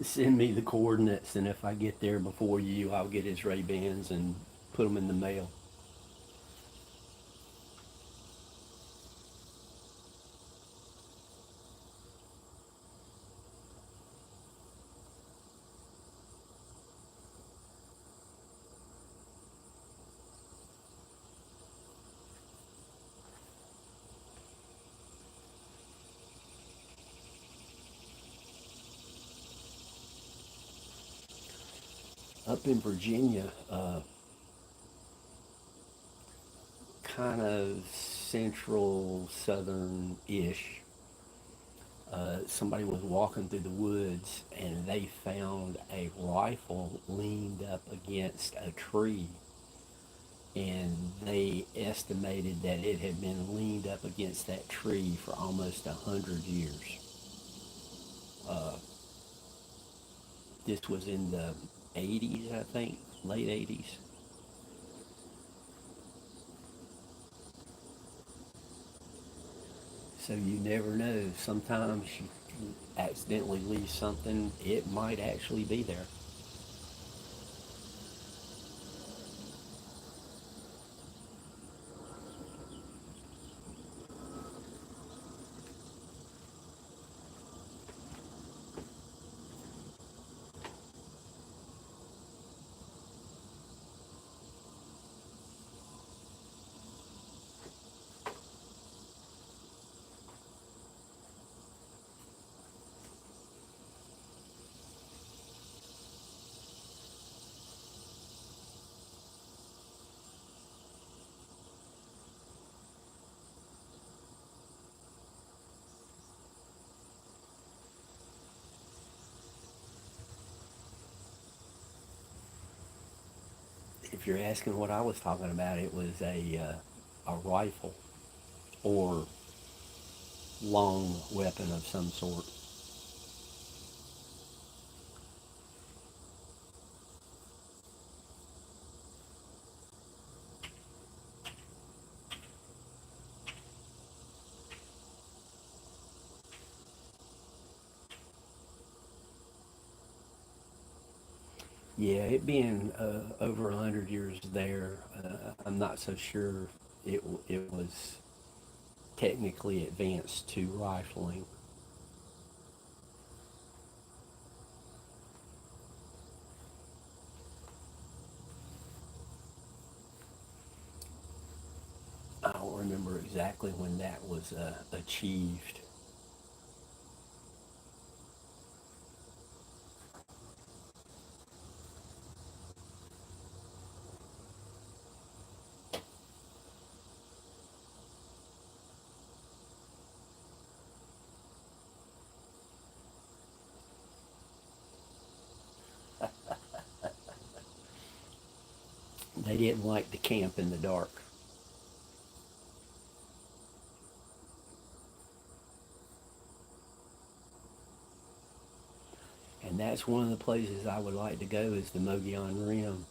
Send me the coordinates, and if I get there before you, I'll get his Ray-Bans and put them in the mail. Up in Virginia, kind of central southern-ish, somebody was walking through the woods and they found a rifle leaned up against a tree, and they estimated that it had been leaned up against that tree for almost 100 years. Uh, this was in the 80s, I think, late 80s. So you never know. Sometimes you accidentally leave something, it might actually be there. If you're asking what I was talking about, it was a rifle or long weapon of some sort. Yeah, it being over 100 years there, I'm not so sure it was technically advanced to rifling. I don't remember exactly when that was achieved. They didn't like to camp in the dark. And that's one of the places I would like to go is the Mogollon Rim,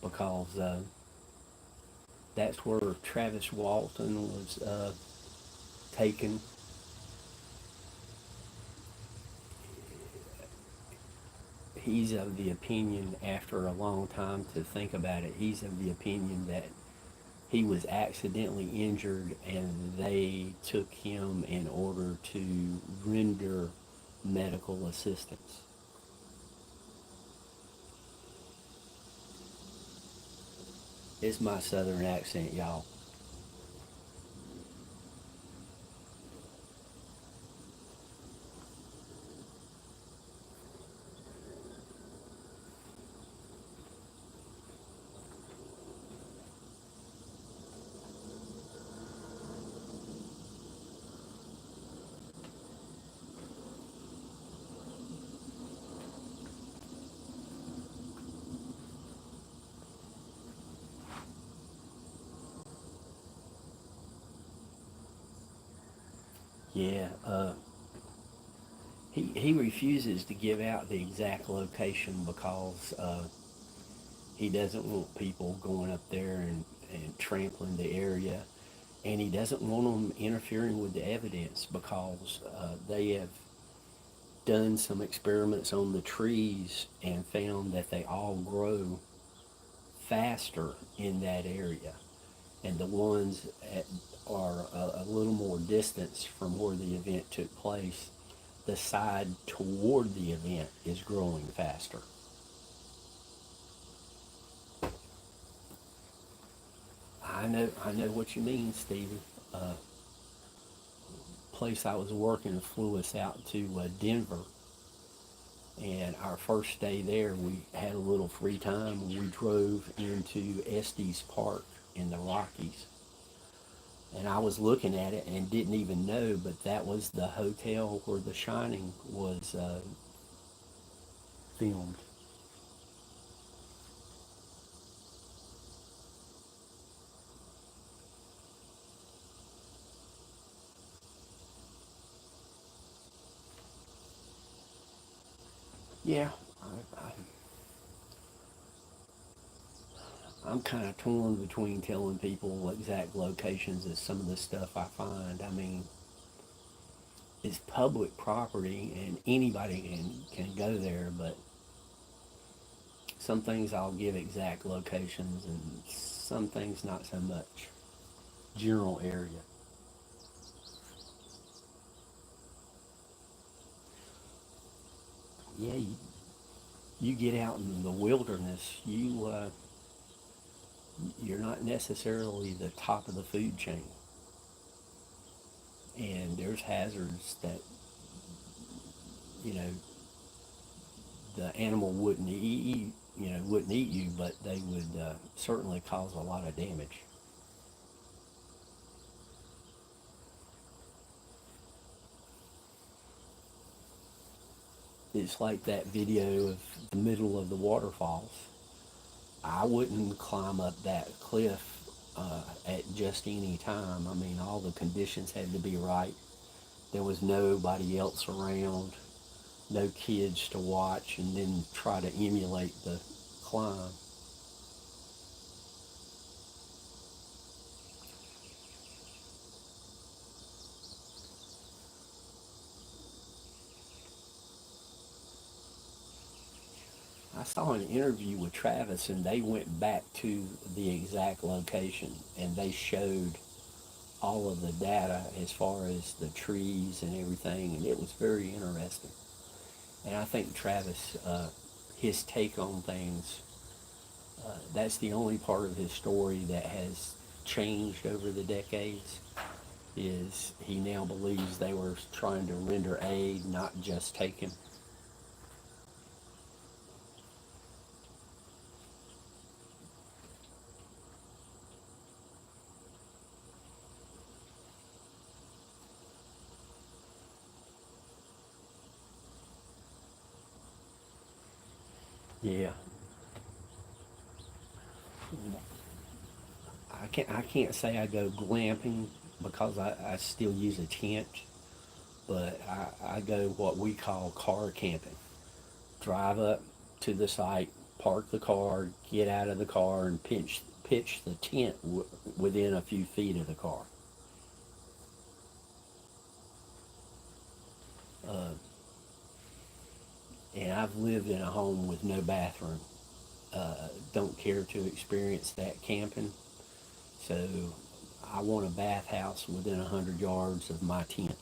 because that's where Travis Walton was taken. He's of the opinion, after a long time to think about it, he's of the opinion that he was accidentally injured and they took him in order to render medical assistance. It's my southern accent, y'all. Yeah, he refuses to give out the exact location because he doesn't want people going up there and trampling the area. and he doesn't want them interfering with the evidence because they have done some experiments on the trees and found that they all grow faster in that area, and the ones at, are a little more distance from where the event took place, the side toward the event is growing faster. I know what you mean, Stephen. Place I was working flew us out to Denver, and our first day there, we had a little free time, and we drove into Estes Park in the Rockies. And I was looking at it and didn't even know, but that was the hotel where The Shining was filmed. Yeah, I'm kind of torn between telling people exact locations of some of the stuff I find. I mean, it's public property and anybody can go there, but some things I'll give exact locations and some things not so much. General area. Yeah, you get out in the wilderness, you're not necessarily the top of the food chain, and there's hazards that you know the animal wouldn't eat. Wouldn't eat you, but they would certainly cause a lot of damage. It's like that video of the middle of the waterfalls. I wouldn't climb up that cliff at just any time. I mean, all the conditions had to be right. There was nobody else around, no kids to watch, and then try to emulate the climb. I saw an interview with Travis, and they went back to the exact location, and they showed all of the data as far as the trees and everything, and it was very interesting. And I think Travis, his take on things, that's the only part of his story that has changed over the decades. Is he now believes they were trying to render aid, not just take him. Yeah, I can't say I go glamping because I still use a tent, but I go what we call car camping. Drive up to the site, park the car, get out of the car, and pitch the tent within a few feet of the car. Uh, and I've lived in a home with no bathroom. Don't care to experience that camping, so I want a bathhouse within 100 yards of my tent.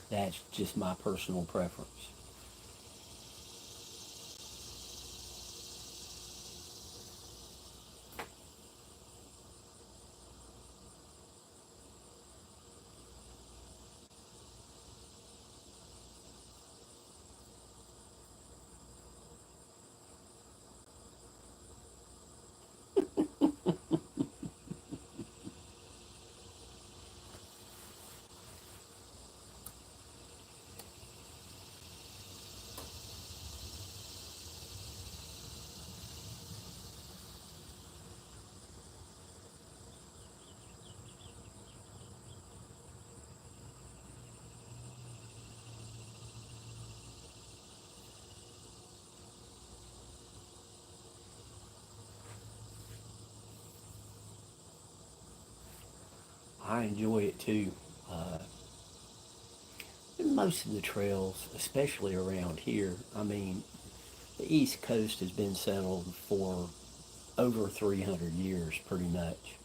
That's just my personal preference. I enjoy it too. Most of the trails, especially around here, I mean, the East Coast has been settled for over 300 years pretty much.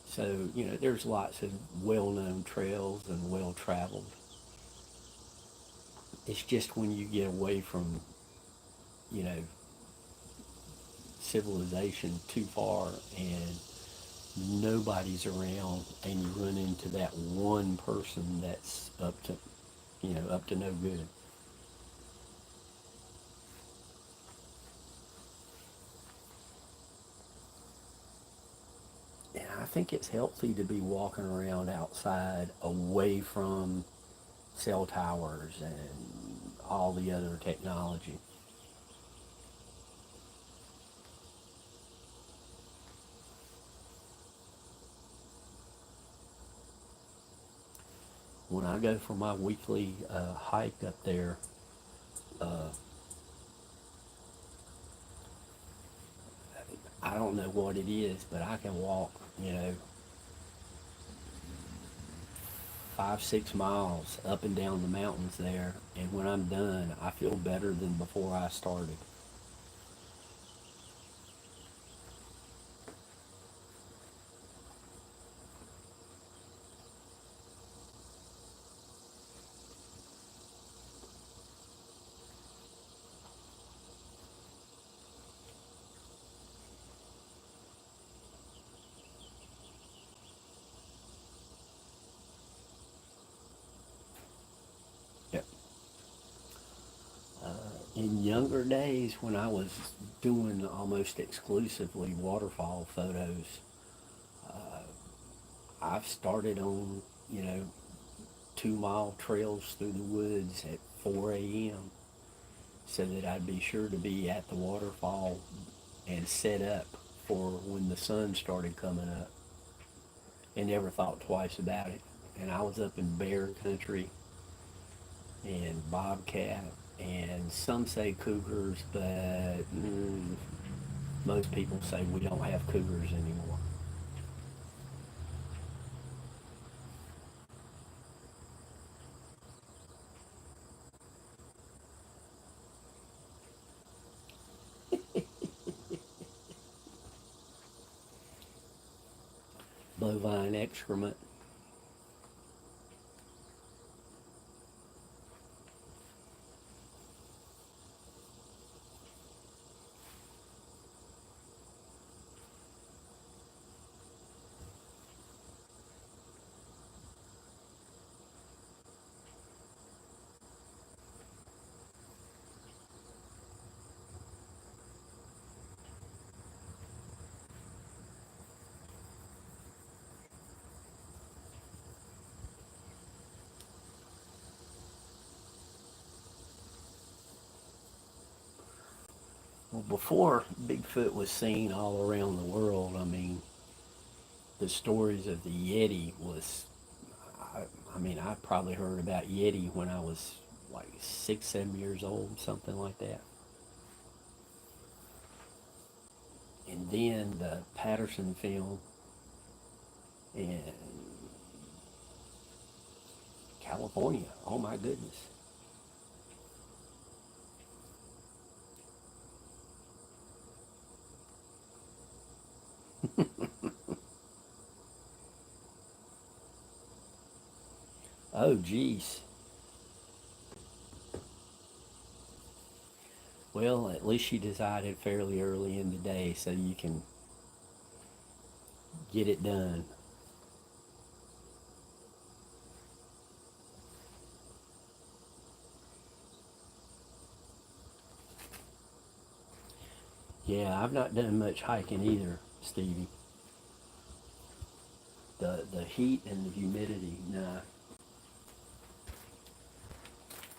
So, there's lots of well known trails and well traveled. It's just when you get away from, you know, civilization too far and nobody's around and you run into that one person that's up to no good. And I think it's healthy to be walking around outside away from cell towers and all the other technology. When I go for my weekly hike up there, uh, I don't know what it is, but I can walk, 5, 6 miles up and down the mountains there, and when I'm done, I feel better than before I started. Yep. In younger days, when I was doing almost exclusively waterfall photos, I've started on, 2 mile trails through the woods at 4 a.m. so that I'd be sure to be at the waterfall and set up for when the sun started coming up, and never thought twice about it. And I was up in bear country and bobcat, and some say cougars, but most people say we don't have cougars anymore. Bovine excrement. Well, before Bigfoot was seen all around the world, I mean, the stories of the Yeti was, I, I mean, I probably heard about Yeti when I was like 6, 7 years old, something like that. And then the Patterson film in California. Oh my goodness. Oh geez. Well, at least you decided fairly early in the day so you can get it done. Yeah, I've not done much hiking either, Stevie. The heat and the humidity, nah.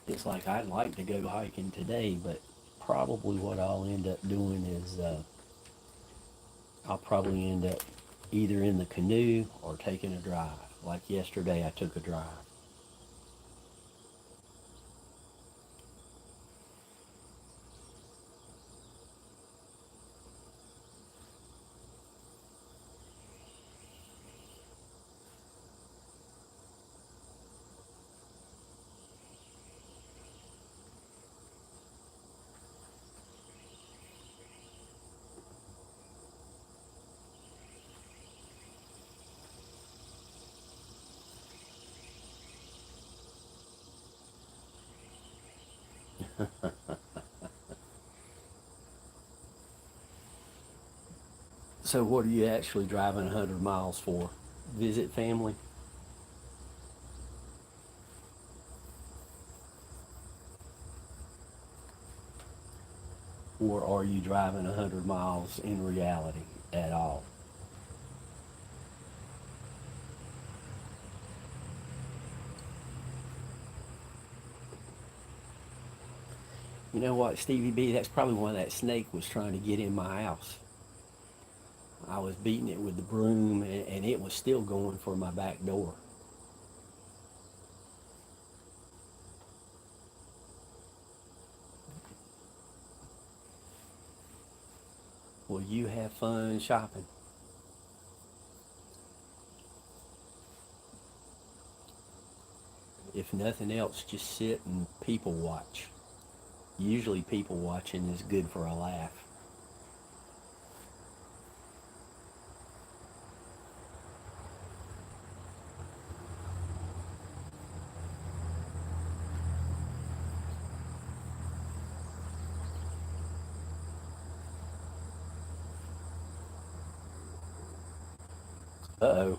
It's like I'd like to go hiking today, but probably what I'll end up doing is I'll probably end up either in the canoe or taking a drive. Like yesterday, I took a drive. So what are you actually driving 100 miles for? Visit family? Or are you driving 100 miles in reality at all? You know what, Stevie B? That's probably why that snake was trying to get in my house. I was beating it with the broom, and it was still going for my back door. Well, you have fun shopping. If nothing else, just sit and people watch. Usually, people watching is good for a laugh. Uh oh.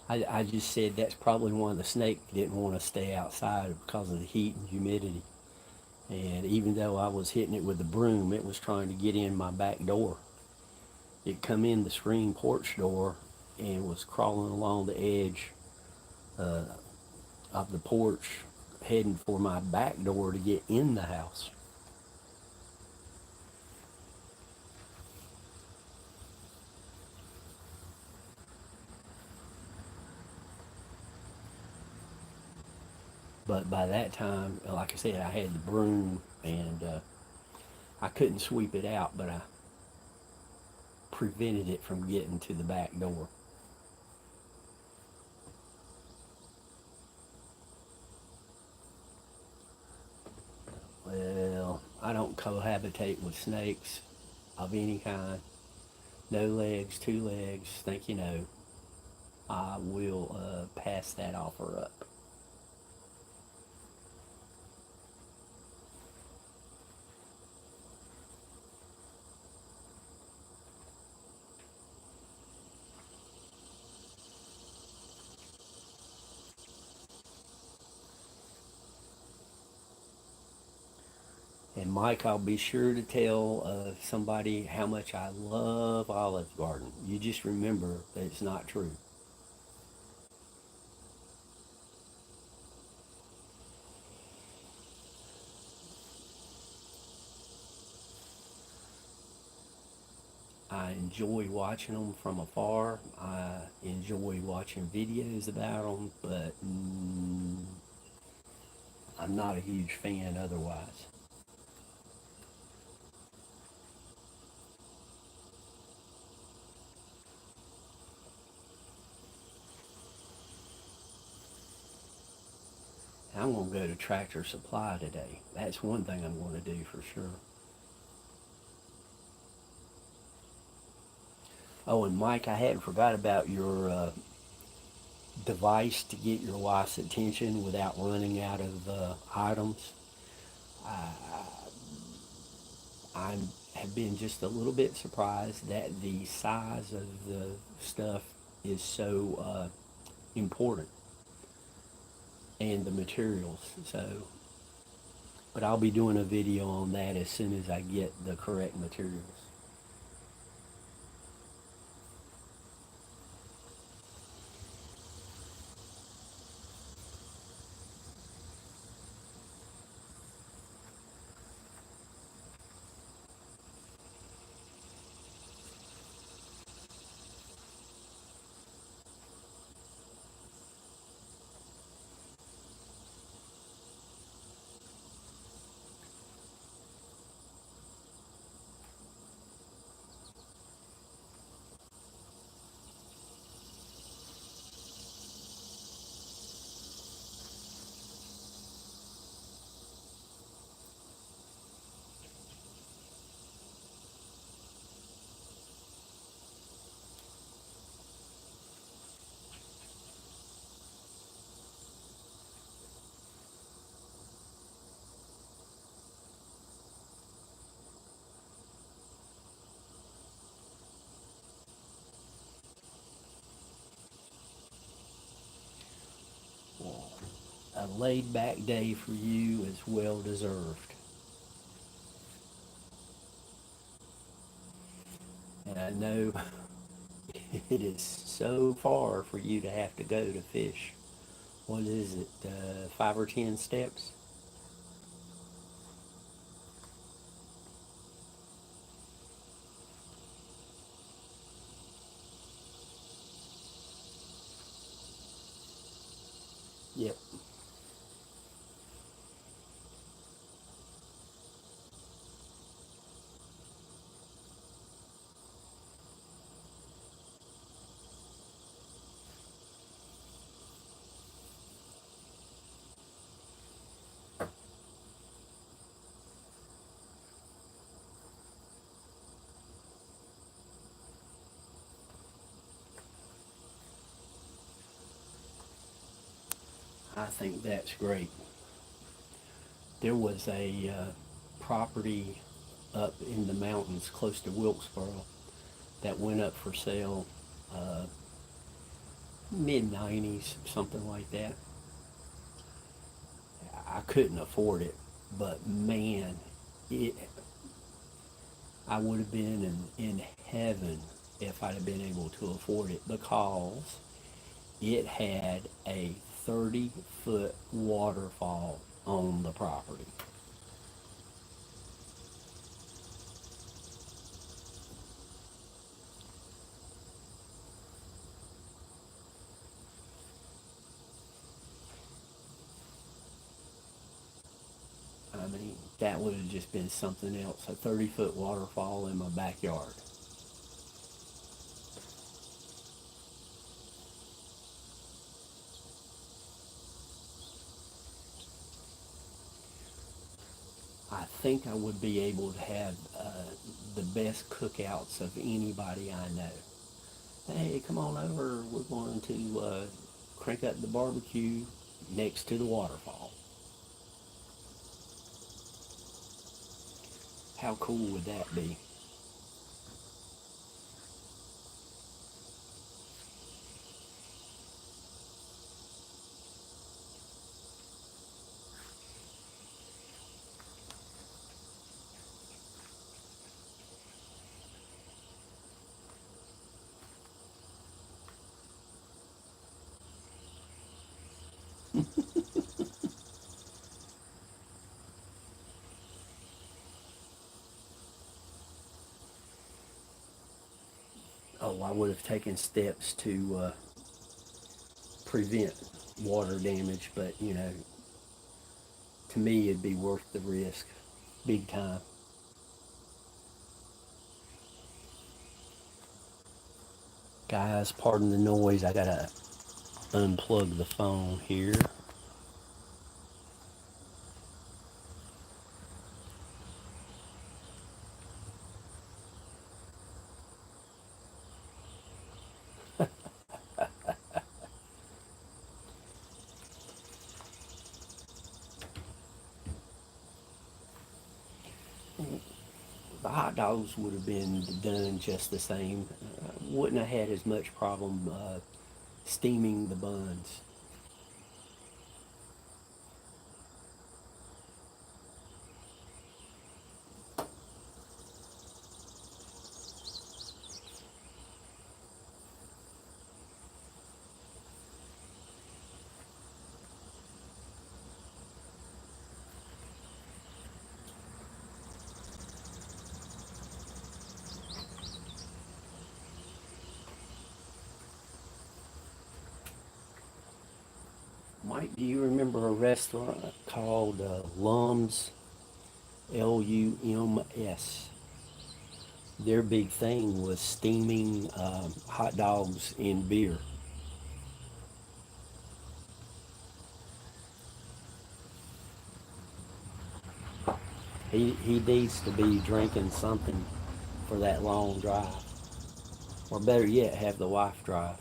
I just said that's probably one the snake didn't want to stay outside because of the heat and humidity. And even though I was hitting it with the broom, it was trying to get in my back door. It come in the screen porch door and was crawling along the edge uh, of the porch, heading for my back door to get in the house. But by that time, like I said, I had the broom and I couldn't sweep it out, but I prevented it from getting to the back door. Well, I don't cohabitate with snakes of any kind. No legs, two legs, think you know. I will pass that offer up. And Mike, I'll be sure to tell somebody how much I love Olive Garden. You just remember that it's not true. I enjoy watching them from afar. I enjoy watching videos about them, but I'm not a huge fan otherwise. I'm going to go to Tractor Supply today. That's one thing I'm going to do for sure. Oh, and Mike, I hadn't forgot about your device to get your wife's attention without running out of items. I have been just a little bit surprised that the size of the stuff is so important and the materials. So, but I'll be doing a video on that as soon as I get the correct materials. laid back day for you is well deserved. And I know it is so far for you to have to go to fish. What is it, 5 or 10 steps? Yep. I think that's great. There was a property up in the mountains close to Wilkesboro that went up for sale uh, mid 90s, something like that. I couldn't afford it, but man, it, I would have been in heaven if I'd have been able to afford it because it had a 30-foot waterfall on the property. I mean, that would have just been something else. A 30-foot waterfall in my backyard. I think I would be able to have the best cookouts of anybody I know. Hey, come on over. We're going to crank up the barbecue next to the waterfall. How cool would that be? Oh, I would have taken steps to prevent water damage, but to me, it'd be worth the risk, big time. Guys, pardon the noise. I gotta unplug the phone here. The hot dogs would have been done just the same. Wouldn't have had as much problem steaming the buns. Mike, do you remember a restaurant called Lums? Lums. Their big thing was steaming hot dogs in beer. He needs to be drinking something for that long drive. Or better yet, have the wife drive.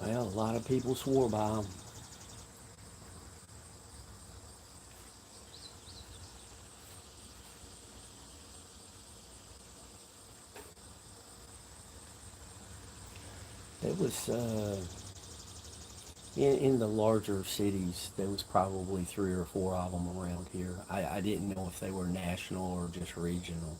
Well, a lot of people swore by them. There was in the larger cities, there was probably three or four of them around here. I didn't know if they were national or just regional.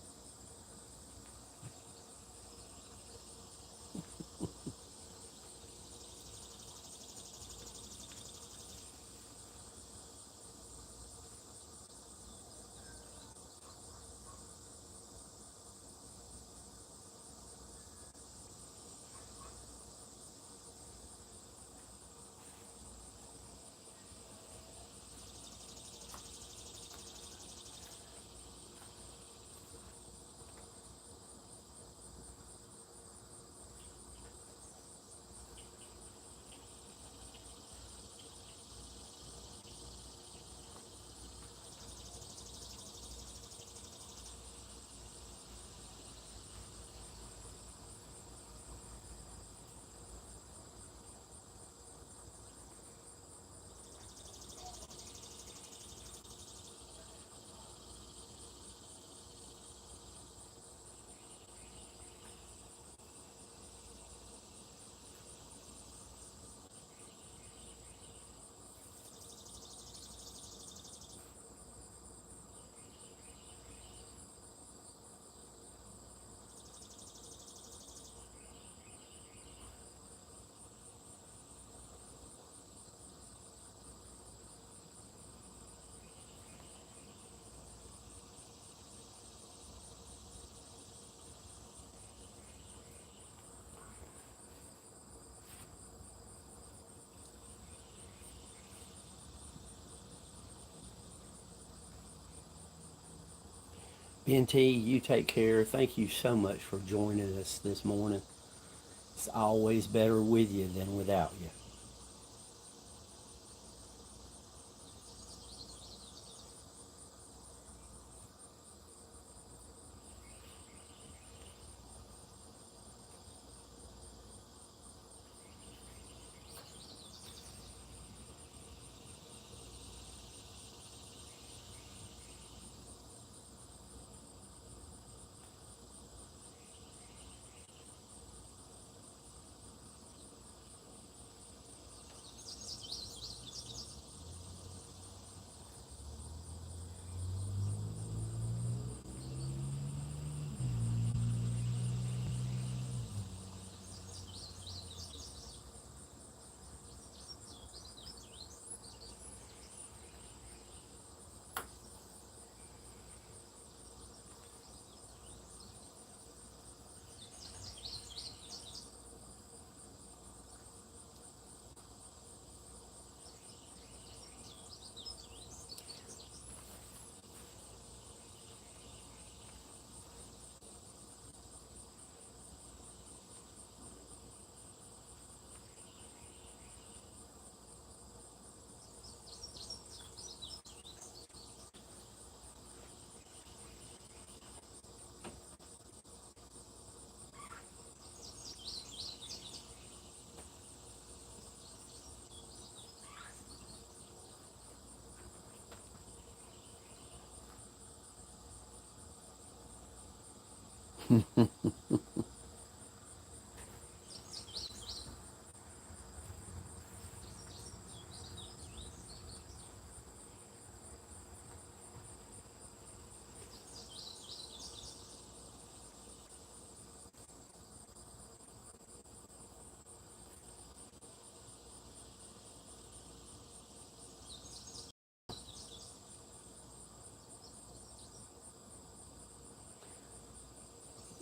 BNT, you take care. Thank you so much for joining us this morning. It's always better with you than without you.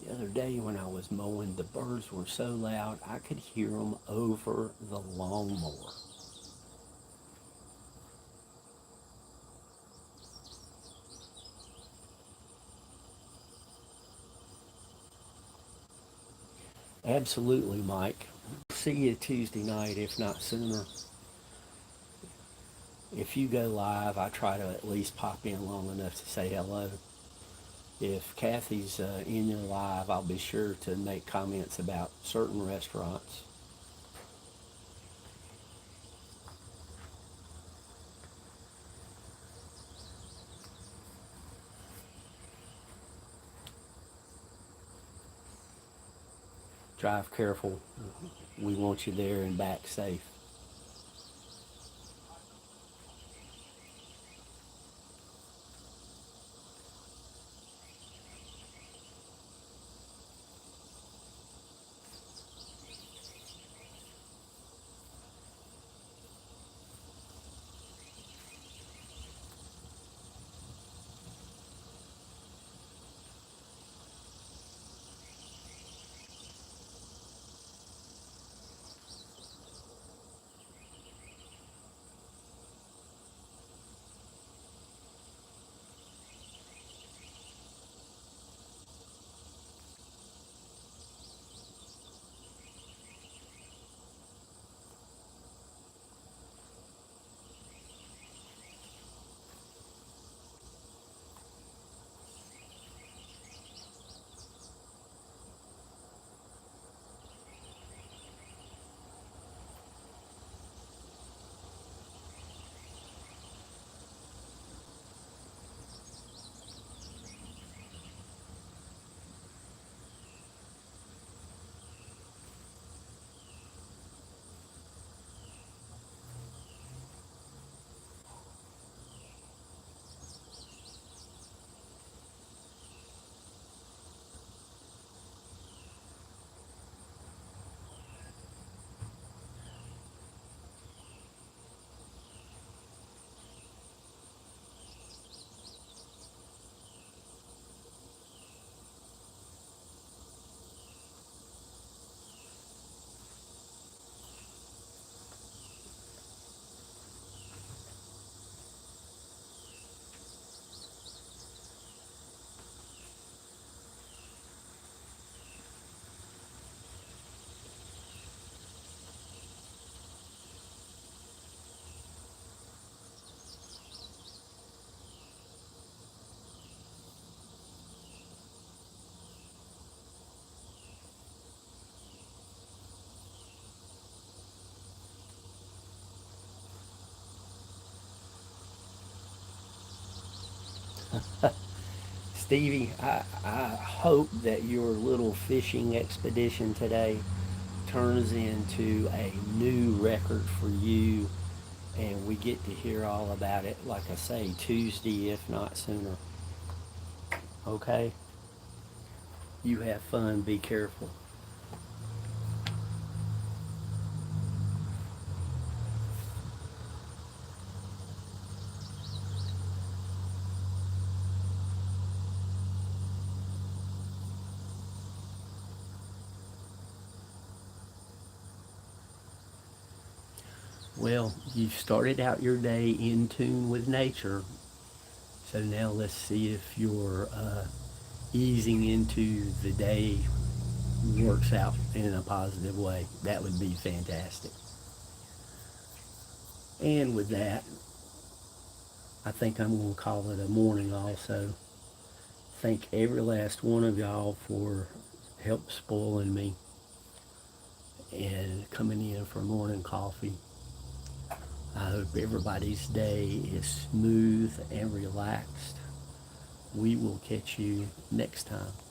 The other day when I was mowing, the birds were so loud I could hear them over the lawnmower. Absolutely, Mike. See you Tuesday night, if not sooner. If you go live, I try to at least pop in long enough to say hello. If Kathy's in your live, I'll be sure to make comments about certain restaurants. drive careful. We want you there and back safe. Stevie, I hope that your little fishing expedition today turns into a new record for you and we get to hear all about it, like I say, Tuesday, if not sooner. Okay? You have fun. Be careful. Well, you started out your day in tune with nature, so now let's see if your easing into the day works out in a positive way. That would be fantastic. And with that, I think I'm going to call it a morning also. Thank every last one of y'all for help spoiling me and coming in for morning coffee. I hope everybody's day is smooth and relaxed. We will catch you next time.